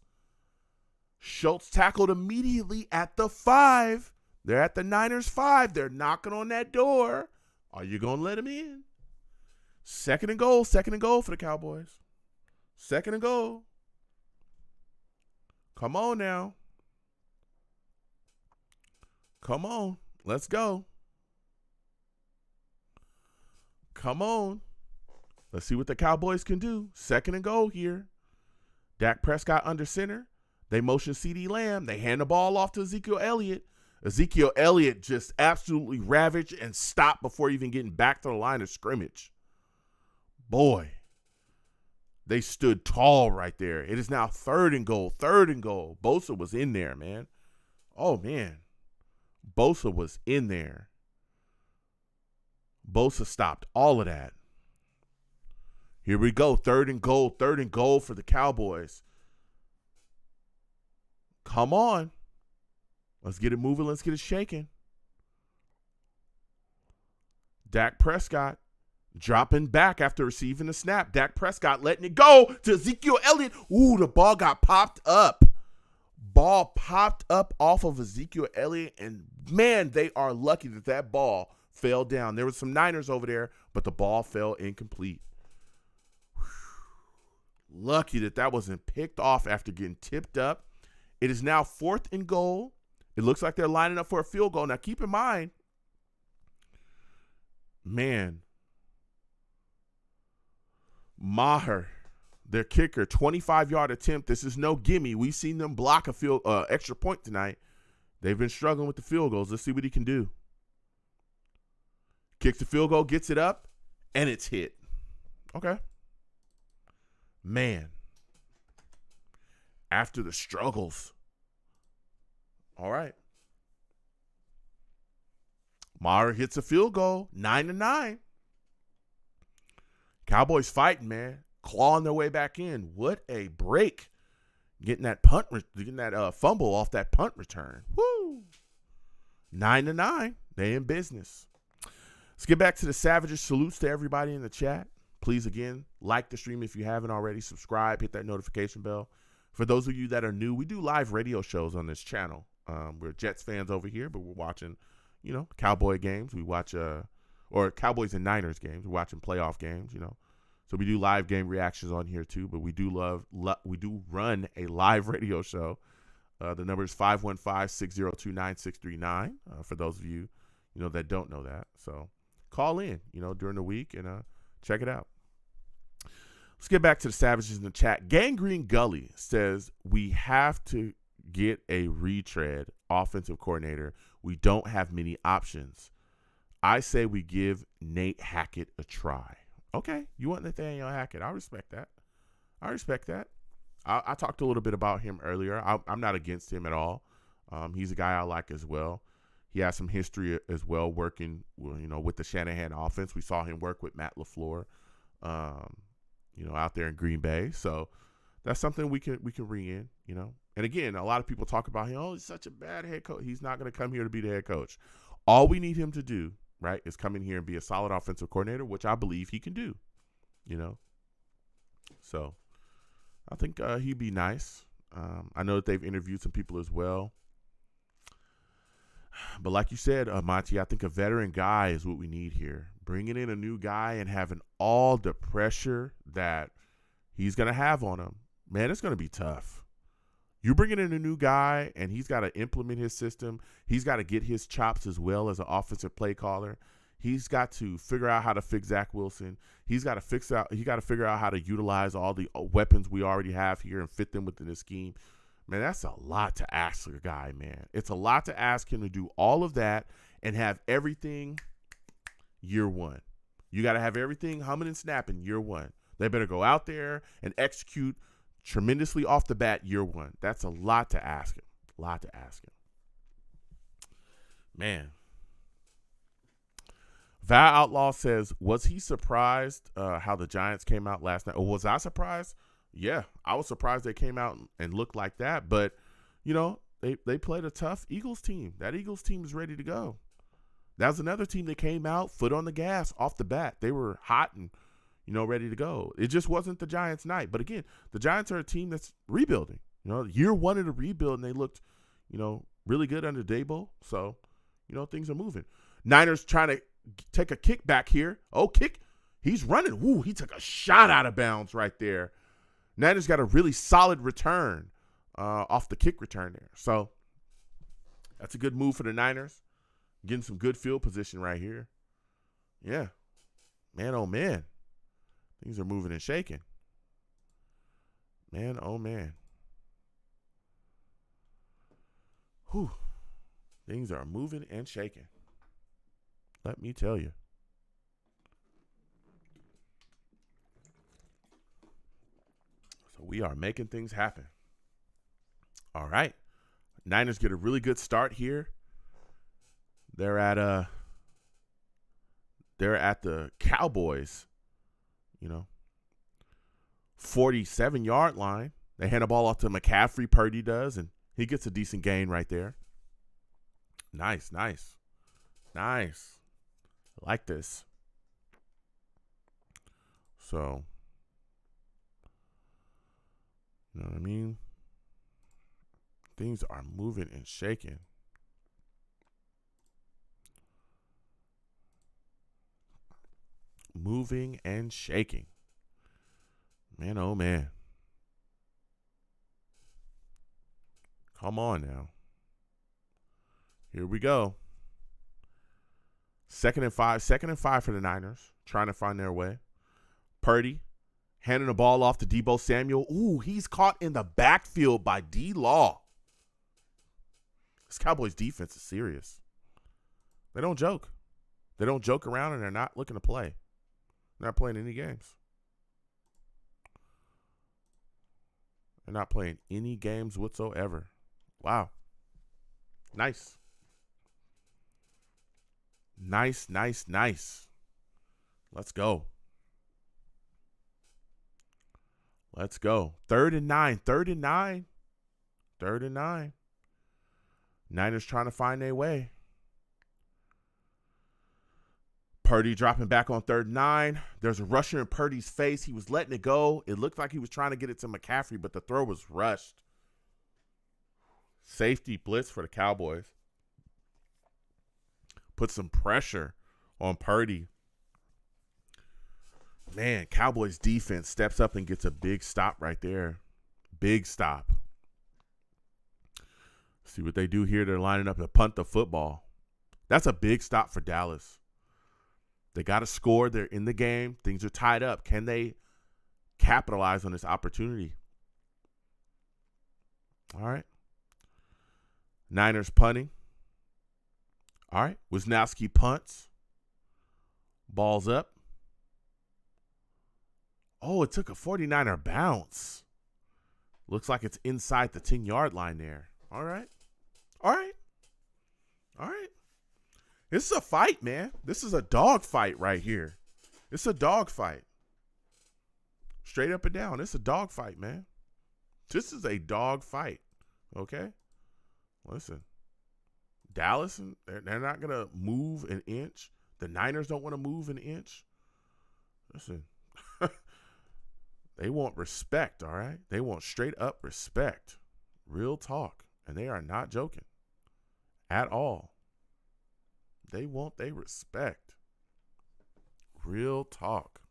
Schultz tackled immediately at the 5. They're at the Niners 5. They're knocking on that door. Are you going to let him in? 2nd and goal. 2nd and goal for the Cowboys. 2nd and goal. Come on now. Come on. Let's go. Come on. Let's see what the Cowboys can do. 2nd and goal here. Dak Prescott under center. They motion CeeDee Lamb. They hand the ball off to Ezekiel Elliott. Ezekiel Elliott just absolutely ravaged and stopped before even getting back to the line of scrimmage. Boy, they stood tall right there. It is now 3rd and goal. 3rd and goal. Bosa was in there, man. Oh, man. Bosa was in there. Bosa stopped all of that. Here we go. 3rd and goal. 3rd and goal for the Cowboys. Come on. Let's get it moving. Let's get it shaking. Dak Prescott dropping back after receiving the snap. Dak Prescott letting it go to Ezekiel Elliott. Ooh, the ball got popped up. Ball popped up off of Ezekiel Elliott, and man, they are lucky that that ball fell down. There was some Niners over there, but the ball fell incomplete. Whew. Lucky that that wasn't picked off after getting tipped up. It is now 4th and goal. It looks like they're lining up for a field goal. Now, keep in mind, man, Maher, their kicker, 25-yard attempt. This is no gimme. We've seen them block a extra point tonight. They've been struggling with the field goals. Let's see what he can do. Kicks the field goal, gets it up, and it's hit. Okay. Man. After the struggles. All right. Maher hits a field goal, 9-9. Cowboys fighting, man. Clawing their way back in. What a break. Getting that fumble off that punt return. Woo. 9-9. They in business. Let's get back to the Savages. Salutes to everybody in the chat. Please, again, like the stream if you haven't already. Subscribe. Hit that notification bell. For those of you that are new, we do live radio shows on this channel. We're Jets fans over here, but we're watching, Cowboy games. We watch, or Cowboys and Niners games. We're watching playoff games, So we do live game reactions on here too, but we do run a live radio show. The number is 515-602-9639. For those of you, that don't know that. So call in, during the week and check it out. Let's get back to the Savages in the chat. Gangrene Gully says we have to get a retread offensive coordinator. We don't have many options. I say we give Nate Hackett a try. Okay, you want Nathaniel Hackett. I respect that. I talked a little bit about him earlier. I'm not against him at all. He's a guy I like as well. He has some history as well working, with the Shanahan offense. We saw him work with Matt LaFleur, out there in Green Bay. So that's something we can bring in, And again, a lot of people talk about him. Oh, he's such a bad head coach. He's not going to come here to be the head coach. All we need him to do, right, is come in here and be a solid offensive coordinator, which I believe he can do, So I think he'd be nice. I know that they've interviewed some people as well. But like you said, Monty, I think a veteran guy is what we need here. Bringing in a new guy and having all the pressure that he's going to have on him, man, it's going to be tough. You're bringing in a new guy, and he's got to implement his system. He's got to get his chops as well as an offensive play caller. He's got to figure out how to fix Zach Wilson. He's got to figure out how to utilize all the weapons we already have here and fit them within the scheme. Man, that's a lot to ask a guy, man. It's a lot to ask him to do all of that and have everything year one. You got to have everything humming and snapping year one. They better go out there and execute tremendously off the bat year one. That's a lot to ask him. Man. Val Outlaw says, was he surprised how the Giants came out last night? Or was I surprised? Yeah, I was surprised they came out and looked like that. But, they played a tough Eagles team. That Eagles team is ready to go. That was another team that came out, foot on the gas off the bat. They were hot and, ready to go. It just wasn't the Giants' night. But, again, the Giants are a team that's rebuilding. Year one of the rebuild, and they looked, really good under Dable. So, things are moving. Niners trying to take a kick back here. Oh, kick. He's running. Ooh, he took a shot out of bounds right there. Niners got a really solid return off the kick return there. So that's a good move for the Niners. Getting some good field position right here. Yeah. Man, oh, man. Things are moving and shaking. Man, oh, man. Whew. Things are moving and shaking. Let me tell you. So we are making things happen. All right. Niners get a really good start here. They're at the Cowboys, 47-yard line. They hand the ball off to McCaffrey. Purdy does, and he gets a decent gain right there. Nice. I like this. So, you know what I mean? Things are moving and shaking. Moving and shaking. Man, oh, man. Come on now. Here we go. 2nd and 5. 2nd and 5 for the Niners. Trying to find their way. Purdy handing the ball off to Deebo Samuel. Ooh, he's caught in the backfield by D-Law. This Cowboys defense is serious. They don't joke. They don't joke around, and they're not looking to play. They're not playing any games. They're not playing any games whatsoever. Wow. Nice. Nice. Let's go. 3rd and 9. Niners trying to find their way. Purdy dropping back on 3rd and 9. There's a rusher in Purdy's face. He was letting it go. It looked like he was trying to get it to McCaffrey, but the throw was rushed. Safety blitz for the Cowboys. Put some pressure on Purdy. Man, Cowboys defense steps up and gets a big stop right there. Big stop. See what they do here. They're lining up to punt the football. That's a big stop for Dallas. They got to score. They're in the game. Things are tied up. Can they capitalize on this opportunity? All right. Niners punting. All right. Wisnowski punts. Ball's up. Oh, it took a 49er bounce. Looks like it's inside the 10-yard line there. All right. This is a fight, man. This is a dog fight right here. It's a dog fight. Straight up and down. It's a dog fight, man. This is a dog fight. Okay? Listen. Dallas, they're not going to move an inch. The Niners don't want to move an inch. Listen. They want respect, all right? They want straight up respect. Real talk. And they are not joking at all. They want their respect. Real talk.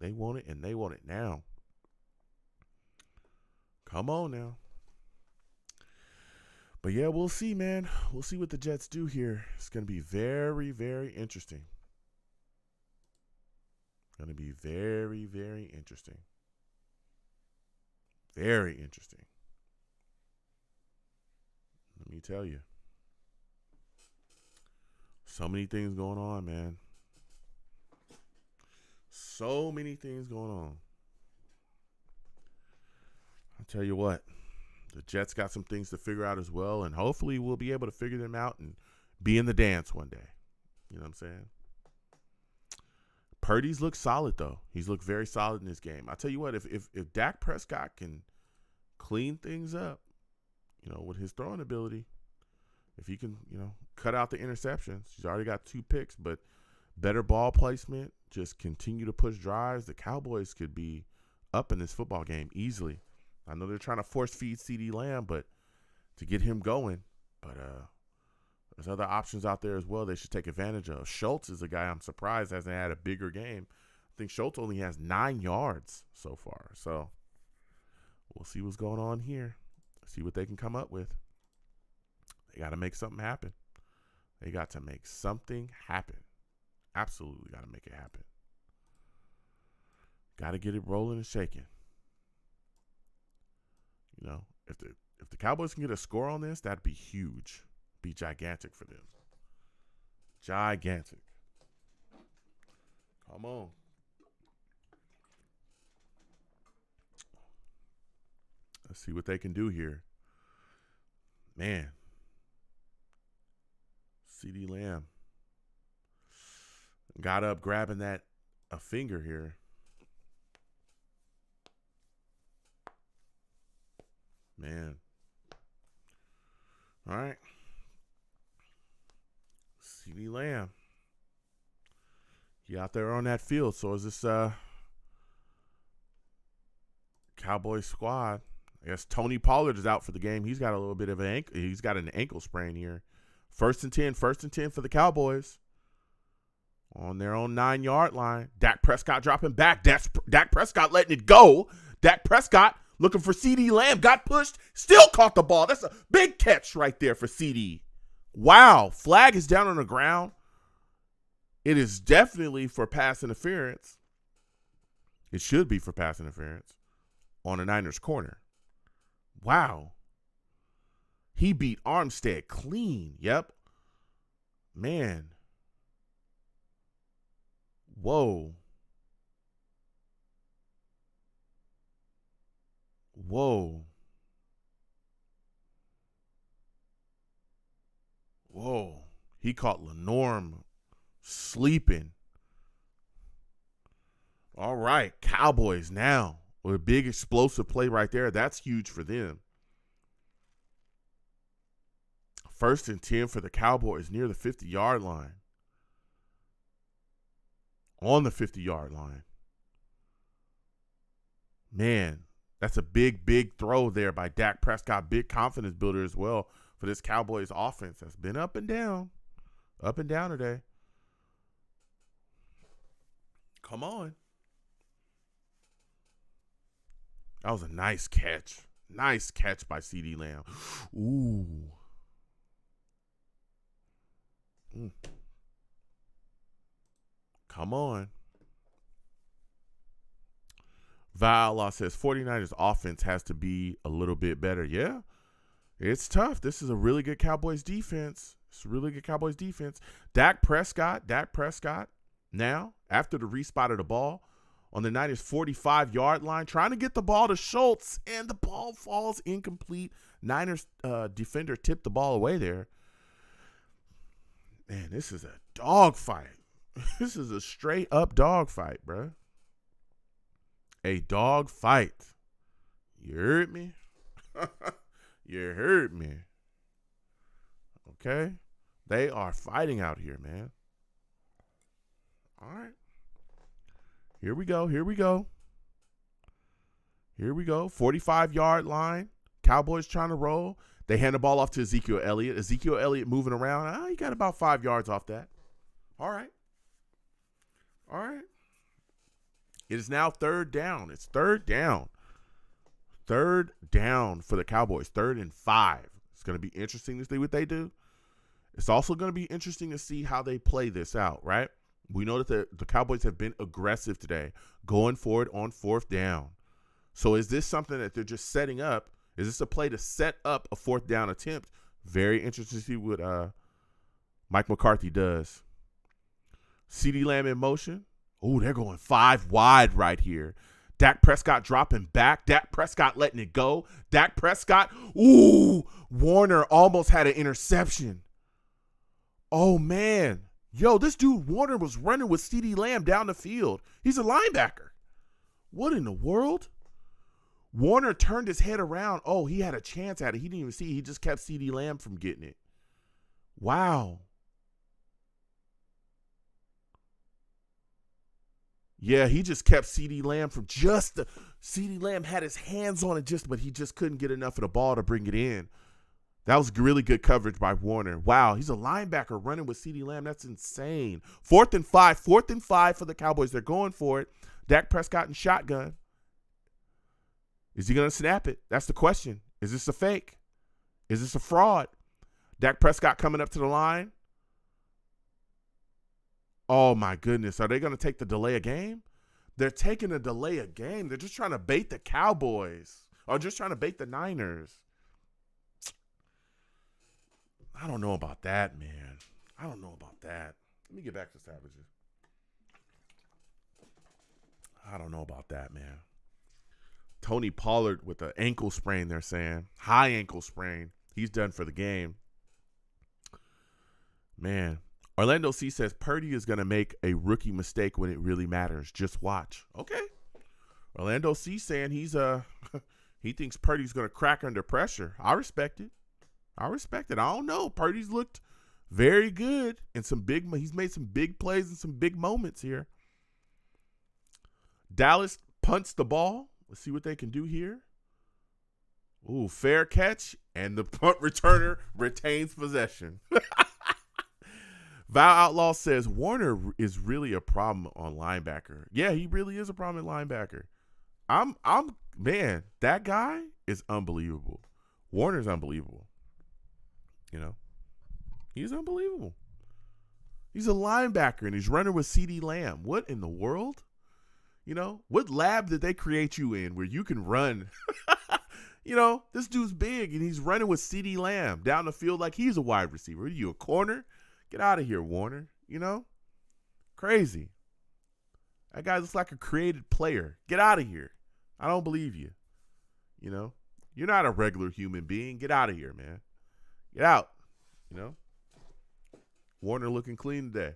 They want it, and they want it now. Come on now. But yeah, we'll see, man. We'll see what the Jets do here. It's going to be very, very interesting. Going to be very, very interesting. Very interesting. Let me tell you. So many things going on, man. So many things going on. I'll tell you what. The Jets got some things to figure out as well, and hopefully we'll be able to figure them out and be in the dance one day. You know what I'm saying? Purdy's looked solid, though. He's looked very solid in this game. I'll tell you what, if Dak Prescott can clean things up, you know, with his throwing ability, if he can, you know, cut out the interceptions, he's already got 2 picks, but better ball placement, just continue to push drives, the Cowboys could be up in this football game easily. I know they're trying to force feed CeeDee Lamb, but to get him going, but there's other options out there as well they should take advantage of. Schultz is a guy I'm surprised hasn't had a bigger game. I think Schultz only has 9 yards so far. So we'll see what's going on here. See what they can come up with. They got to make something happen. They got to make something happen. Absolutely got to make it happen. Got to get it rolling and shaking. You know, if the Cowboys can get a score on this, that'd be huge. Be gigantic for them. Gigantic. Come on. Let's see what they can do here. Man. CeeDee Lamb got up grabbing a finger here. Man. All right. CeeDee Lamb. He out there on that field. So is this Cowboys squad. I guess Tony Pollard is out for the game. He's got a little bit of he's got an ankle sprain here. First and 10 for the Cowboys. On their own 9-yard line. Dak Prescott dropping back. Dak Prescott letting it go. Dak Prescott looking for CeeDee Lamb. Got pushed. Still caught the ball. That's a big catch right there for CeeDee. Wow. Flag is down on the ground. It is definitely for pass interference. It should be for pass interference on a Niners corner. Wow. He beat Armstead clean. Yep. Man. Whoa. Whoa. Whoa. He caught Lenorm sleeping. All right. Cowboys now with a big explosive play right there. That's huge for them. First and 10 for the Cowboys near the 50-yard line. On the 50-yard line. Man, that's a big, big throw there by Dak Prescott. Big confidence builder as well for this Cowboys offense that's been up and down. Up and down today. Come on. That was a nice catch. Nice catch by CeeDee Lamb. Ooh. Come on. Val says 49ers offense has to be a little bit better. Yeah, it's tough. This is a really good Cowboys defense. It's a really good Cowboys defense. Dak Prescott now, after the respot of the ball on the Niners 45-yard line, trying to get the ball to Schultz, and the ball falls incomplete. Niners defender tipped the ball away there. Man, this is a dog fight. This is a straight up dog fight, bro. A dog fight. You heard me? You heard me. Okay? They are fighting out here, man. All right. Here we go. 45-yard line. Cowboys trying to roll. They hand the ball off to Ezekiel Elliott. Ezekiel Elliott moving around. He got about 5 yards off that. All right. It is now third down. It's third down. Third down for the Cowboys. 3rd and 5. It's going to be interesting to see what they do. It's also going to be interesting to see how they play this out, right? We know that the Cowboys have been aggressive today, going for it on 4th down. So is this something that they're just setting up? Is this a play to set up a 4th down attempt? Very interesting to see what Mike McCarthy does. CeeDee Lamb in motion. Oh, they're going 5 wide right here. Dak Prescott dropping back. Dak Prescott letting it go. Dak Prescott. Ooh, Warner almost had an interception. Oh, man. Yo, this dude Warner was running with CeeDee Lamb down the field. He's a linebacker. What in the world? Warner turned his head around. Oh, he had a chance at it. He didn't even see it. He just kept CeeDee Lamb from getting it. Wow. Yeah, he just kept CeeDee Lamb from CeeDee Lamb had his hands on it but he just couldn't get enough of the ball to bring it in. That was really good coverage by Warner. Wow, he's a linebacker running with CeeDee Lamb. That's insane. 4th and 5 for the Cowboys. They're going for it. Dak Prescott in shotgun. Is he going to snap it? That's the question. Is this a fake? Is this a fraud? Dak Prescott coming up to the line. Oh, my goodness. Are they going to take the delay of game? They're taking a delay of game. They're just trying to bait the Cowboys or just trying to bait the Niners. I don't know about that, man. I don't know about that. Let me get back to Savages. I don't know about that, man. Tony Pollard with an ankle sprain, they're saying. High ankle sprain. He's done for the game. Man. Orlando C says Purdy is going to make a rookie mistake when it really matters. Just watch. Okay. Orlando C saying he thinks Purdy's going to crack under pressure. I respect it. I don't know. Purdy's looked very good in he's made some big plays and some big moments here. Dallas punts the ball. Let's see what they can do here. Ooh, fair catch, and the punt returner retains possession. Val Outlaw says Warner is really a problem on linebacker. Yeah, he really is a problem at linebacker. Man, that guy is unbelievable. Warner's unbelievable. You know, he's unbelievable. He's a linebacker, and he's running with CeeDee Lamb. What in the world? You know, what lab did they create you in where you can run? You know, this dude's big, and he's running with CeeDee Lamb down the field like he's a wide receiver. Are you a corner? Get out of here, Warner. You know? Crazy. That guy looks like a created player. Get out of here. I don't believe you. You know? You're not a regular human being. Get out of here, man. Get out. You know? Warner looking clean today.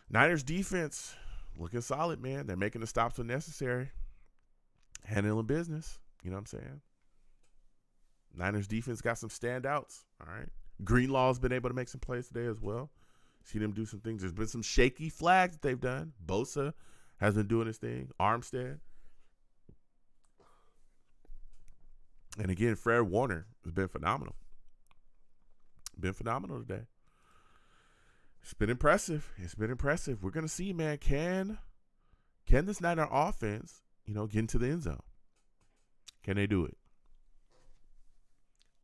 Niners defense looking solid, man. They're making the stops when necessary. Handling business. You know what I'm saying? Niners defense got some standouts. All right. Greenlaw's been able to make some plays today as well. See them do some things. There's been some shaky flags that they've done. Bosa has been doing his thing. Armstead. And again, Fred Warner has been phenomenal. Been phenomenal today. It's been impressive. We're going to see, man, can this Niner offense, get into the end zone? Can they do it?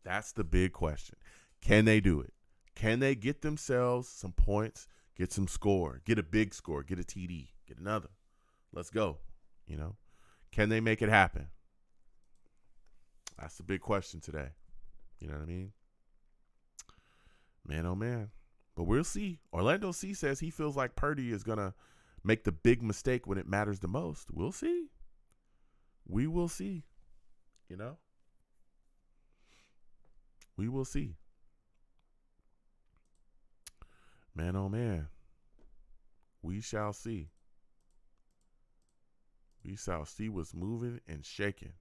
That's the big question. Can they do it? Can they get themselves some points, get some score, get a big score, get a TD, get another? Let's go. Can they make it happen? That's the big question today. You know what I mean? Man, oh man. But we'll see. Orlando C says he feels like Purdy is going to make the big mistake when it matters the most. We'll see. We will see. We will see. Man, oh man. We shall see. We shall see what's moving and shaking.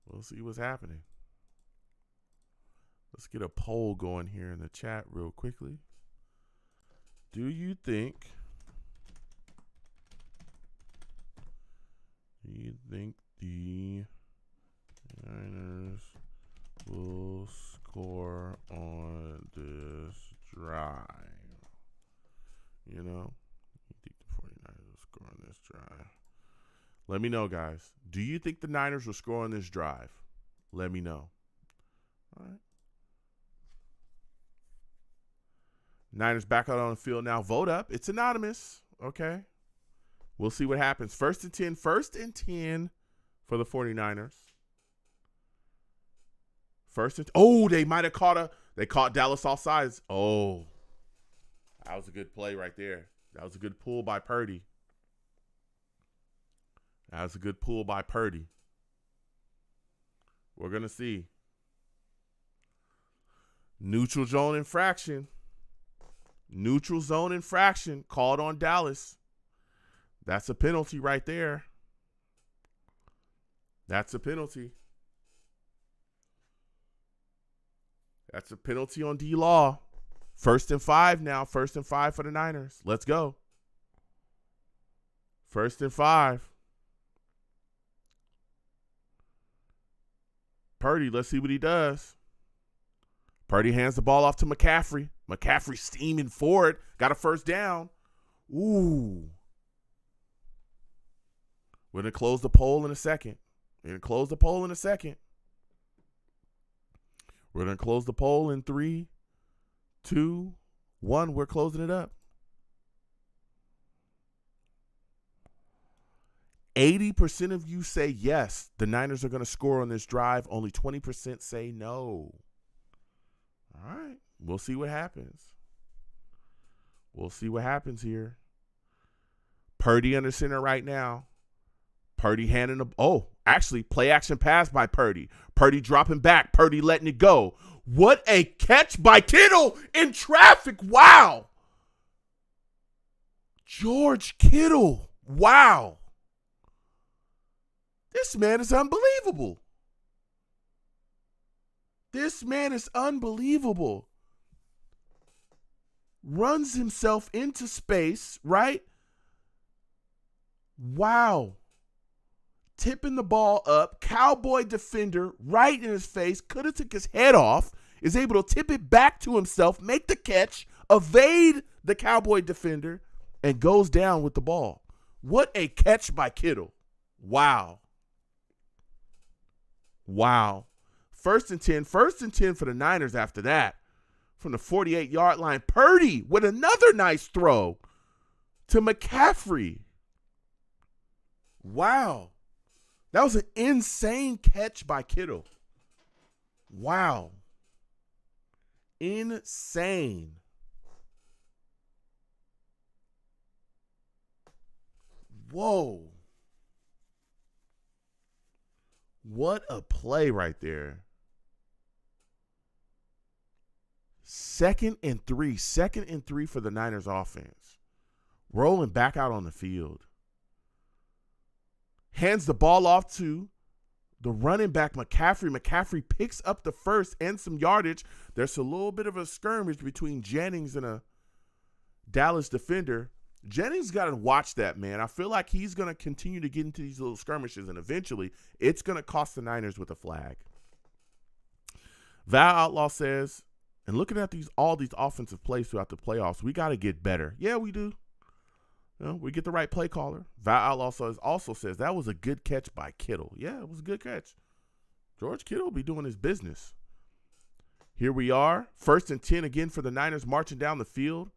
We'll see what's happening. Let's get a poll going here in the chat real quickly. Do you think the Niners will score on this drive? You know, you think the 49ers will score on this drive? Let me know, guys. Do you think the Niners will score on this drive? Let me know. All right. Niners back out on the field now. Vote up. It's anonymous. Okay. We'll see what happens. 1st and 10. 1st and 10 for the 49ers. They might have they caught Dallas off sides. Oh. That was a good play right there. That was a good pull by Purdy. We're going to see. Neutral zone infraction called on Dallas. That's a penalty right there. That's a penalty. That's a penalty on D-Law. 1st and 5 now. 1st and 5 for the Niners. Let's go. 1st and 5. Purdy, let's see what he does. Purdy hands the ball off to McCaffrey. McCaffrey steaming forward. Got a first down. Ooh. We're going to close the poll in a second. We're going to close the poll in 3, 2, 1. We're closing it up. 80% of you say yes, the Niners are going to score on this drive. Only 20% say no. All right. We'll see what happens. We'll see what happens here. Purdy under center right now. Purdy handing play action pass by Purdy. Purdy dropping back. Purdy letting it go. What a catch by Kittle in traffic. Wow. George Kittle. Wow. This man is unbelievable. Runs himself into space, right? Wow. Tipping the ball up. Cowboy defender right in his face. Could have took his head off. Is able to tip it back to himself, make the catch, evade the Cowboy defender, and goes down with the ball. What a catch by Kittle. Wow. 1st and 10 for the Niners after that. From the 48-yard line, Purdy with another nice throw to McCaffrey. Wow. That was an insane catch by Kittle. Wow. Insane. Whoa. What a play right there. 2nd and 3 for the Niners offense. Rolling back out on the field. Hands the ball off to the running back, McCaffrey. McCaffrey picks up the first and some yardage. There's a little bit of a skirmish between Jennings and a Dallas defender. Jennings got to watch that, man. I feel like he's going to continue to get into these little skirmishes, and eventually it's going to cost the Niners with a flag. Val Outlaw says, and looking at all these offensive plays throughout the playoffs, we got to get better. Yeah, we do. We get the right play caller. Val Outlaw also says that was a good catch by Kittle. Yeah, it was a good catch. George Kittle will be doing his business. Here we are. 1st and 10 again for the Niners, marching down the field.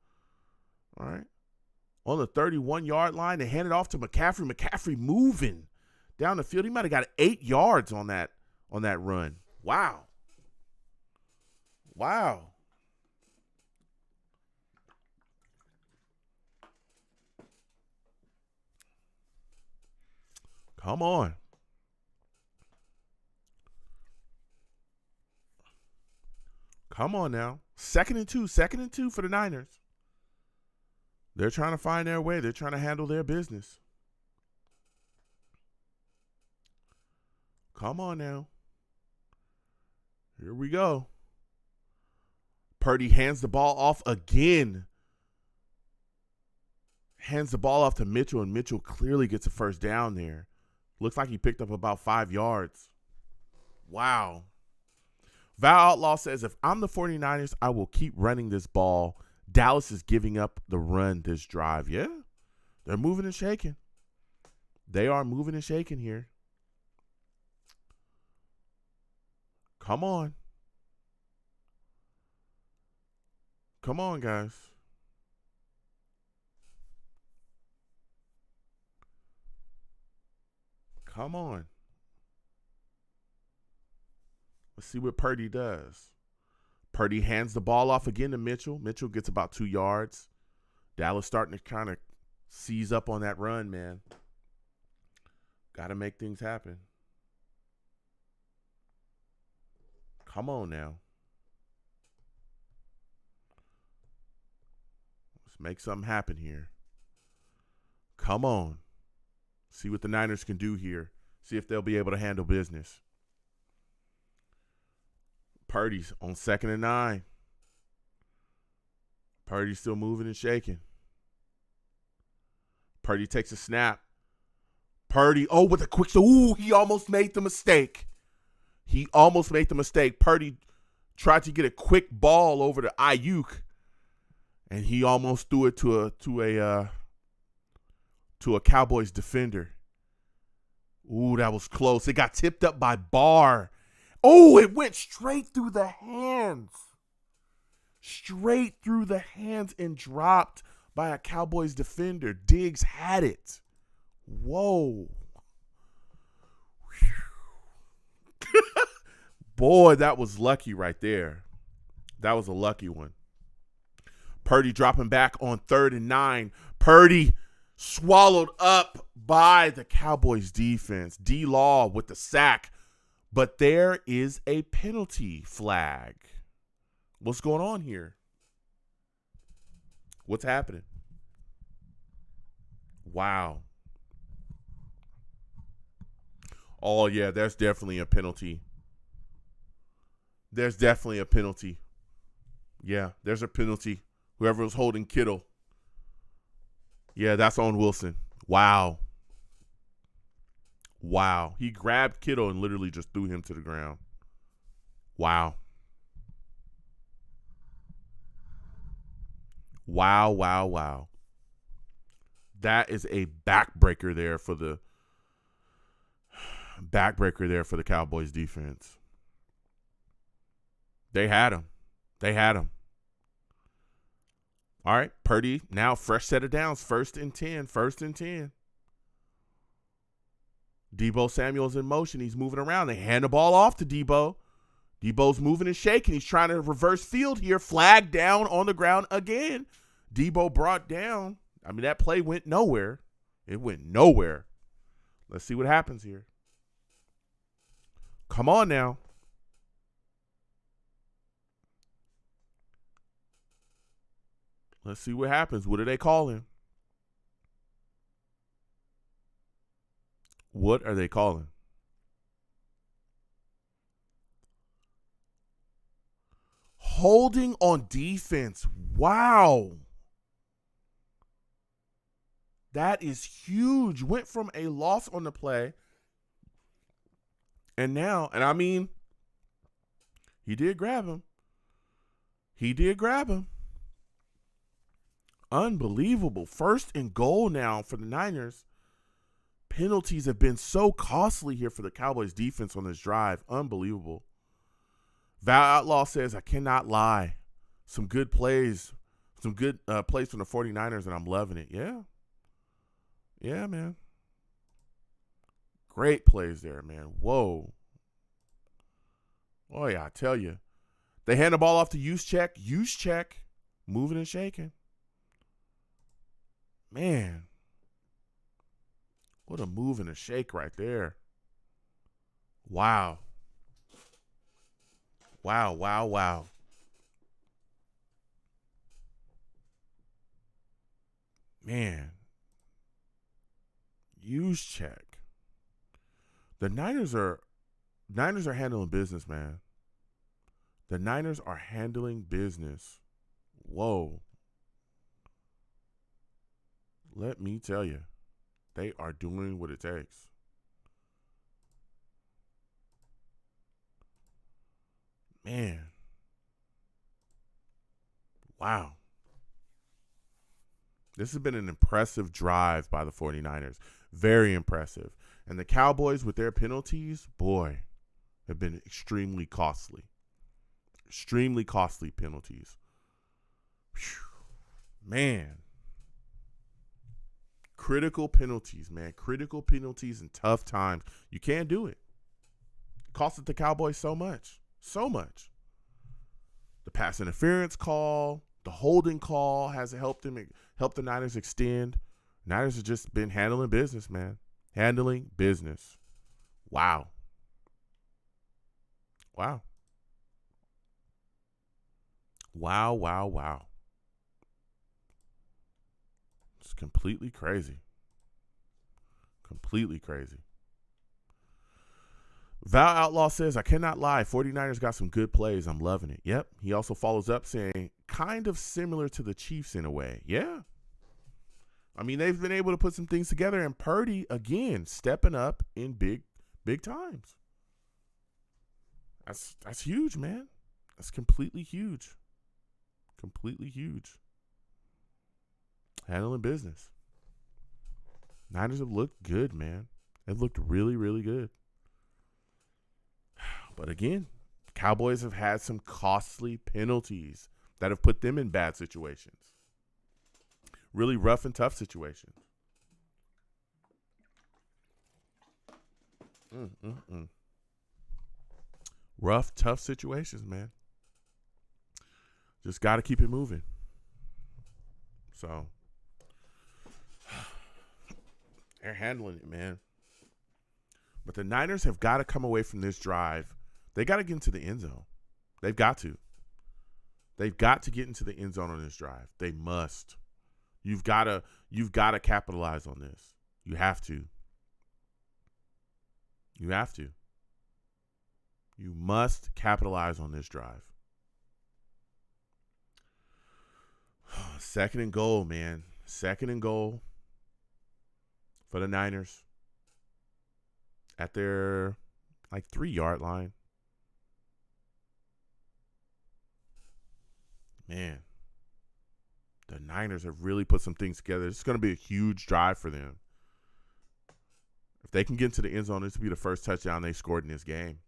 All right. On the 31-yard line, they hand it off to McCaffrey. McCaffrey moving down the field. He might have got 8 yards on that run. Wow. Come on. Come on now. Second and two for the Niners. They're trying to find their way. They're trying to handle their business. Come on now. Here we go. Purdy hands the ball off again. Hands the ball off to Mitchell, and Mitchell clearly gets a first down there. Looks like he picked up about 5 yards. Wow. Val Outlaw says, if I'm the 49ers, I will keep running this ball. Dallas is giving up the run this drive. Yeah, they're moving and shaking. They are moving and shaking here. Come on. Come on, guys. Come on. Let's see what Purdy does. Purdy hands the ball off again to Mitchell. Mitchell gets about 2 yards. Dallas starting to kind of seize up on that run, man. Got to make things happen. Come on now. Let's make something happen here. Come on. See what the Niners can do here. See if they'll be able to handle business. Purdy's on 2nd and 9. Purdy's still moving and shaking. Purdy takes a snap. Purdy, with a quick, he almost made the mistake. Purdy tried to get a quick ball over to Ayuk, and he almost threw it to a Cowboys defender. Ooh, that was close. It got tipped up by Barr. Oh, it went straight through the hands. Straight through the hands and dropped by a Cowboys defender. Diggs had it. Whoa. Boy, that was lucky right there. That was a lucky one. Purdy dropping back on 3rd and 9. Purdy swallowed up by the Cowboys defense. D-Law with the sack. But there is a penalty flag. What's going on here? What's happening? Wow. Oh, yeah, there's definitely a penalty. There's definitely a penalty. Yeah, there's a penalty. Whoever was holding Kittle. Yeah, that's on Wilson. Wow. Wow. He grabbed Kittle and literally just threw him to the ground. Wow. Wow, wow, wow. That is a backbreaker there for the Cowboys defense. They had him. All right, Purdy, now fresh set of downs, 1st and 10. Deebo Samuel's in motion. He's moving around. They hand the ball off to Deebo. Deebo's moving and shaking. He's trying to reverse field here. Flag down on the ground again. Deebo brought down. I mean, that play went nowhere. It went nowhere. Let's see what happens here. Come on now. Let's see what happens. What are they calling? What are they calling? Holding on defense. Wow. That is huge. Went from a loss on the play. And now, and I mean, he did grab him. Unbelievable. 1st and goal now for the Niners. Penalties have been so costly here for the Cowboys defense on this drive. Unbelievable. Val Outlaw says, I cannot lie. Some good plays. Some good plays from the 49ers, and I'm loving it. Yeah. Yeah, man. Great plays there, man. Whoa. Oh, yeah, I tell you. They hand the ball off to Juszczyk. Moving and shaking. Man. What a move and a shake right there. Wow. Wow. man, use check. The Niners are handling business, man. The Niners are handling business. Whoa. Let me tell you, they are doing what it takes. Man. Wow. This has been an impressive drive by the 49ers. Very impressive. And the Cowboys with their penalties, boy, have been extremely costly. Extremely costly penalties. Whew. Man. Critical penalties, man. Critical penalties in tough times. You can't do it. It costed the Cowboys so much. So much. The pass interference call, the holding call has helped the Niners extend. Niners have just been handling business, man. Handling business. Wow. Wow. Wow, wow, wow. It's completely crazy. Completely crazy. Val Outlaw says, I cannot lie. 49ers got some good plays. I'm loving it. Yep. He also follows up saying, kind of similar to the Chiefs in a way. Yeah. I mean, they've been able to put some things together, and Purdy, again, stepping up in big times. That's huge, man. That's completely huge. Completely huge. Handling business. Niners have looked good, man. They've looked really, really good. But again, Cowboys have had some costly penalties that have put them in bad situations. Really rough and tough situations. Rough, tough situations, man. Just got to keep it moving. So, they're handling it, man. But the Niners have got to come away from this drive. They got to get into the end zone. They've got to. They've got to get into the end zone on this drive. They must. You've got to capitalize on this. You have to. You have to. You must capitalize on this drive. Second and goal, man. Second and goal for the Niners at their 3-yard line. Man, the Niners have really put some things together. It's going to be a huge drive for them. If they can get into the end zone, this will be the first touchdown they scored in this game.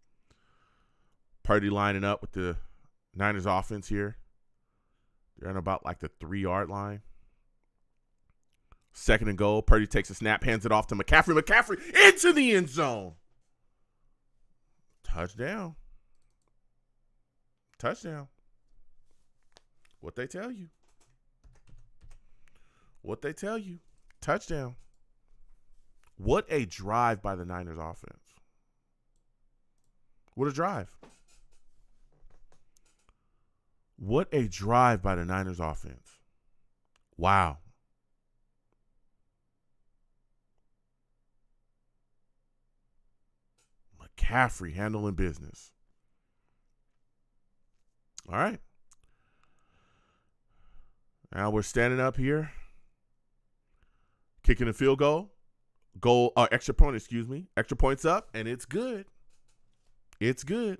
Purdy lining up with the Niners offense here. They're on about the 3-yard line. Second and goal. Purdy takes a snap, hands it off to McCaffrey. McCaffrey into the end zone. Touchdown. Touchdown. What they tell you. What they tell you. Touchdown. What a drive by the Niners offense. What a drive. What a drive by the Niners offense. Wow. McCaffrey handling business. All right. Now we're standing up here. Kicking a field goal. Extra point, excuse me. Extra points up, and it's good. It's good.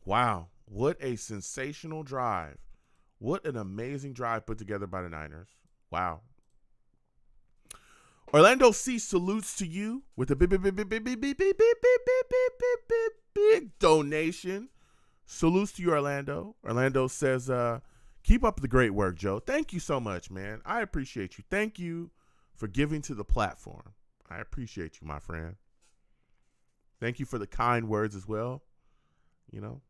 Wow. What a sensational drive. What an amazing drive put together by the Niners. Wow. Orlando C salutes to you with a big donation. Salutes to you, Orlando. Orlando says, keep up the great work, Joe. Thank you so much, man. I appreciate you. Thank you for giving to the platform. I appreciate you, my friend. Thank you for the kind words as well. You know,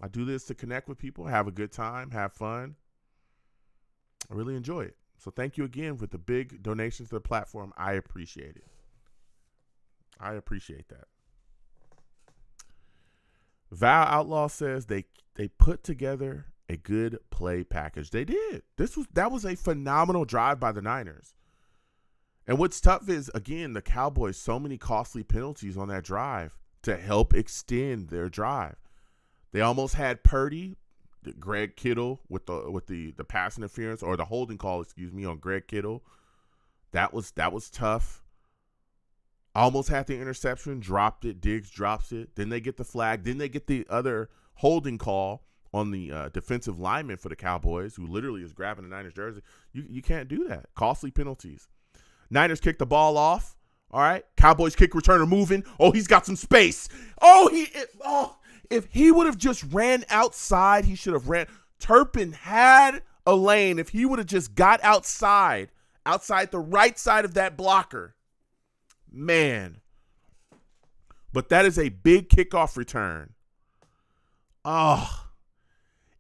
I do this to connect with people, have a good time, have fun. I really enjoy it. So thank you again for the big donations to the platform. I appreciate it. I appreciate that. Val Outlaw says they put together A good play package. They did. That was a phenomenal drive by the Niners. And what's tough is, again, the Cowboys, so many costly penalties on that drive to help extend their drive. They almost had Purdy, Greg Kittle with the pass interference, or the holding call, on Greg Kittle. That was tough. Almost had the interception, dropped it. Diggs drops it. Then they get the flag. Then they get the other holding call on the defensive lineman for the Cowboys, who literally is grabbing the Niners jersey. You can't do that. Costly penalties. Niners kick the ball off. All right. Cowboys kick returner moving. Oh, he's got some space. If he would have just ran outside, he should have ran. Turpin had a lane. If he would have just got outside the right side of that blocker, man. But that is a big kickoff return.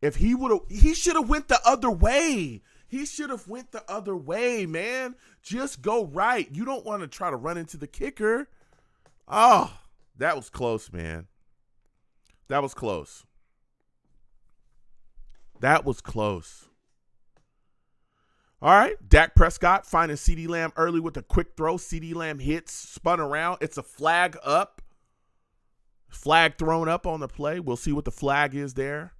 If he should have went the other way. He should have went the other way, man. Just go right. You don't want to try to run into the kicker. That was close, man. That was close. All right. Dak Prescott finding CeeDee Lamb early with a quick throw. CeeDee Lamb hits, spun around. It's a flag up. Flag thrown up on the play. We'll see what the flag is there.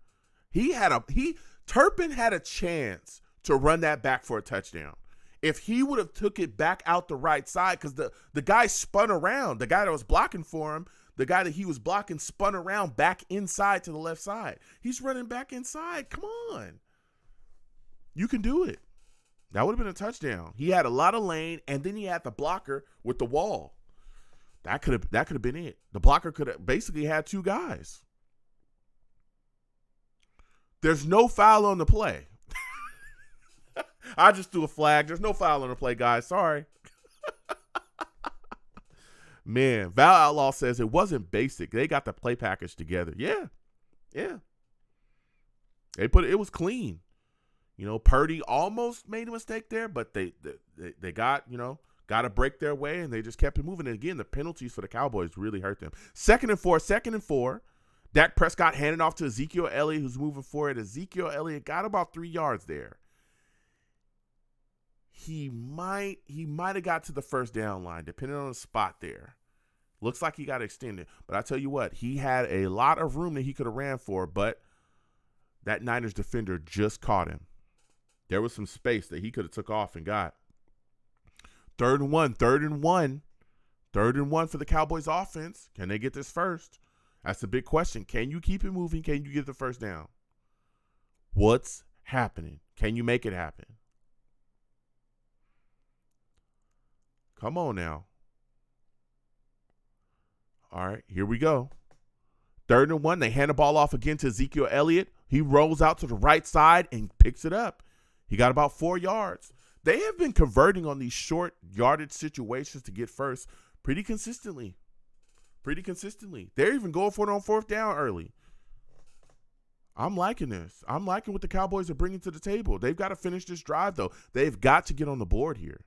Turpin had a chance to run that back for a touchdown. If he would have took it back out the right side, because the guy spun around. The guy that was blocking for him, the guy that he was blocking spun around back inside to the left side. He's running back inside. Come on. You can do it. That would have been a touchdown. He had a lot of lane, and then he had the blocker with the wall. That could have been it. The blocker could have basically had two guys. There's no foul on the play. I just threw a flag. There's no foul on the play, guys. Sorry. Man, Val Outlaw says it wasn't basic. They got the play package together. Yeah. It was clean. Purdy almost made a mistake there, but they got to break their way, and they just kept it moving. And again, the penalties for the Cowboys really hurt them. Second and four. Dak Prescott handed off to Ezekiel Elliott, who's moving forward. Ezekiel Elliott got about 3 yards there. He might have got to the first down line, depending on the spot there. Looks like he got extended. But I tell you what, he had a lot of room that he could have ran for, but that Niners defender just caught him. There was some space that he could have took off and got. Third and one for the Cowboys offense. Can they get this first? That's the big question. Can you keep it moving? Can you get the first down? What's happening? Can you make it happen? Come on now. All right, here we go. Third and one. They hand the ball off again to Ezekiel Elliott. He rolls out to the right side and picks it up. He got about 4 yards. They have been converting on these short yardage situations to get first pretty consistently. They're even going for it on fourth down early. I'm liking this. I'm liking what the Cowboys are bringing to the table. They've got to finish this drive, though. They've got to get on the board here.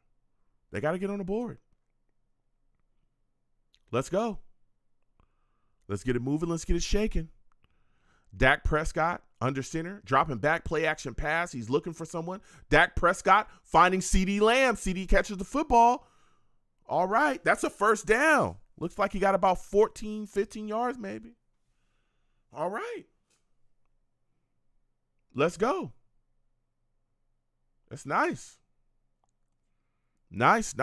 They got to get on the board. Let's go. Let's get it moving. Let's get it shaking. Dak Prescott under center, dropping back, play action pass. He's looking for someone. Dak Prescott finding CeeDee Lamb. CeeDee catches the football. All right, that's a first down. Looks like he got about 14, 15 yards maybe. All right. Let's go. That's nice. Nice.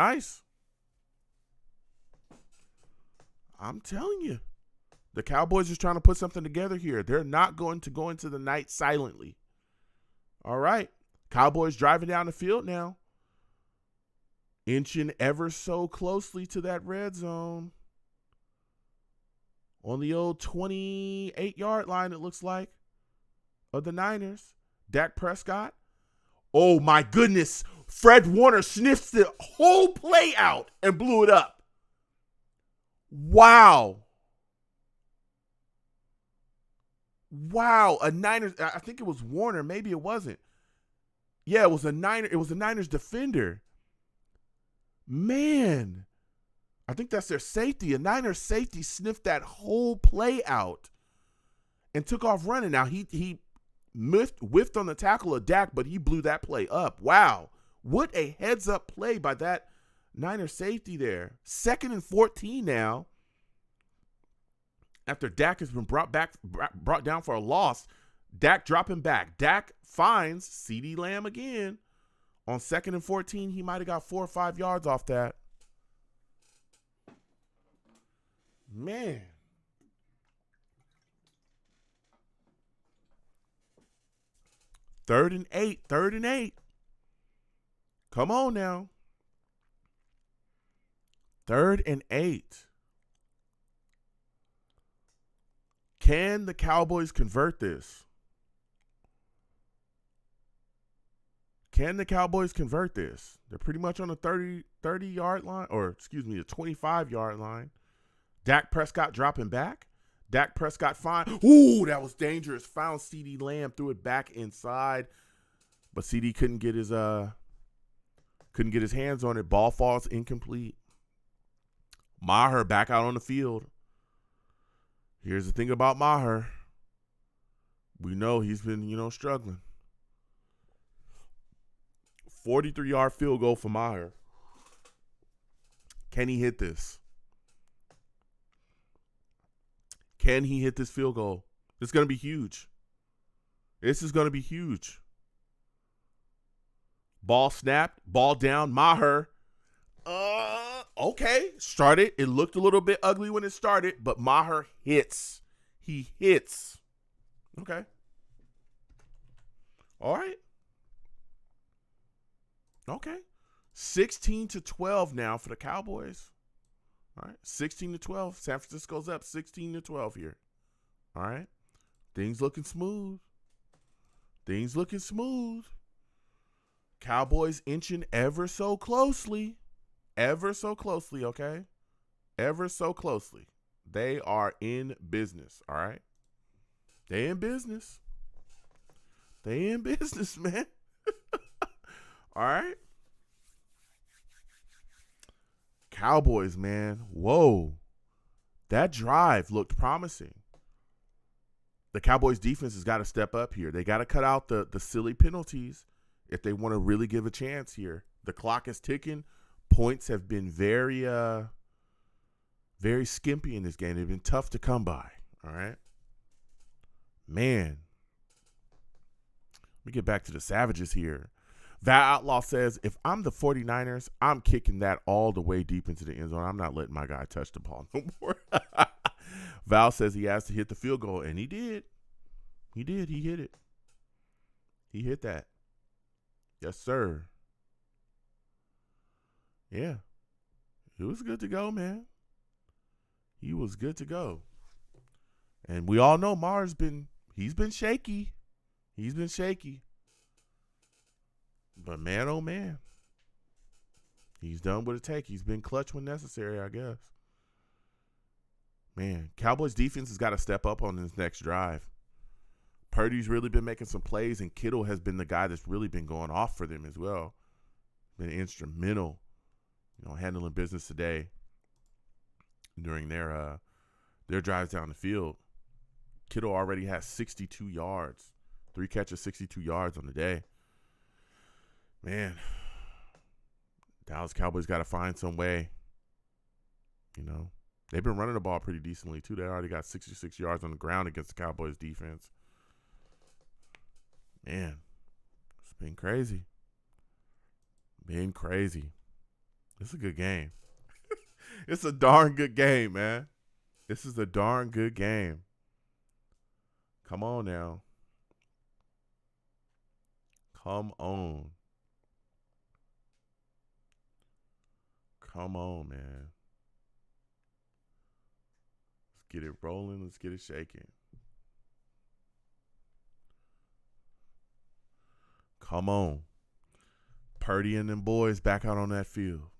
I'm telling you. The Cowboys are trying to put something together here. They're not going to go into the night silently. All right. Cowboys driving down the field now. Inching ever so closely to that red zone. On the old 28-yard line, it looks like, of the Niners. Dak Prescott. Oh, my goodness. Fred Warner sniffed the whole play out and blew it up. Wow. A Niners, I think it was Warner. Maybe it wasn't. Yeah, it was a Niners defender. Man. I think that's their safety. A Niners safety sniffed that whole play out and took off running. Now, he whiffed on the tackle of Dak, but he blew that play up. Wow. What a heads-up play by that Niner safety there. 2nd and 14 now. After Dak has been brought down for a loss, Dak dropping back. Dak finds CeeDee Lamb again. On 2nd and 14, he might have got 4 or 5 yards off that. Man. Third and eight. Come on now. 3rd and 8. Can the Cowboys convert this? Can the Cowboys convert this? They're pretty much on the 30-yard line, or excuse me, the 25-yard line. Dak Prescott dropping back. Dak Prescott fine. Ooh, that was dangerous. Found CeeDee Lamb, threw it back inside, but CeeDee couldn't get his hands on it. Ball falls incomplete. Maher back out on the field. Here's the thing about Maher. We know he's been, struggling. 43-yard field goal for Maher. Can he hit this? Can he hit this field goal? It's going to be huge. This is going to be huge. Ball snapped. Ball down. Maher. Okay. Started. It looked a little bit ugly when it started, but Maher hits. He hits. Okay. All right. Okay. 16-12 now for the Cowboys. All right. 16-12. San Francisco's up 16-12 here. All right. Things looking smooth. Cowboys inching ever so closely. Okay? Ever so closely. They are in business, all right? They in business, man. All right? Cowboys, man. Whoa. That drive looked promising. The Cowboys defense has got to step up here. They got to cut out the silly penalties if they want to really give a chance here. The clock is ticking. Points have been very skimpy in this game. They've been tough to come by. All right. Man. Let me get back to the Savages here. Val Outlaw says, if I'm the 49ers, I'm kicking that all the way deep into the end zone. I'm not letting my guy touch the ball no more. Val says he has to hit the field goal, and he did. He hit it. He hit that. Yes, sir. Yeah. It was good to go, man. He was good to go. And we all know Maher's he's been shaky. But man, oh man. He's done what it takes. He's been clutch when necessary, I guess. Man, Cowboys defense has got to step up on this next drive. Purdy's really been making some plays, and Kittle has been the guy that's really been going off for them as well. Been instrumental, handling business today during their drives down the field. Kittle already has 62 yards. 3 catches, 62 yards on the day. Man, Dallas Cowboys got to find some way. They've been running the ball pretty decently, too. They already got 66 yards on the ground against the Cowboys defense. Man, it's been crazy. It's a good game. It's a darn good game, man. This is a darn good game. Come on now. Come on. Come on, man. Let's get it rolling. Let's get it shaking. Come on. Purdy and them boys back out on that field.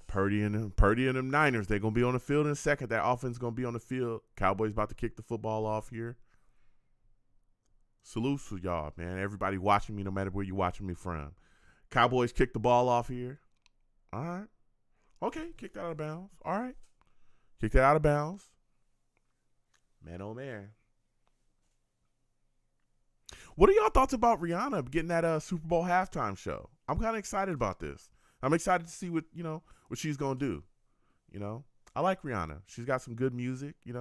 Purdy and them Niners, they're going to be on the field in a second. That offense is going to be on the field. Cowboys about to kick the football off here. Salutes to y'all, man. Everybody watching me, no matter where you're watching me from. Cowboys kick the ball off here. All right. Okay, kick that out of bounds. All right. Kick that out of bounds. Man, oh, man. What are y'all thoughts about Rihanna getting that Super Bowl halftime show? I'm kind of excited about this. I'm excited to see what she's gonna do. I like Rihanna. She's got some good music. She's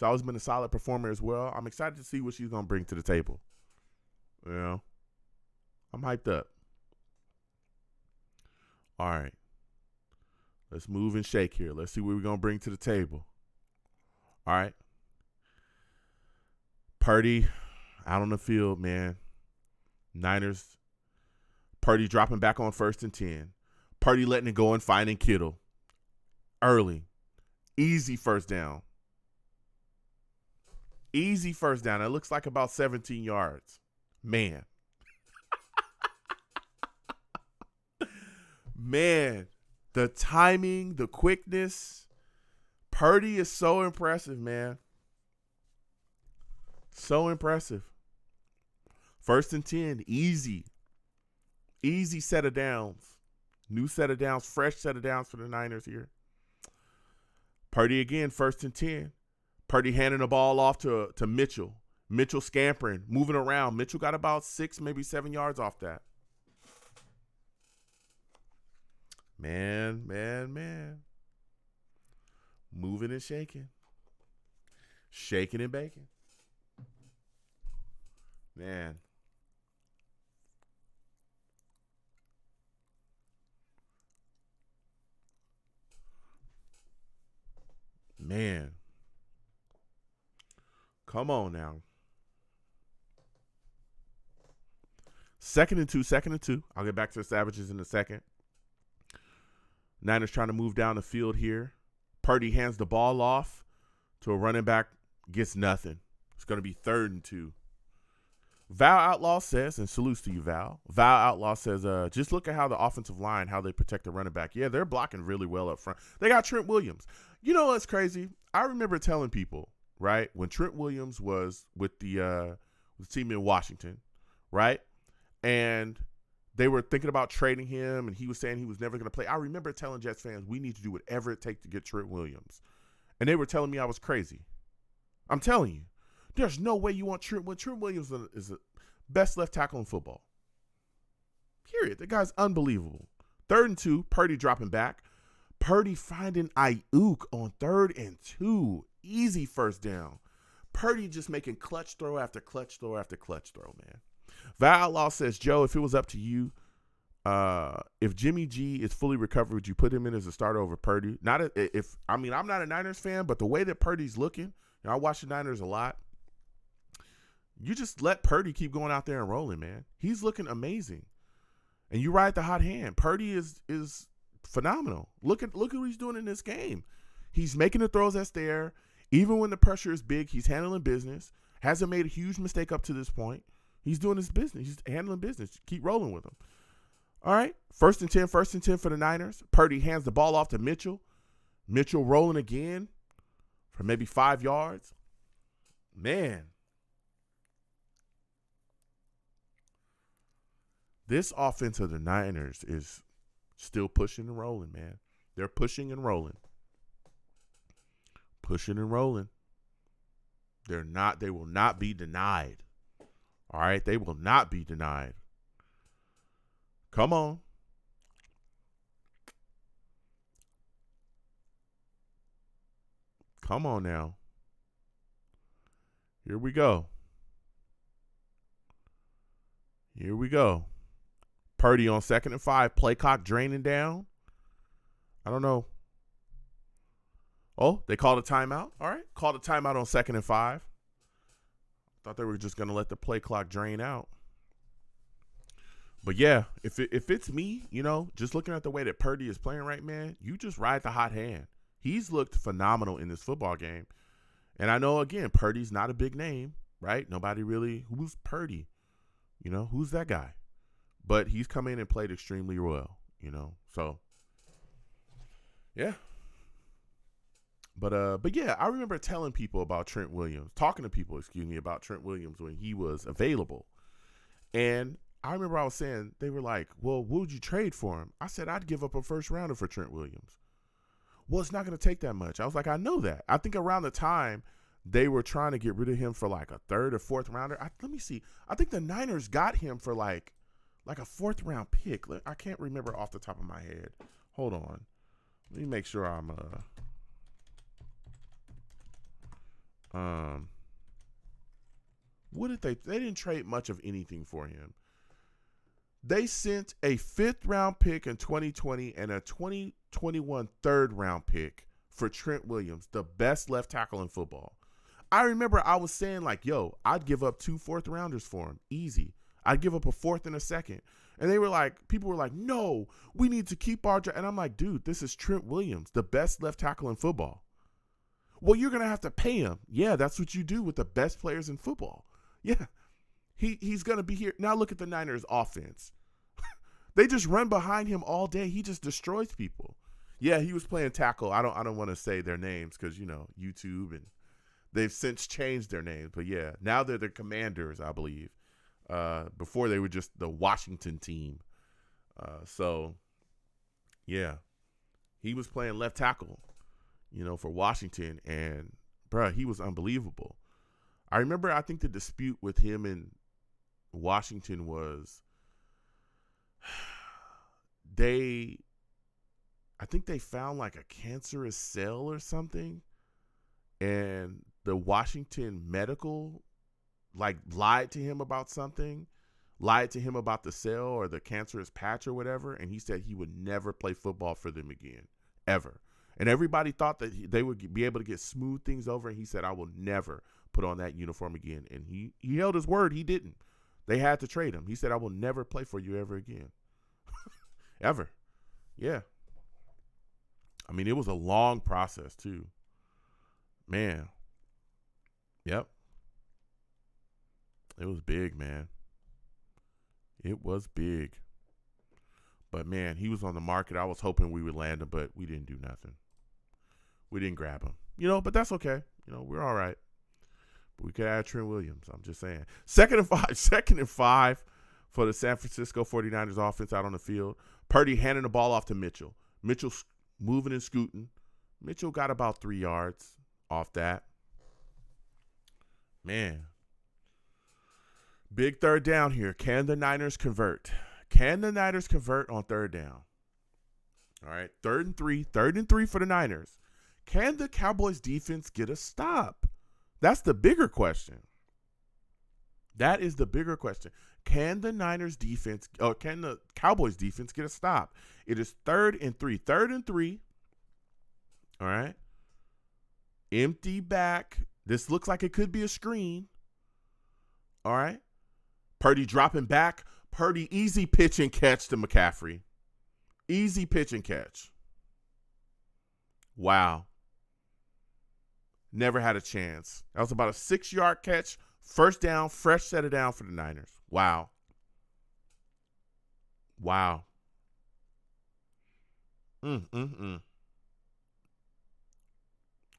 always been a solid performer as well. I'm excited to see what she's gonna bring to the table. I'm hyped up. All right. Let's move and shake here. Let's see what we're going to bring to the table. All right. Purdy out on the field, man. Niners. Purdy dropping back on 1st and 10. Purdy letting it go and finding Kittle. Early. Easy first down. Easy first down. It looks like about 17 yards. Man. Man. The timing, the quickness. Purdy is so impressive, man. So impressive. 1st and 10. Easy. Easy set of downs. New set of downs. Fresh set of downs for the Niners here. Purdy again, 1st and 10. Purdy handing the ball off to Mitchell. Mitchell scampering, moving around. Mitchell got about 6, maybe 7 yards off that. Man. Moving and shaking. Shaking and baking. Man. Come on now. 2nd and 2. I'll get back to the Savages in a second. Niners trying to move down the field here. Purdy hands the ball off to a running back, gets nothing. It's going to be 3rd and 2. Val Outlaw says, and salutes to you, Val. Val Outlaw says, just look at how the offensive line, how they protect the running back. Yeah, they're blocking really well up front. They got Trent Williams. You know what's crazy? I remember telling people, right, when Trent Williams was with the team in Washington, right, and they were thinking about trading him, and he was saying he was never going to play. I remember telling Jets fans, we need to do whatever it takes to get Trent Williams. And they were telling me I was crazy. I'm telling you, there's no way you want Trent Williams. Trent Williams is the best left tackle in football. Period. The guy's unbelievable. 3rd and 2, Purdy dropping back. Purdy finding Ayuk on 3rd and 2. Easy first down. Purdy just making clutch throw after clutch throw after clutch throw, man. Val Outlaw says, Joe, if it was up to you, if Jimmy G is fully recovered, would you put him in as a starter over Purdy? I'm not a Niners fan, but the way that Purdy's looking, I watch the Niners a lot. You just let Purdy keep going out there and rolling, man. He's looking amazing. And you ride the hot hand. Purdy is phenomenal. Look at what he's doing in this game. He's making the throws that's there. Even when the pressure is big, he's handling business. Hasn't made a huge mistake up to this point. He's doing his business. He's handling business. Keep rolling with him. All right. 1st and 10 for the Niners. Purdy hands the ball off to Mitchell. Mitchell rolling again for maybe 5 yards. Man. This offense of the Niners is still pushing and rolling, man. They're pushing and rolling. Pushing and rolling. They will not be denied. All right? They will not be denied. Come on. Come on now. Here we go. Purdy on 2nd and 5. Play clock draining down. I don't know. Oh, they called a timeout. All right. Called a timeout on 2nd and 5. Thought they were just going to let the play clock drain out. But yeah, if it's me, just looking at the way that Purdy is playing right, man, you just ride the hot hand. He's looked phenomenal in this football game. And I know, again, Purdy's not a big name, right? Nobody really, who's Purdy? Who's that guy? But he's come in and played extremely well, So, yeah. But yeah, I remember telling people about Trent Williams, talking to people, about Trent Williams when he was available. And I remember I was saying, they were like, well, what would you trade for him? I said, I'd give up a first rounder for Trent Williams. Well, it's not going to take that much. I was like, I know that. I think around the time they were trying to get rid of him for like a third or fourth rounder. Let me see. I think the Niners got him for like a fourth round pick. I can't remember off the top of my head. Hold on. Let me make sure I'm what did they didn't trade much of anything for him. They sent a 5th round pick in 2020 and a 2021 3rd round pick for Trent Williams, the best left tackle in football. I remember I was saying like, yo, I'd give up 2 4th rounders for him. Easy. I'd give up a 4th and a 2nd. And they were like, people were like, no, we need to keep our – and I'm like, dude, this is Trent Williams, the best left tackle in football. Well, you're going to have to pay him. Yeah, that's what you do with the best players in football. Yeah, he's going to be here. Now look at the Niners offense. They just run behind him all day. He just destroys people. Yeah, he was playing tackle. I don't want to say their names because, YouTube, and they've since changed their names. But, yeah, now they're the Commanders, I believe. Before they were just the Washington team. So, yeah, he was playing left tackle, for Washington. And, bruh, he was unbelievable. I remember, I think the dispute with him in Washington was I think they found like a cancerous cell or something, and the Washington medical lied to him about something, lied to him about the cell or the cancerous patch or whatever, and he said he would never play football for them again, ever. And everybody thought that they would be able to get smooth things over, and he said, I will never put on that uniform again. And he held his word. He didn't. They had to trade him. He said, I will never play for you ever again. Ever. Yeah. I mean, it was a long process, too. Man. Yep. It was big, man. It was big. But, man, he was on the market. I was hoping we would land him, but we didn't do nothing. We didn't grab him. But that's okay. We're all right. But we could add Trent Williams. I'm just saying. Second and five for the San Francisco 49ers offense out on the field. Purdy handing the ball off to Mitchell. Mitchell moving and scooting. Mitchell got about 3 yards off that. Man. Big third down here. Can the Niners convert? Can the Niners convert on third down? All right. 3rd and 3. 3rd and 3 for the Niners. Can the Cowboys defense get a stop? That's the bigger question. That is the bigger question. Can the Niners defense, or can the Cowboys defense get a stop? It is 3rd and 3. 3rd and 3. All right. Empty back. This looks like it could be a screen. All right. Purdy dropping back. Purdy, easy pitch and catch to McCaffrey. Easy pitch and catch. Wow. Never had a chance. That was about a 6-yard catch. First down, fresh set it down for the Niners. Wow. Wow.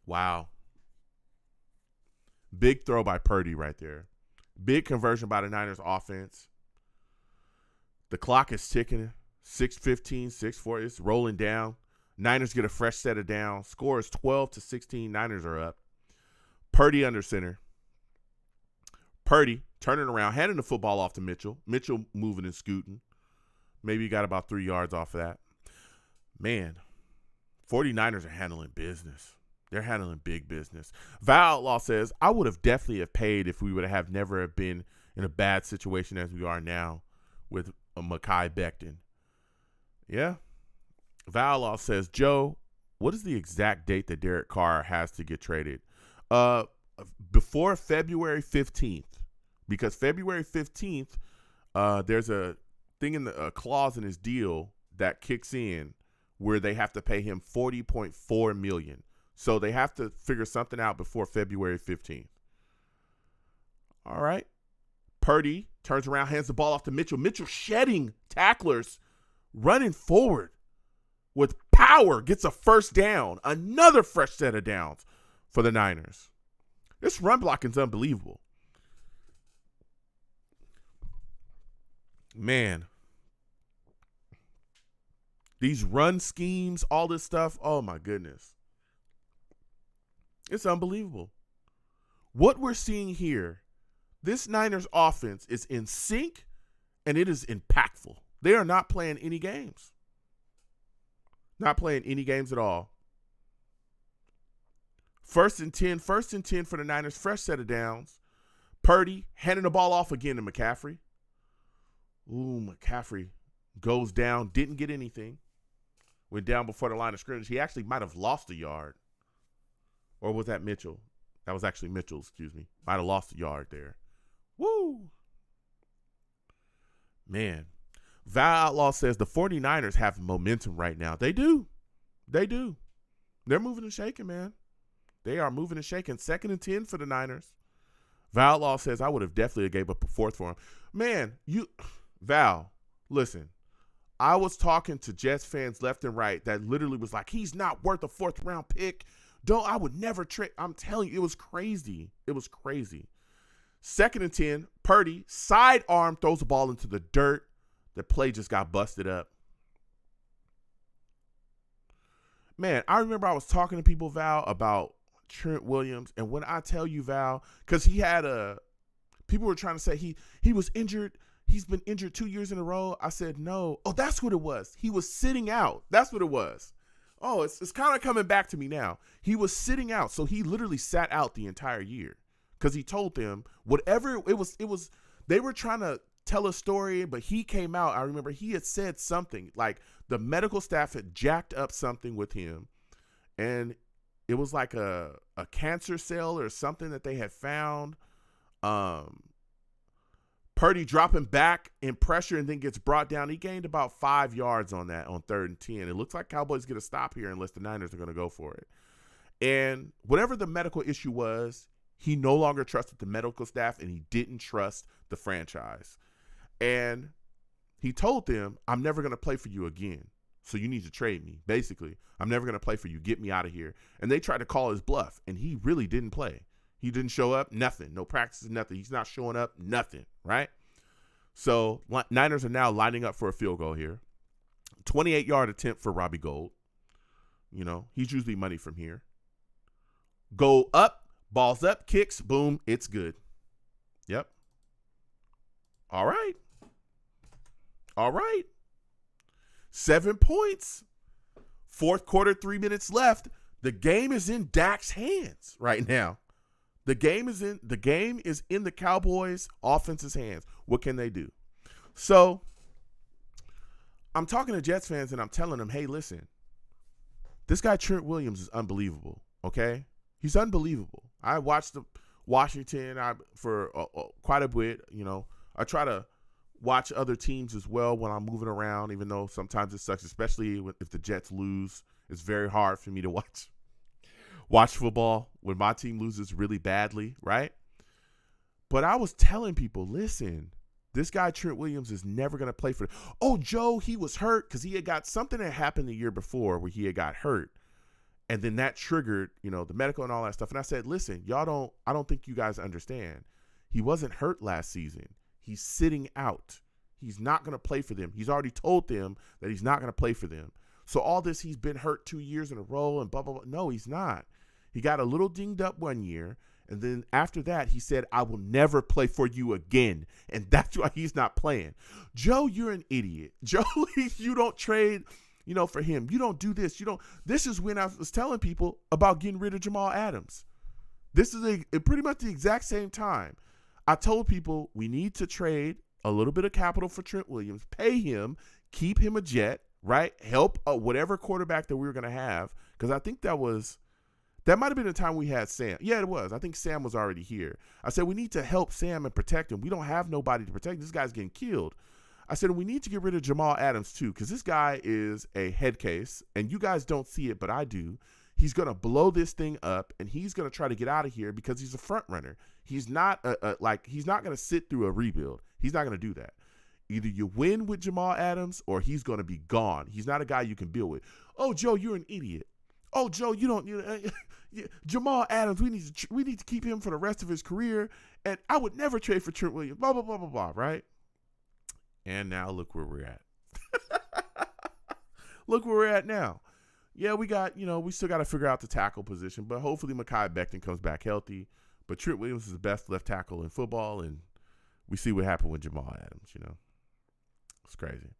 Wow. Big throw by Purdy right there. Big conversion by the Niners offense. The clock is ticking. 6:15, 6:4. It's rolling down. Niners get a fresh set of down. Score is 12-16. Niners are up. Purdy under center. Purdy turning around, handing the football off to Mitchell. Mitchell moving and scooting. Maybe he got about 3 yards off of that. Man, 49ers are handling business. They're handling big business. Val Outlaw says, I would have definitely have paid if we would have never have been in a bad situation as we are now with Mekhi Becton. Yeah. Val Outlaw says, Joe, what is the exact date that Derek Carr has to get traded? Before February 15th. Because February 15th, there's a thing in the clause in his deal that kicks in where they have to pay him $40.4 million. So they have to figure something out before February 15th. All right. Purdy turns around, hands the ball off to Mitchell. Mitchell shedding tacklers, running forward with power, gets a first down. Another fresh set of downs for the Niners. This run blocking is unbelievable. Man. These run schemes, all this stuff, oh my goodness. It's unbelievable. What we're seeing here, this Niners offense is in sync and it is impactful. They are not playing any games. Not playing any games at all. 1st and 10 for the Niners, fresh set of downs. Purdy handing the ball off again to McCaffrey. Ooh, McCaffrey goes down, didn't get anything. Went down before the line of scrimmage. He actually might have lost a yard. Or was that Mitchell? That was actually Mitchell, excuse me. Might have lost a yard there. Woo! Man. Val Outlaw says the 49ers have momentum right now. They do. They do. They're moving and shaking, man. They are moving and shaking. 2nd and 10 for the Niners. Val Outlaw says I would have definitely gave up a 4th for him. Man, Val, listen. I was talking to Jets fans left and right that literally was like, he's not worth a 4th round pick. I would never trade. I'm telling you, it was crazy. It was crazy. 2nd and 10, Purdy, sidearm, throws the ball into the dirt. The play just got busted up. Man, I remember I was talking to people, Val, about Trent Williams. And when I tell you, Val, because people were trying to say he was injured. He's been injured 2 years in a row. I said, no. Oh, that's what it was. He was sitting out. That's what it was. Oh, it's kind of coming back to me now. He was sitting out. So he literally sat out the entire year because he told them whatever it was, they were trying to tell a story, but he came out. I remember he had said something like the medical staff had jacked up something with him and it was like a cancer cell or something that they had found. Purdy dropping back in pressure and then gets brought down. He gained about 5 yards on that on 3rd and 10. It looks like Cowboys get a stop here unless the Niners are going to go for it. And whatever the medical issue was, he no longer trusted the medical staff and he didn't trust the franchise. And he told them, I'm never going to play for you again. So you need to trade me. Basically, I'm never going to play for you. Get me out of here. And they tried to call his bluff and he really didn't play. He didn't show up, nothing. No practices, nothing. He's not showing up, nothing, right? So Niners are now lining up for a field goal here. 28-yard attempt for Robbie Gould. You know, he's usually money from here. Go up, balls up, kicks, boom, it's good. Yep. All right. 7 points. 4th quarter, 3 minutes left. The game is in Dak's hands right now. The game is in the Cowboys' offense's hands. What can they do? So I'm talking to Jets fans and I'm telling them, hey, listen, this guy Trent Williams is unbelievable, okay? He's unbelievable. I watched Washington for quite a bit, you know. I try to watch other teams as well when I'm moving around, even though sometimes it sucks, especially if the Jets lose. It's very hard for me to watch football when my team loses really badly, right? But I was telling people, listen, this guy Trent Williams is never going to play for – oh, Joe, he was hurt because he had got something that happened the year before where he had got hurt. And then that triggered, you know, the medical and all that stuff. And I said, listen, I don't think you guys understand. He wasn't hurt last season. He's sitting out. He's not going to play for them. He's already told them that he's not going to play for them. So all this, he's been hurt 2 years in a row and blah, blah, blah. No, he's not. He got a little dinged up 1 year. And then after that, he said, I will never play for you again. And that's why he's not playing. Joe, you're an idiot. Joe, you don't trade, you know, for him. You don't do this. This is when I was telling people about getting rid of Jamal Adams. This is pretty much the exact same time. I told people we need to trade a little bit of capital for Trent Williams, pay him, keep him a Jet, right? Help whatever quarterback that we were going to have. Because I think that might have been the time we had Sam. Yeah, it was. I think Sam was already here. I said, we need to help Sam and protect him. We don't have nobody to protect him. This guy's getting killed. I said, we need to get rid of Jamal Adams too, because this guy is a head case, and you guys don't see it, but I do. He's going to blow this thing up, and he's going to try to get out of here because he's a front runner. He's not he's not going to sit through a rebuild. He's not going to do that. Either you win with Jamal Adams or he's going to be gone. He's not a guy you can build with. Oh, Joe, you're an idiot. Oh, Joe, Jamal Adams, we need to keep him for the rest of his career, and I would never trade for Trent Williams, blah, blah, blah, blah, blah, right? And now look where we're at. Look where we're at now. Yeah, we still got to figure out the tackle position, but hopefully Mekhi Becton comes back healthy. But Trent Williams is the best left tackle in football, and we see what happened with Jamal Adams, It's crazy.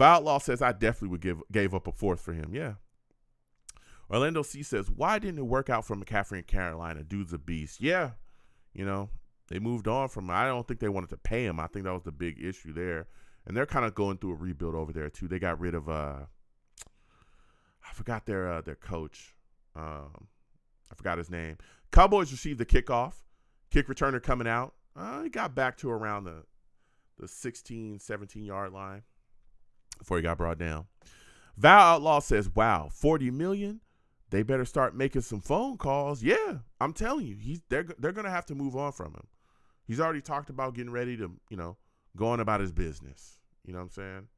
Outlaw says, I definitely would gave up a fourth for him. Yeah. Orlando C says, why didn't it work out for McCaffrey in Carolina? Dude's a beast. Yeah. They moved on from him. I don't think they wanted to pay him. I think that was the big issue there. And they're kind of going through a rebuild over there, too. They got rid of, I forgot their coach. I forgot his name. Cowboys received the kickoff. Kick returner coming out. He got back to around the 16, 17-yard line before he got brought down. Val Outlaw says, wow, $40 million? They better start making some phone calls. Yeah, I'm telling you, they're going to have to move on from him. He's already talked about getting ready to, going about his business. You know what I'm saying?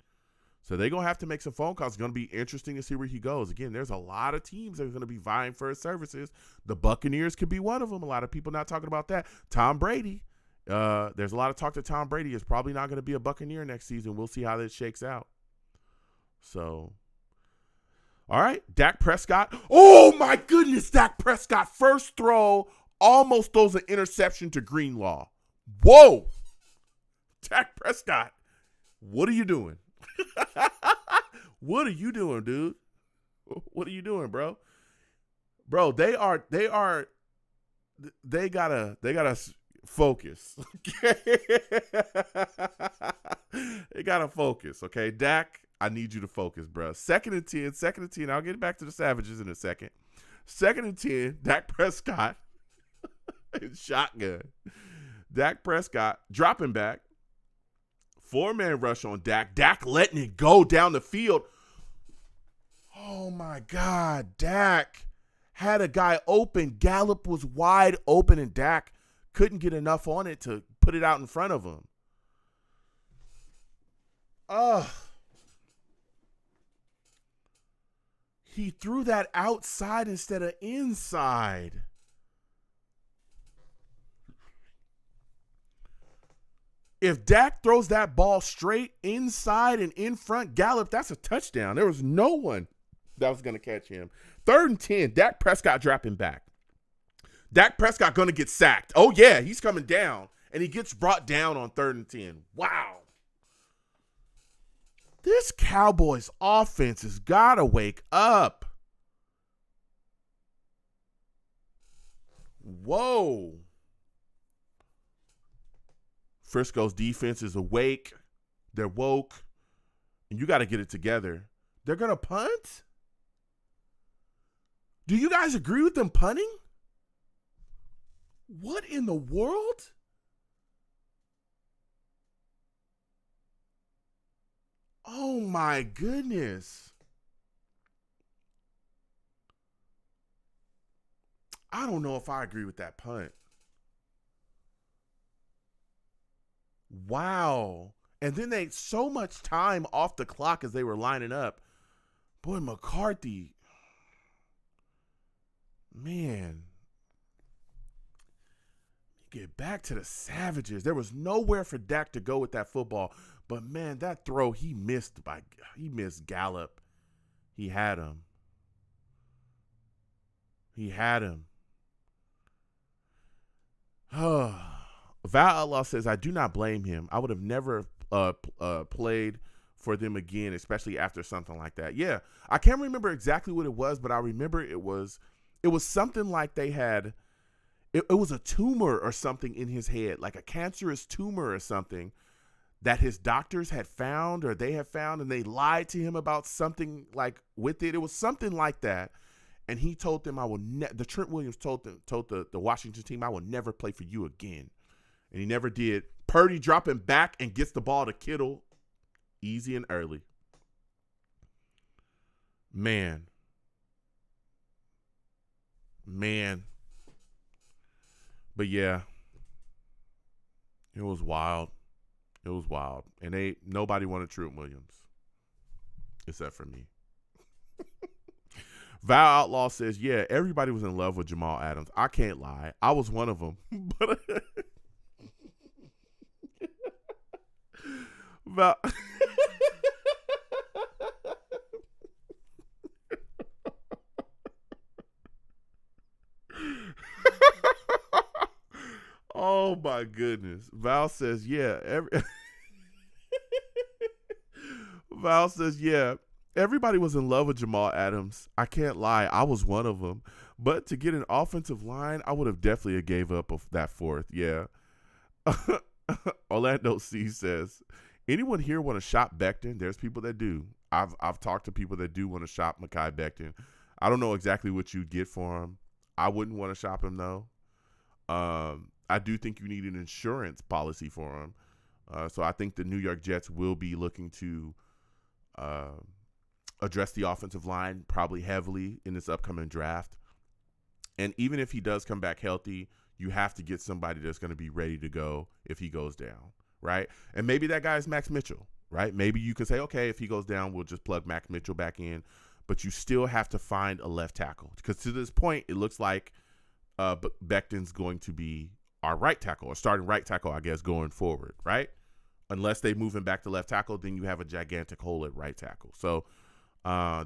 So they're going to have to make some phone calls. It's going to be interesting to see where he goes. Again, there's a lot of teams that are going to be vying for his services. The Buccaneers could be one of them. A lot of people not talking about that. Tom Brady. There's a lot of talk that Tom Brady is probably not going to be a Buccaneer next season. We'll see how this shakes out. So, all right, Dak Prescott. Oh, my goodness, Dak Prescott. First throw, almost throws an interception to Greenlaw. Whoa. Dak Prescott, what are you doing? What are you doing, dude? What are you doing, bro? Bro, they gotta focus. They gotta focus, okay? Dak, I need you to focus, bro. Second and 10. I'll get back to the Savages in a second. 2nd and 10, Dak Prescott. Shotgun. Dak Prescott dropping back. 4-man rush on Dak. Dak letting it go down the field. Oh, my God. Dak had a guy open. Gallup was wide open, and Dak couldn't get enough on it to put it out in front of him. He threw that outside instead of inside. If Dak throws that ball straight inside and in front, Gallup, that's a touchdown. There was no one that was going to catch him. 3rd and 10, Dak Prescott dropping back. Dak Prescott going to get sacked. Oh, yeah, he's coming down, and he gets brought down on 3rd and 10. Wow. This Cowboys offense has got to wake up. Whoa. Frisco's defense is awake. They're woke. And you got to get it together. They're going to punt? Do you guys agree with them punting? What in the world? Oh, my goodness. I don't know if I agree with that punt. Wow. And then they so much time off the clock as they were lining up. Boy, McCarthy. Man. Get back to the Savages. There was nowhere for Dak to go with that football. But, man, that throw, he missed Gallup. He had him. Val Outlaw says, I do not blame him. I would have never played for them again, especially after something like that. Yeah, I can't remember exactly what it was, but I remember it was something like they had, it was a tumor or something in his head, like a cancerous tumor or something that his doctors had found or they had found, and they lied to him about something like with it. It was something like that. And he told them, the Trent Williams told the Washington team, I will never play for you again. And he never did. Purdy dropping back and gets the ball to Kittle easy and early. Man. But yeah, it was wild. And nobody wanted Trent Williams except for me. Val Outlaw says, yeah, everybody was in love with Jamal Adams. I can't lie. I was one of them. But Val my goodness. Val says, yeah. Val says, yeah. Everybody was in love with Jamal Adams. I can't lie. I was one of them. But to get an offensive line, I would have definitely gave up of that fourth. Yeah. Orlando C says, anyone here want to shop Becton? There's people that do. I've talked to people that do want to shop Mekhi Becton. I don't know exactly what you'd get for him. I wouldn't want to shop him, though. I do think you need an insurance policy for him. So I think the New York Jets will be looking to address the offensive line probably heavily in this upcoming draft. And even if he does come back healthy, you have to get somebody that's going to be ready to go if he goes down, right? And maybe that guy is Max Mitchell, right? Maybe you can say, okay, if he goes down, we'll just plug Max Mitchell back in. But you still have to find a left tackle. Because to this point, it looks like Becton's going to be our right tackle, or starting right tackle, I guess, going forward, right? Unless they move him back to left tackle, then you have a gigantic hole at right tackle. So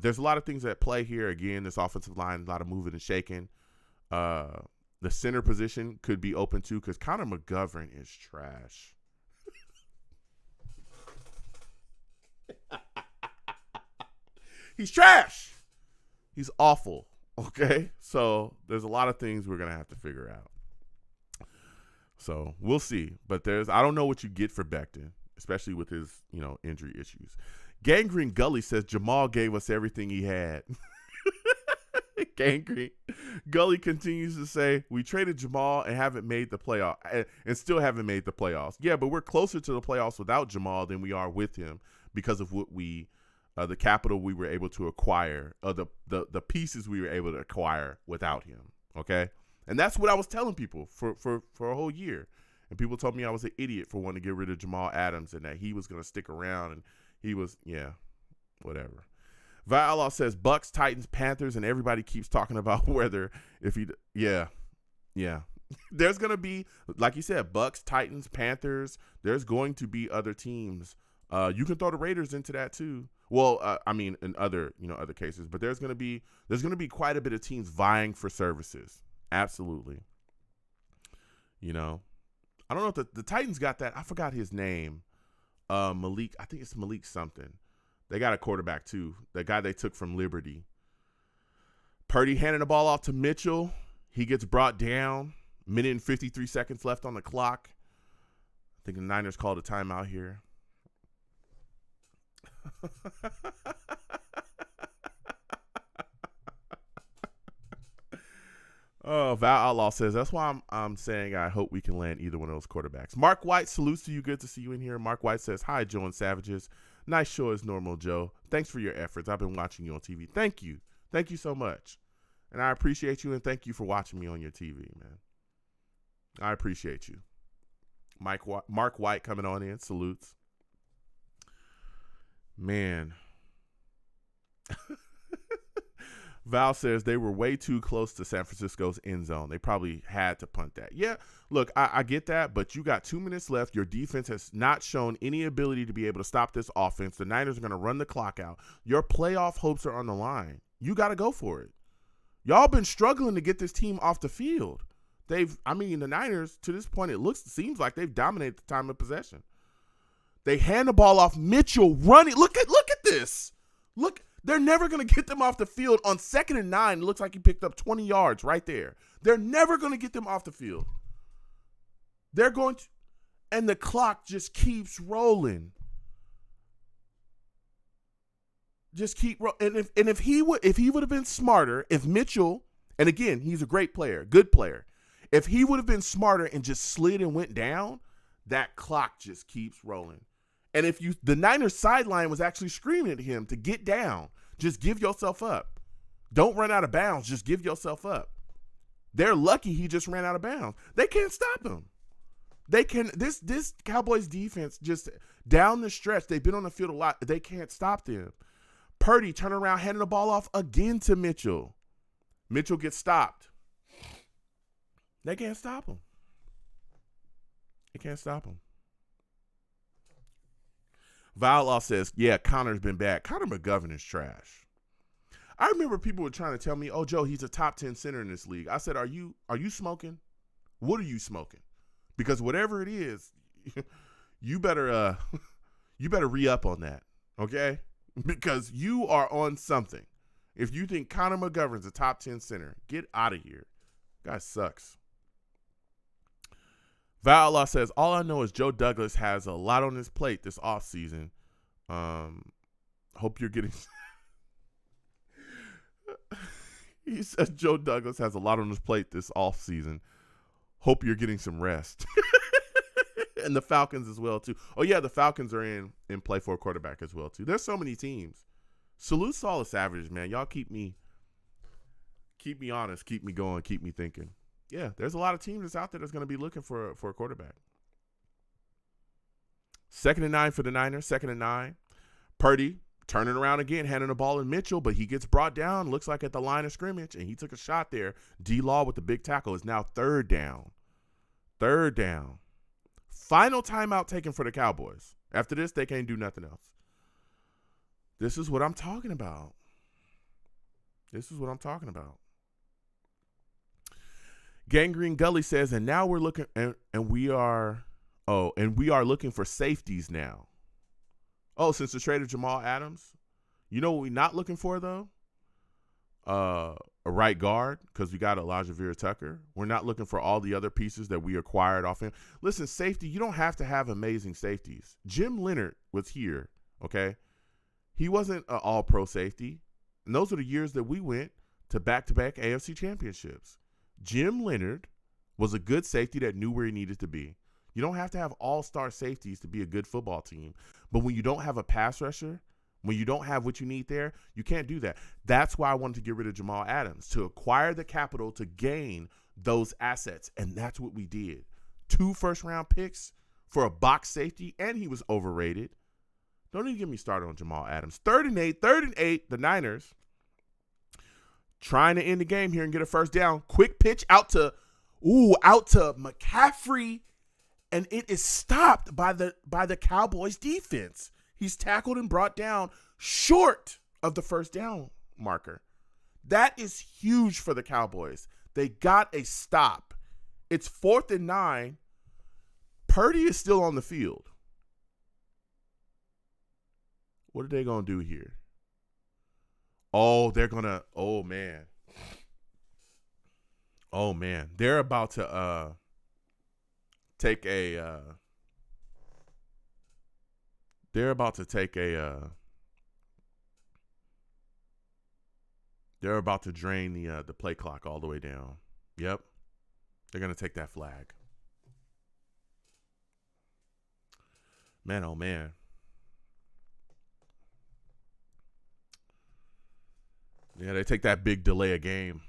there's a lot of things at play here. Again, this offensive line, a lot of moving and shaking. The center position could be open too, because Connor McGovern is trash. He's trash. He's awful. Okay, so there's a lot of things we're gonna have to figure out. So we'll see. But I don't know what you get for Becton, especially with his injury issues. Gangrene Gully says Jamal gave us everything he had. Gangrene Gully continues to say, we traded Jamal and haven't made the playoff and still haven't made the playoffs. Yeah, but we're closer to the playoffs without Jamal than we are with him because of what the capital we were able to acquire, the pieces we were able to acquire without him. Okay. And that's what I was telling people for a whole year. And people told me I was an idiot for wanting to get rid of Jamal Adams and that he was going to stick around, and he was, whatever. Viola says Bucks, Titans, Panthers, and everybody keeps talking about whether yeah. There's going to be, like you said, Bucks, Titans, Panthers. There's going to be other teams. You can throw the Raiders into that too. Well, in other cases, but there's going to be quite a bit of teams vying for services. Absolutely. I don't know if the Titans got that. I forgot his name. Malik. I think it's Malik something. They got a quarterback too. The guy they took from Liberty. Purdy handing the ball off to Mitchell. He gets brought down. Minute and 53 seconds left on the clock. I think the Niners called a timeout here. Oh, Val Outlaw says, that's why I'm saying I hope we can land either one of those quarterbacks. Mark White salutes to you. Good to see you in here. Mark White says, hi, Joe and Savages. Nice show as normal, Joe. Thanks for your efforts. I've been watching you on TV. Thank you. Thank you so much. And I appreciate you, and thank you for watching me on your TV, man. I appreciate you. Mark White coming on in. Salutes. Man. Val says they were way too close to San Francisco's end zone. They probably had to punt that. Yeah, look, I get that, but you got 2 minutes left. Your defense has not shown any ability to be able to stop this offense. The Niners are going to run the clock out. Your playoff hopes are on the line. You got to go for it. Y'all been struggling to get this team off the field. The Niners, to this point, seems like they've dominated the time of possession. They hand the ball off. Mitchell running. Look at this. Look. They're never going to get them off the field on 2nd and 9. It looks like he picked up 20 yards right there. They're never going to get them off the field. They're going to, and the clock just keeps rolling. Just keep rolling. And if he would have been smarter, if Mitchell, and again, he's a great player, good player. If he would have been smarter and just slid and went down, that clock just keeps rolling. And the Niners sideline was actually screaming at him to get down. Just give yourself up. Don't run out of bounds. Just give yourself up. They're lucky he just ran out of bounds. They can't stop him. They can. This Cowboys defense just down the stretch. They've been on the field a lot. They can't stop them. Purdy turn around, handing the ball off again to Mitchell. Mitchell gets stopped. They can't stop him. They can't stop him. Violaw says, yeah, Connor's been bad. Connor McGovern is trash. I remember people were trying to tell me, oh, Joe, he's a top 10 center in this league. I said, are you smoking? What are you smoking? Because whatever it is, you better re-up on that, okay? Because you are on something. If you think Connor McGovern's a top 10 center, get out of here. Guy sucks. Val Outlaw says, all I know is Joe Douglas has a lot on his plate this offseason. Hope you're getting... He says Joe Douglas has a lot on his plate this offseason. Hope you're getting some rest. And the Falcons as well, too. Oh, yeah, the Falcons are in play for a quarterback as well, too. There's so many teams. Salute to all the Savages, man. Y'all keep me honest, keep me going, keep me thinking. Yeah, there's a lot of teams that's out there that's going to be looking for a quarterback. 2nd and 9 for the Niners, 2nd and 9. Purdy turning around again, handing the ball to Mitchell, but he gets brought down, looks like at the line of scrimmage, and he took a shot there. D-Law with the big tackle is now 3rd down. 3rd down. Final timeout taken for the Cowboys. After this, they can't do nothing else. This is what I'm talking about. This is what I'm talking about. Gangrene Gully says, and now we're looking, and we are looking for safeties now. Oh, since the trade of Jamal Adams, you know what we're not looking for though? A right guard, because we got Elijah Vera Tucker. We're not looking for all the other pieces that we acquired off him. Listen, safety, you don't have to have amazing safeties. Jim Leonard was here, okay? He wasn't an all-pro safety. And those are the years that we went to back-to-back AFC championships. Jim Leonard was a good safety that knew where he needed to be. You don't have to have all-star safeties to be a good football team. But when you don't have a pass rusher, when you don't have what you need there, you can't do that. That's why I wanted to get rid of Jamal Adams, to acquire the capital to gain those assets. And that's what we did. 2 first-round picks for a box safety, and he was overrated. Don't even get me started on Jamal Adams. 3rd and 8, the Niners trying to end the game here and get a first down. Quick pitch out to McCaffrey, and it is stopped by the Cowboys defense. He's tackled and brought down short of the first down marker. That is huge for the Cowboys. They got a stop. It's 4th and 9. Purdy is still on the field. What are they going to do here? Oh, they're going to, oh, man. They're about to take a, they're about to drain the play clock all the way down. Yep. They're going to take that flag. Man, oh, man. Yeah, they take that big delay of game.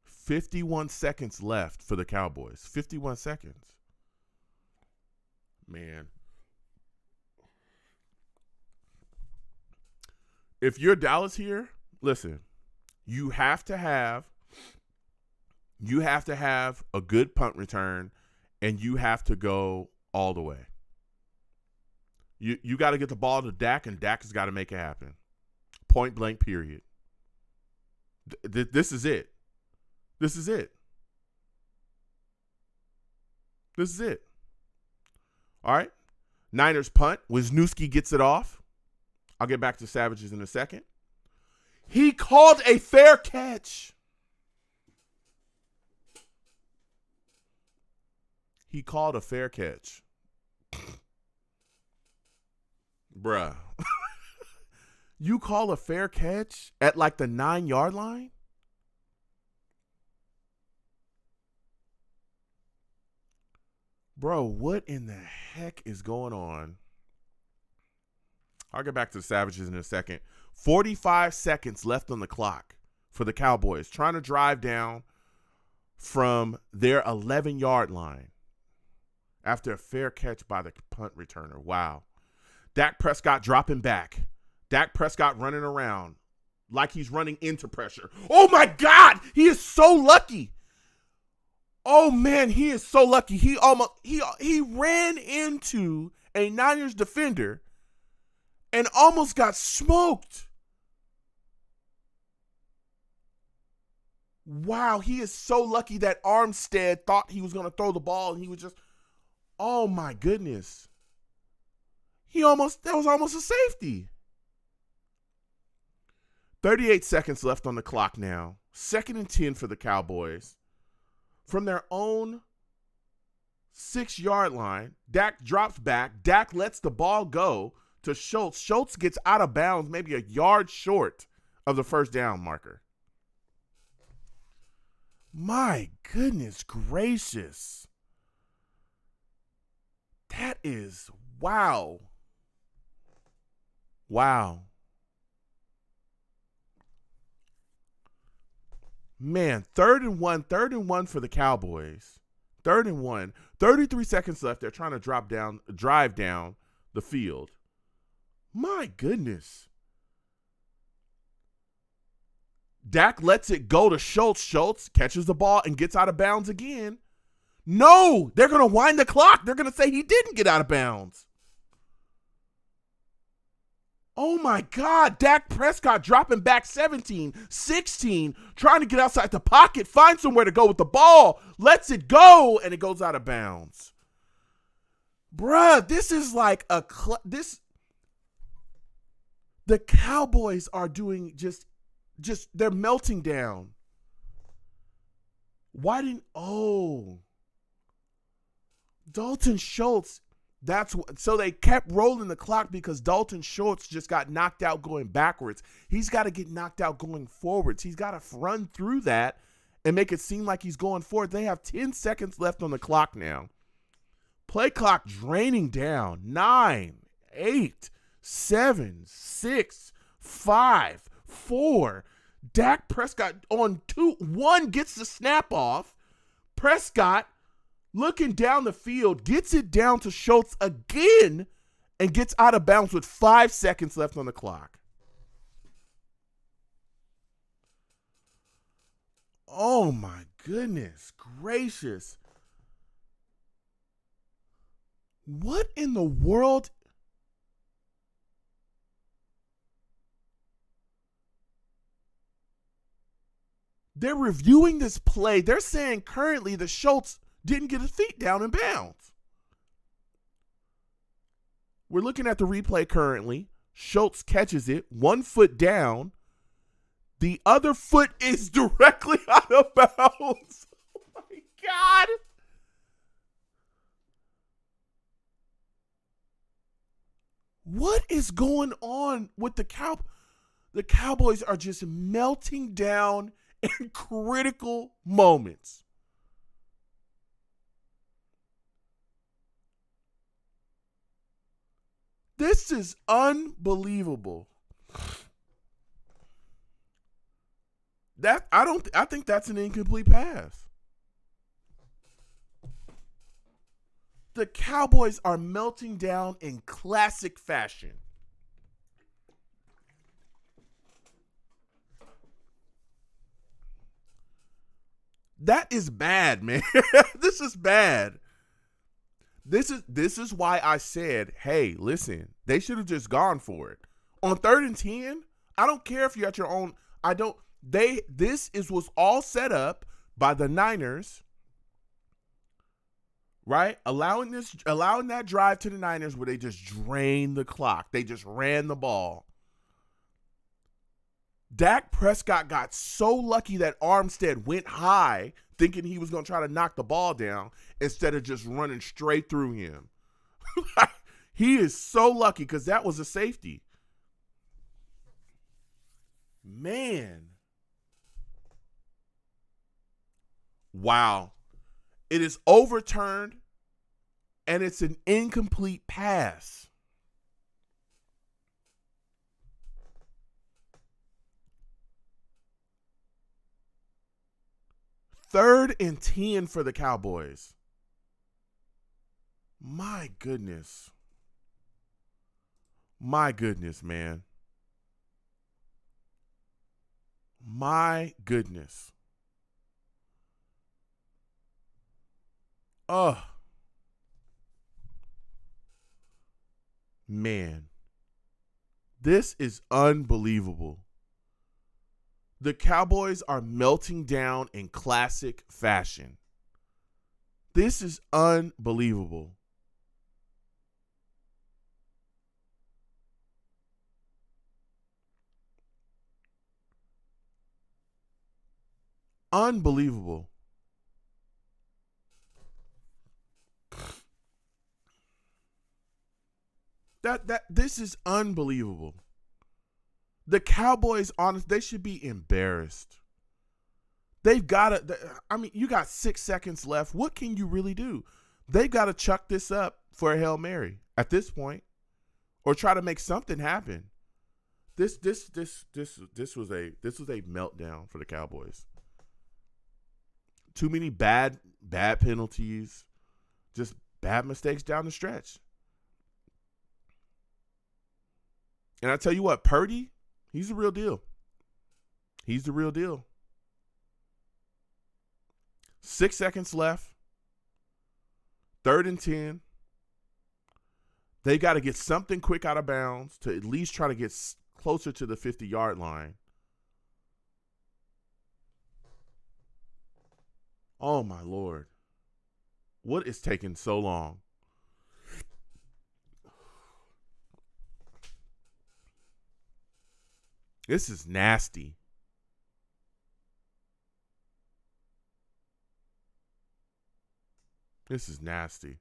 51 seconds left for the Cowboys. 51 seconds. Man. If you're Dallas here, listen, you have to have a good punt return, and you have to go all the way. You got to get the ball to Dak, and Dak has got to make it happen. Point blank, period. This is it. This is it. This is it. All right. Niners punt. Wisniewski gets it off. I'll get back to Savages in a second. He called a fair catch. He called a fair catch. Bruh. You call a fair catch at like the 9-yard line? Bro, what in the heck is going on? I'll get back to the Savages in a second. 45 seconds left on the clock for the Cowboys, trying to drive down from their 11-yard line after a fair catch by the punt returner. Wow. Dak Prescott dropping back. Dak Prescott running around like he's running into pressure. Oh, my God. He is so lucky. Oh, man, he is so lucky. He ran into a Niners defender and almost got smoked. Wow, he is so lucky that Armstead thought he was going to throw the ball and he was just, oh my goodness. That was almost a safety. 38 seconds left on the clock now. 2nd and 10 for the Cowboys. From their own 6-yard line, Dak drops back. Dak lets the ball go to Schultz. Schultz gets out of bounds, maybe a yard short of the first down marker. My goodness gracious. That is wow. Wow. Man, 3rd and one for the Cowboys. 3rd and 1. 33 seconds left. They're trying to drive down the field. My goodness. Dak lets it go to Schultz. Schultz catches the ball and gets out of bounds again. No, they're going to wind the clock. They're going to say he didn't get out of bounds. Oh my God, Dak Prescott dropping back 17, 16, trying to get outside the pocket, find somewhere to go with the ball, lets it go, and it goes out of bounds. Bruh, this is like the Cowboys are doing just they're melting down. Dalton Schultz. So they kept rolling the clock because Dalton Schultz just got knocked out going backwards. He's got to get knocked out going forwards. He's got to run through that and make it seem like he's going forward. They have 10 seconds left on the clock now. Play clock draining down. 9, 8, 7, 6, 5, 4. Dak Prescott on 2. 1 gets the snap off. Prescott looking down the field, gets it down to Schultz again and gets out of bounds with 5 seconds left on the clock. Oh my goodness gracious. What in the world? They're reviewing this play. They're saying currently the Schultz didn't get his feet down in bounds. We're looking at the replay currently. Schultz catches it, 1 foot down. The other foot is directly out of bounds. Oh my God. What is going on with the Cowboys? The Cowboys are just melting down in critical moments. This is unbelievable. I think that's an incomplete pass. The Cowboys are melting down in classic fashion. That is bad, man. This is bad. This is why I said, hey, listen, they should have just gone for it. On 3rd and 10, I don't care if you're at your own. This was all set up by the Niners, right? Allowing that drive to the Niners where they just drained the clock. They just ran the ball. Dak Prescott got so lucky that Armstead went high thinking he was going to try to knock the ball down instead of just running straight through him. He is so lucky because that was a safety. Man. Wow. It is overturned and it's an incomplete pass. Third and 10 for the Cowboys. My goodness. My goodness, man. My goodness. Oh. Man. This is unbelievable. The Cowboys are melting down in classic fashion. This is unbelievable. Unbelievable. This is unbelievable. The Cowboys, honest, they should be embarrassed. They've got to. I mean, you got 6 seconds left. What can you really do? They got to chuck this up for a Hail Mary at this point, or try to make something happen. This was a meltdown for the Cowboys. Too many bad penalties, just bad mistakes down the stretch. And I tell you what, Purdy, he's the real deal. He's the real deal. 6 seconds left. 3rd and 10. They got to get something quick out of bounds to at least try to get closer to the 50-yard line. Oh, my Lord. What is taking so long? This is nasty. This is nasty.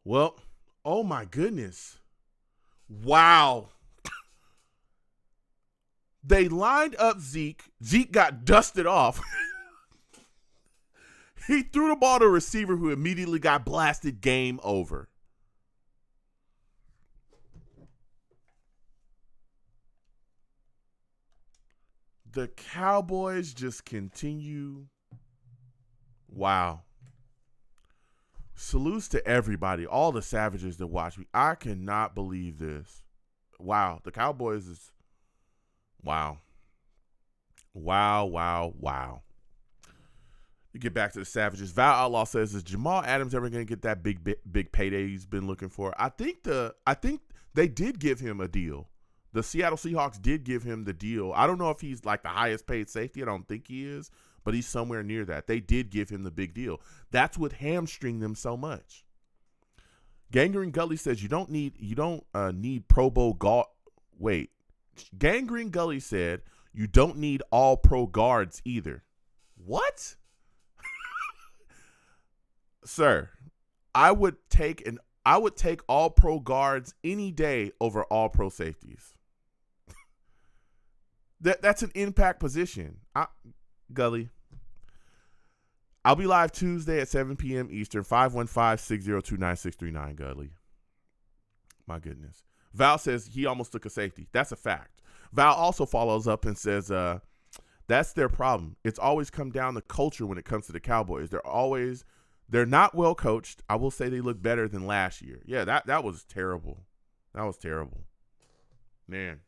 Well, oh my goodness. Wow. They lined up Zeke. Zeke got dusted off. He threw the ball to a receiver who immediately got blasted. Game over. The Cowboys just continue. Wow. Salutes to everybody, all the savages that watch me. I cannot believe this. Wow. The Cowboys is. Wow. Wow. You get back to the savages. Val Outlaw says, is Jamal Adams ever going to get that big payday he's been looking for? I think they did give him a deal. The Seattle Seahawks did give him the deal. I don't know if he's like the highest paid safety. I don't think he is, but he's somewhere near that. They did give him the big deal. That's what hamstringed them so much. Gangrene Gully says you don't need Pro Bowl guard. Wait, Gangrene Gully said you don't need all pro guards either. What? Sir, I would take all pro guards any day over all pro safeties. That's an impact position. Gully. I'll be live Tuesday at 7 p.m. Eastern, 515-602-9639, Gully. My goodness. Val says he almost took a safety. That's a fact. Val also follows up and says that's their problem. It's always come down to culture when it comes to the Cowboys. They're not well coached. I will say they look better than last year. Yeah, that was terrible. That was terrible. Man,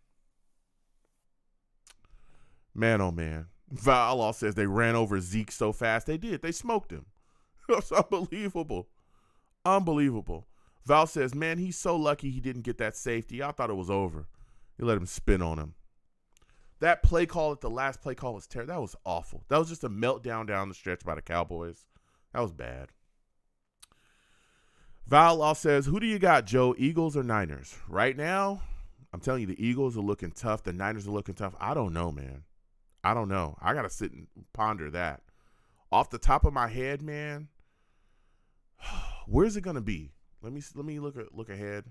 oh man. Val says they ran over Zeke so fast. They did. They smoked him. That's unbelievable. Unbelievable. Val says, man, he's so lucky he didn't get that safety. I thought it was over. He let him spin on him. That play call at the last play call was terrible. That was awful. That was just a meltdown down the stretch by the Cowboys. That was bad. Val says, who do you got, Joe, Eagles or Niners? Right now, I'm telling you, the Eagles are looking tough. The Niners are looking tough. I don't know, man. I don't know. I got to sit and ponder that. Off the top of my head, man, where's it going to be? Let me look ahead.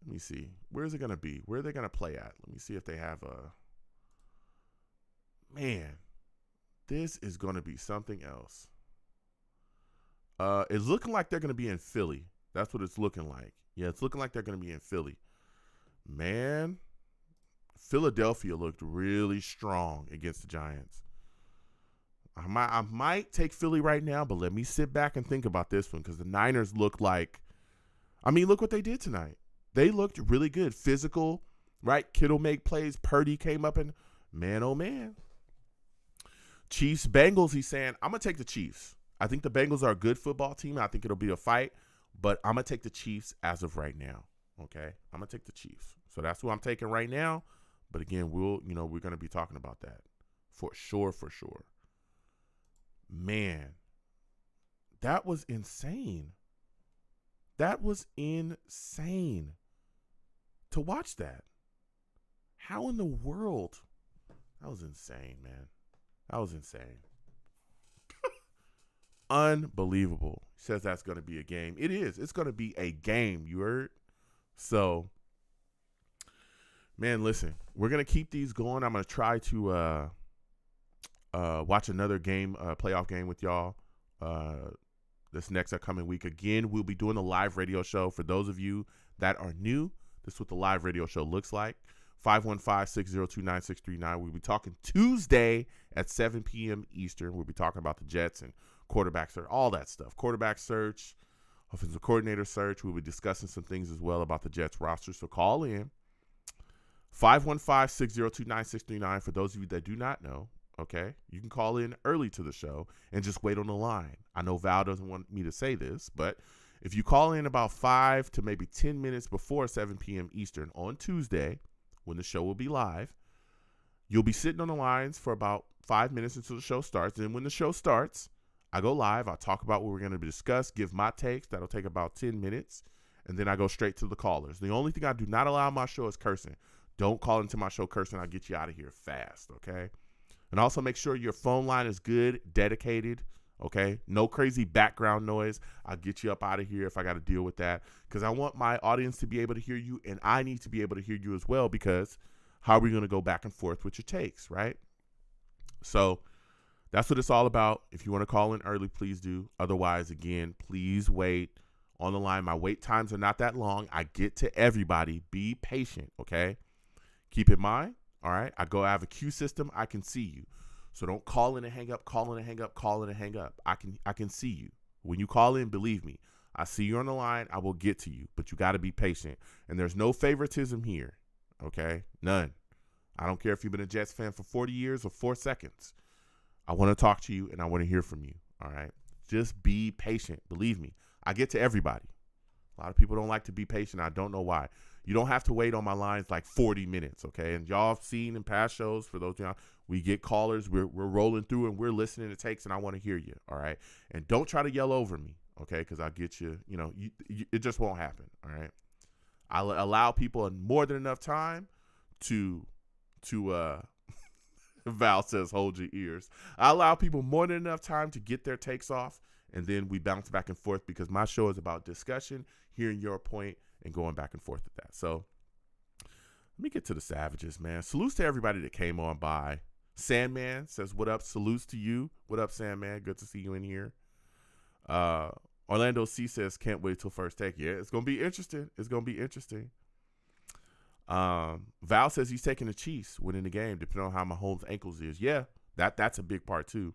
Let me see. Where's it going to be? Where are they going to play at? Let me see if they have a – man, this is going to be something else. It's looking like they're going to be in Philly. That's what it's looking like. Yeah, it's looking like they're going to be in Philly. Man, Philadelphia looked really strong against the Giants. I might take Philly right now, but let me sit back and think about this one because the Niners look like – I mean, look what they did tonight. They looked really good. Physical, right? Kittle make plays. Purdy came up and man, oh man. Chiefs, Bengals, he's saying, I'm going to take the Chiefs. I think the Bengals are a good football team. I think it'll be a fight, but I'm going to take the Chiefs as of right now. Okay, I'm gonna take the Chiefs. So that's who I'm taking right now. But again, we're gonna be talking about that for sure, for sure. Man, that was insane. That was insane to watch that. How in the world? That was insane, man. That was insane. Unbelievable. He says that's going to be a game. It is. It's going to be a game. You heard? So, man, listen. We're going to keep these going. I'm going to try to watch another game, playoff game with y'all this next upcoming week. Again, we'll be doing a live radio show. For those of you that are new, this is what the live radio show looks like. 515-602-9639. We'll be talking Tuesday at 7 p.m. Eastern. We'll be talking about the Jets and quarterback search, all that stuff. Quarterback search, offensive coordinator search. We'll be discussing some things as well about the Jets roster. So call in. 515-602-9639. For those of you that do not know, okay, you can call in early to the show and just wait on the line. I know Val doesn't want me to say this, but if you call in about 5 to maybe 10 minutes before 7 p.m. Eastern on Tuesday, when the show will be live, you'll be sitting on the lines for about 5 minutes until the show starts. And when the show starts, I go live. I'll talk about what we're going to discuss, give my takes. That'll take about 10 minutes. And then I go straight to the callers. The only thing I do not allow on my show is cursing. Don't call into my show cursing. I'll get you out of here fast, okay? And also make sure your phone line is good, dedicated, okay? No crazy background noise. I'll get you up out of here if I got to deal with that, because I want my audience to be able to hear you, and I need to be able to hear you as well, because how are we going to go back and forth with your takes, right? So that's what it's all about. If you want to call in early, please do. Otherwise, again, please wait on the line. My wait times are not that long. I get to everybody. Be patient, okay? Keep in mind, all right, I have a queue system. I can see you. So don't call in and hang up, call in and hang up, call in and hang up. I can see you. When you call in, believe me, I see you on the line. I will get to you, but you got to be patient. And there's no favoritism here, okay? None. I don't care if you've been a Jets fan for 40 years or 4 seconds. I want to talk to you, and I want to hear from you, all right? Just be patient. Believe me, I get to everybody. A lot of people don't like to be patient. I don't know why. You don't have to wait on my lines like 40 minutes, okay? And y'all have seen in past shows, for those of y'all, we get callers, we're rolling through, and we're listening to takes, and I want to hear you, all right? And don't try to yell over me, okay? Because I'll get you, it just won't happen, all right? I'll allow people more than enough time to Val says, hold your ears. I allow people more than enough time to get their takes off, and then we bounce back and forth, because my show is about discussion, hearing your point, and going back and forth with that. So let me get to the Savages, man. Salutes to everybody that came on by. Sandman says, what up? Salutes to you. What up, Sandman? Good to see you in here. Orlando C says, can't wait till first take. Yeah, it's going to be interesting. It's going to be interesting. Val says he's taking the Chiefs winning the game, depending on how Mahomes' ankles is. Yeah, that's a big part too.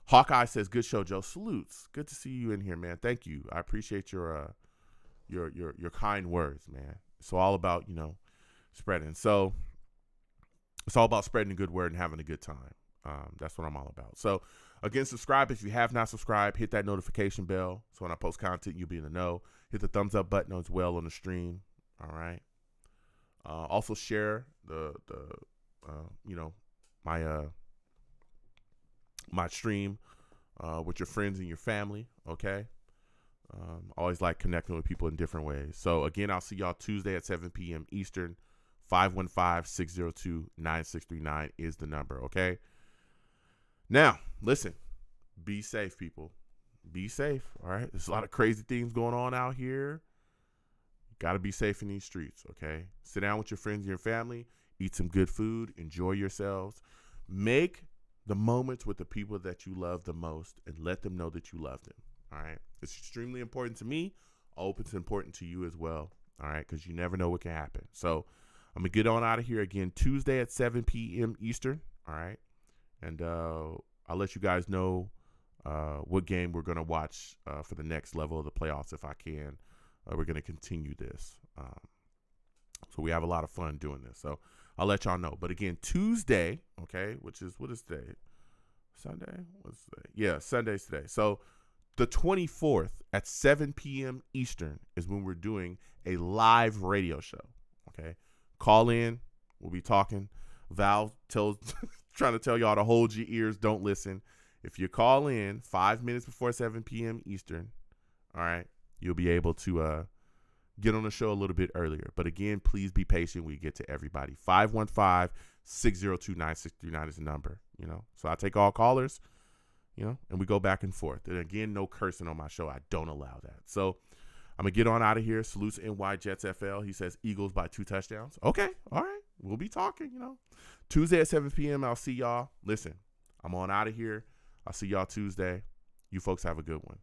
Hawkeye says, good show, Joe. Salutes. Good to see you in here, man. Thank you. I appreciate your kind words, man. It's all about, spreading. So it's all about spreading a good word and having a good time. That's what I'm all about. So again, subscribe if you have not subscribed. Hit that notification bell, so when I post content, you'll be in the know. Hit the thumbs up button as well on the stream. All right. Also share my stream with your friends and your family. Okay. Always like connecting with people in different ways. So again, I'll see y'all Tuesday at 7 p.m. Eastern. 515-602-9639 is the number. Okay. Now, listen, be safe, people. Be safe. All right. There's a lot of crazy things going on out here. Got to be safe in these streets. Okay. Sit down with your friends and your family. Eat some good food. Enjoy yourselves. Make the moments with the people that you love the most, and let them know that you love them. All right. It's extremely important to me. I hope it's important to you as well. All right. Because you never know what can happen. So I'm going to get on out of here again Tuesday at 7 p.m. Eastern. All right. And I'll let you guys know what game we're going to watch for the next level of the playoffs if I can. We're going to continue this. So we have a lot of fun doing this. So I'll let y'all know. But again, Tuesday, okay, what is today? Sunday? What's today? Yeah, Sunday's today. So The 24th at 7 p.m. Eastern is when we're doing a live radio show. Okay. Call in. We'll be talking. Val trying to tell y'all to hold your ears. Don't listen. If you call in 5 minutes before 7 p.m. Eastern, all right, you'll be able to get on the show a little bit earlier. But again, please be patient. We get to everybody. 515-602-9639 is the number, So I take all callers, and we go back and forth. And again, no cursing on my show. I don't allow that. So I'm going to get on out of here. Salutes NY Jets FL. He says Eagles by 2 touchdowns. Okay. All right. We'll be talking, Tuesday at 7 p.m. I'll see y'all. Listen, I'm on out of here. I'll see y'all Tuesday. You folks have a good one.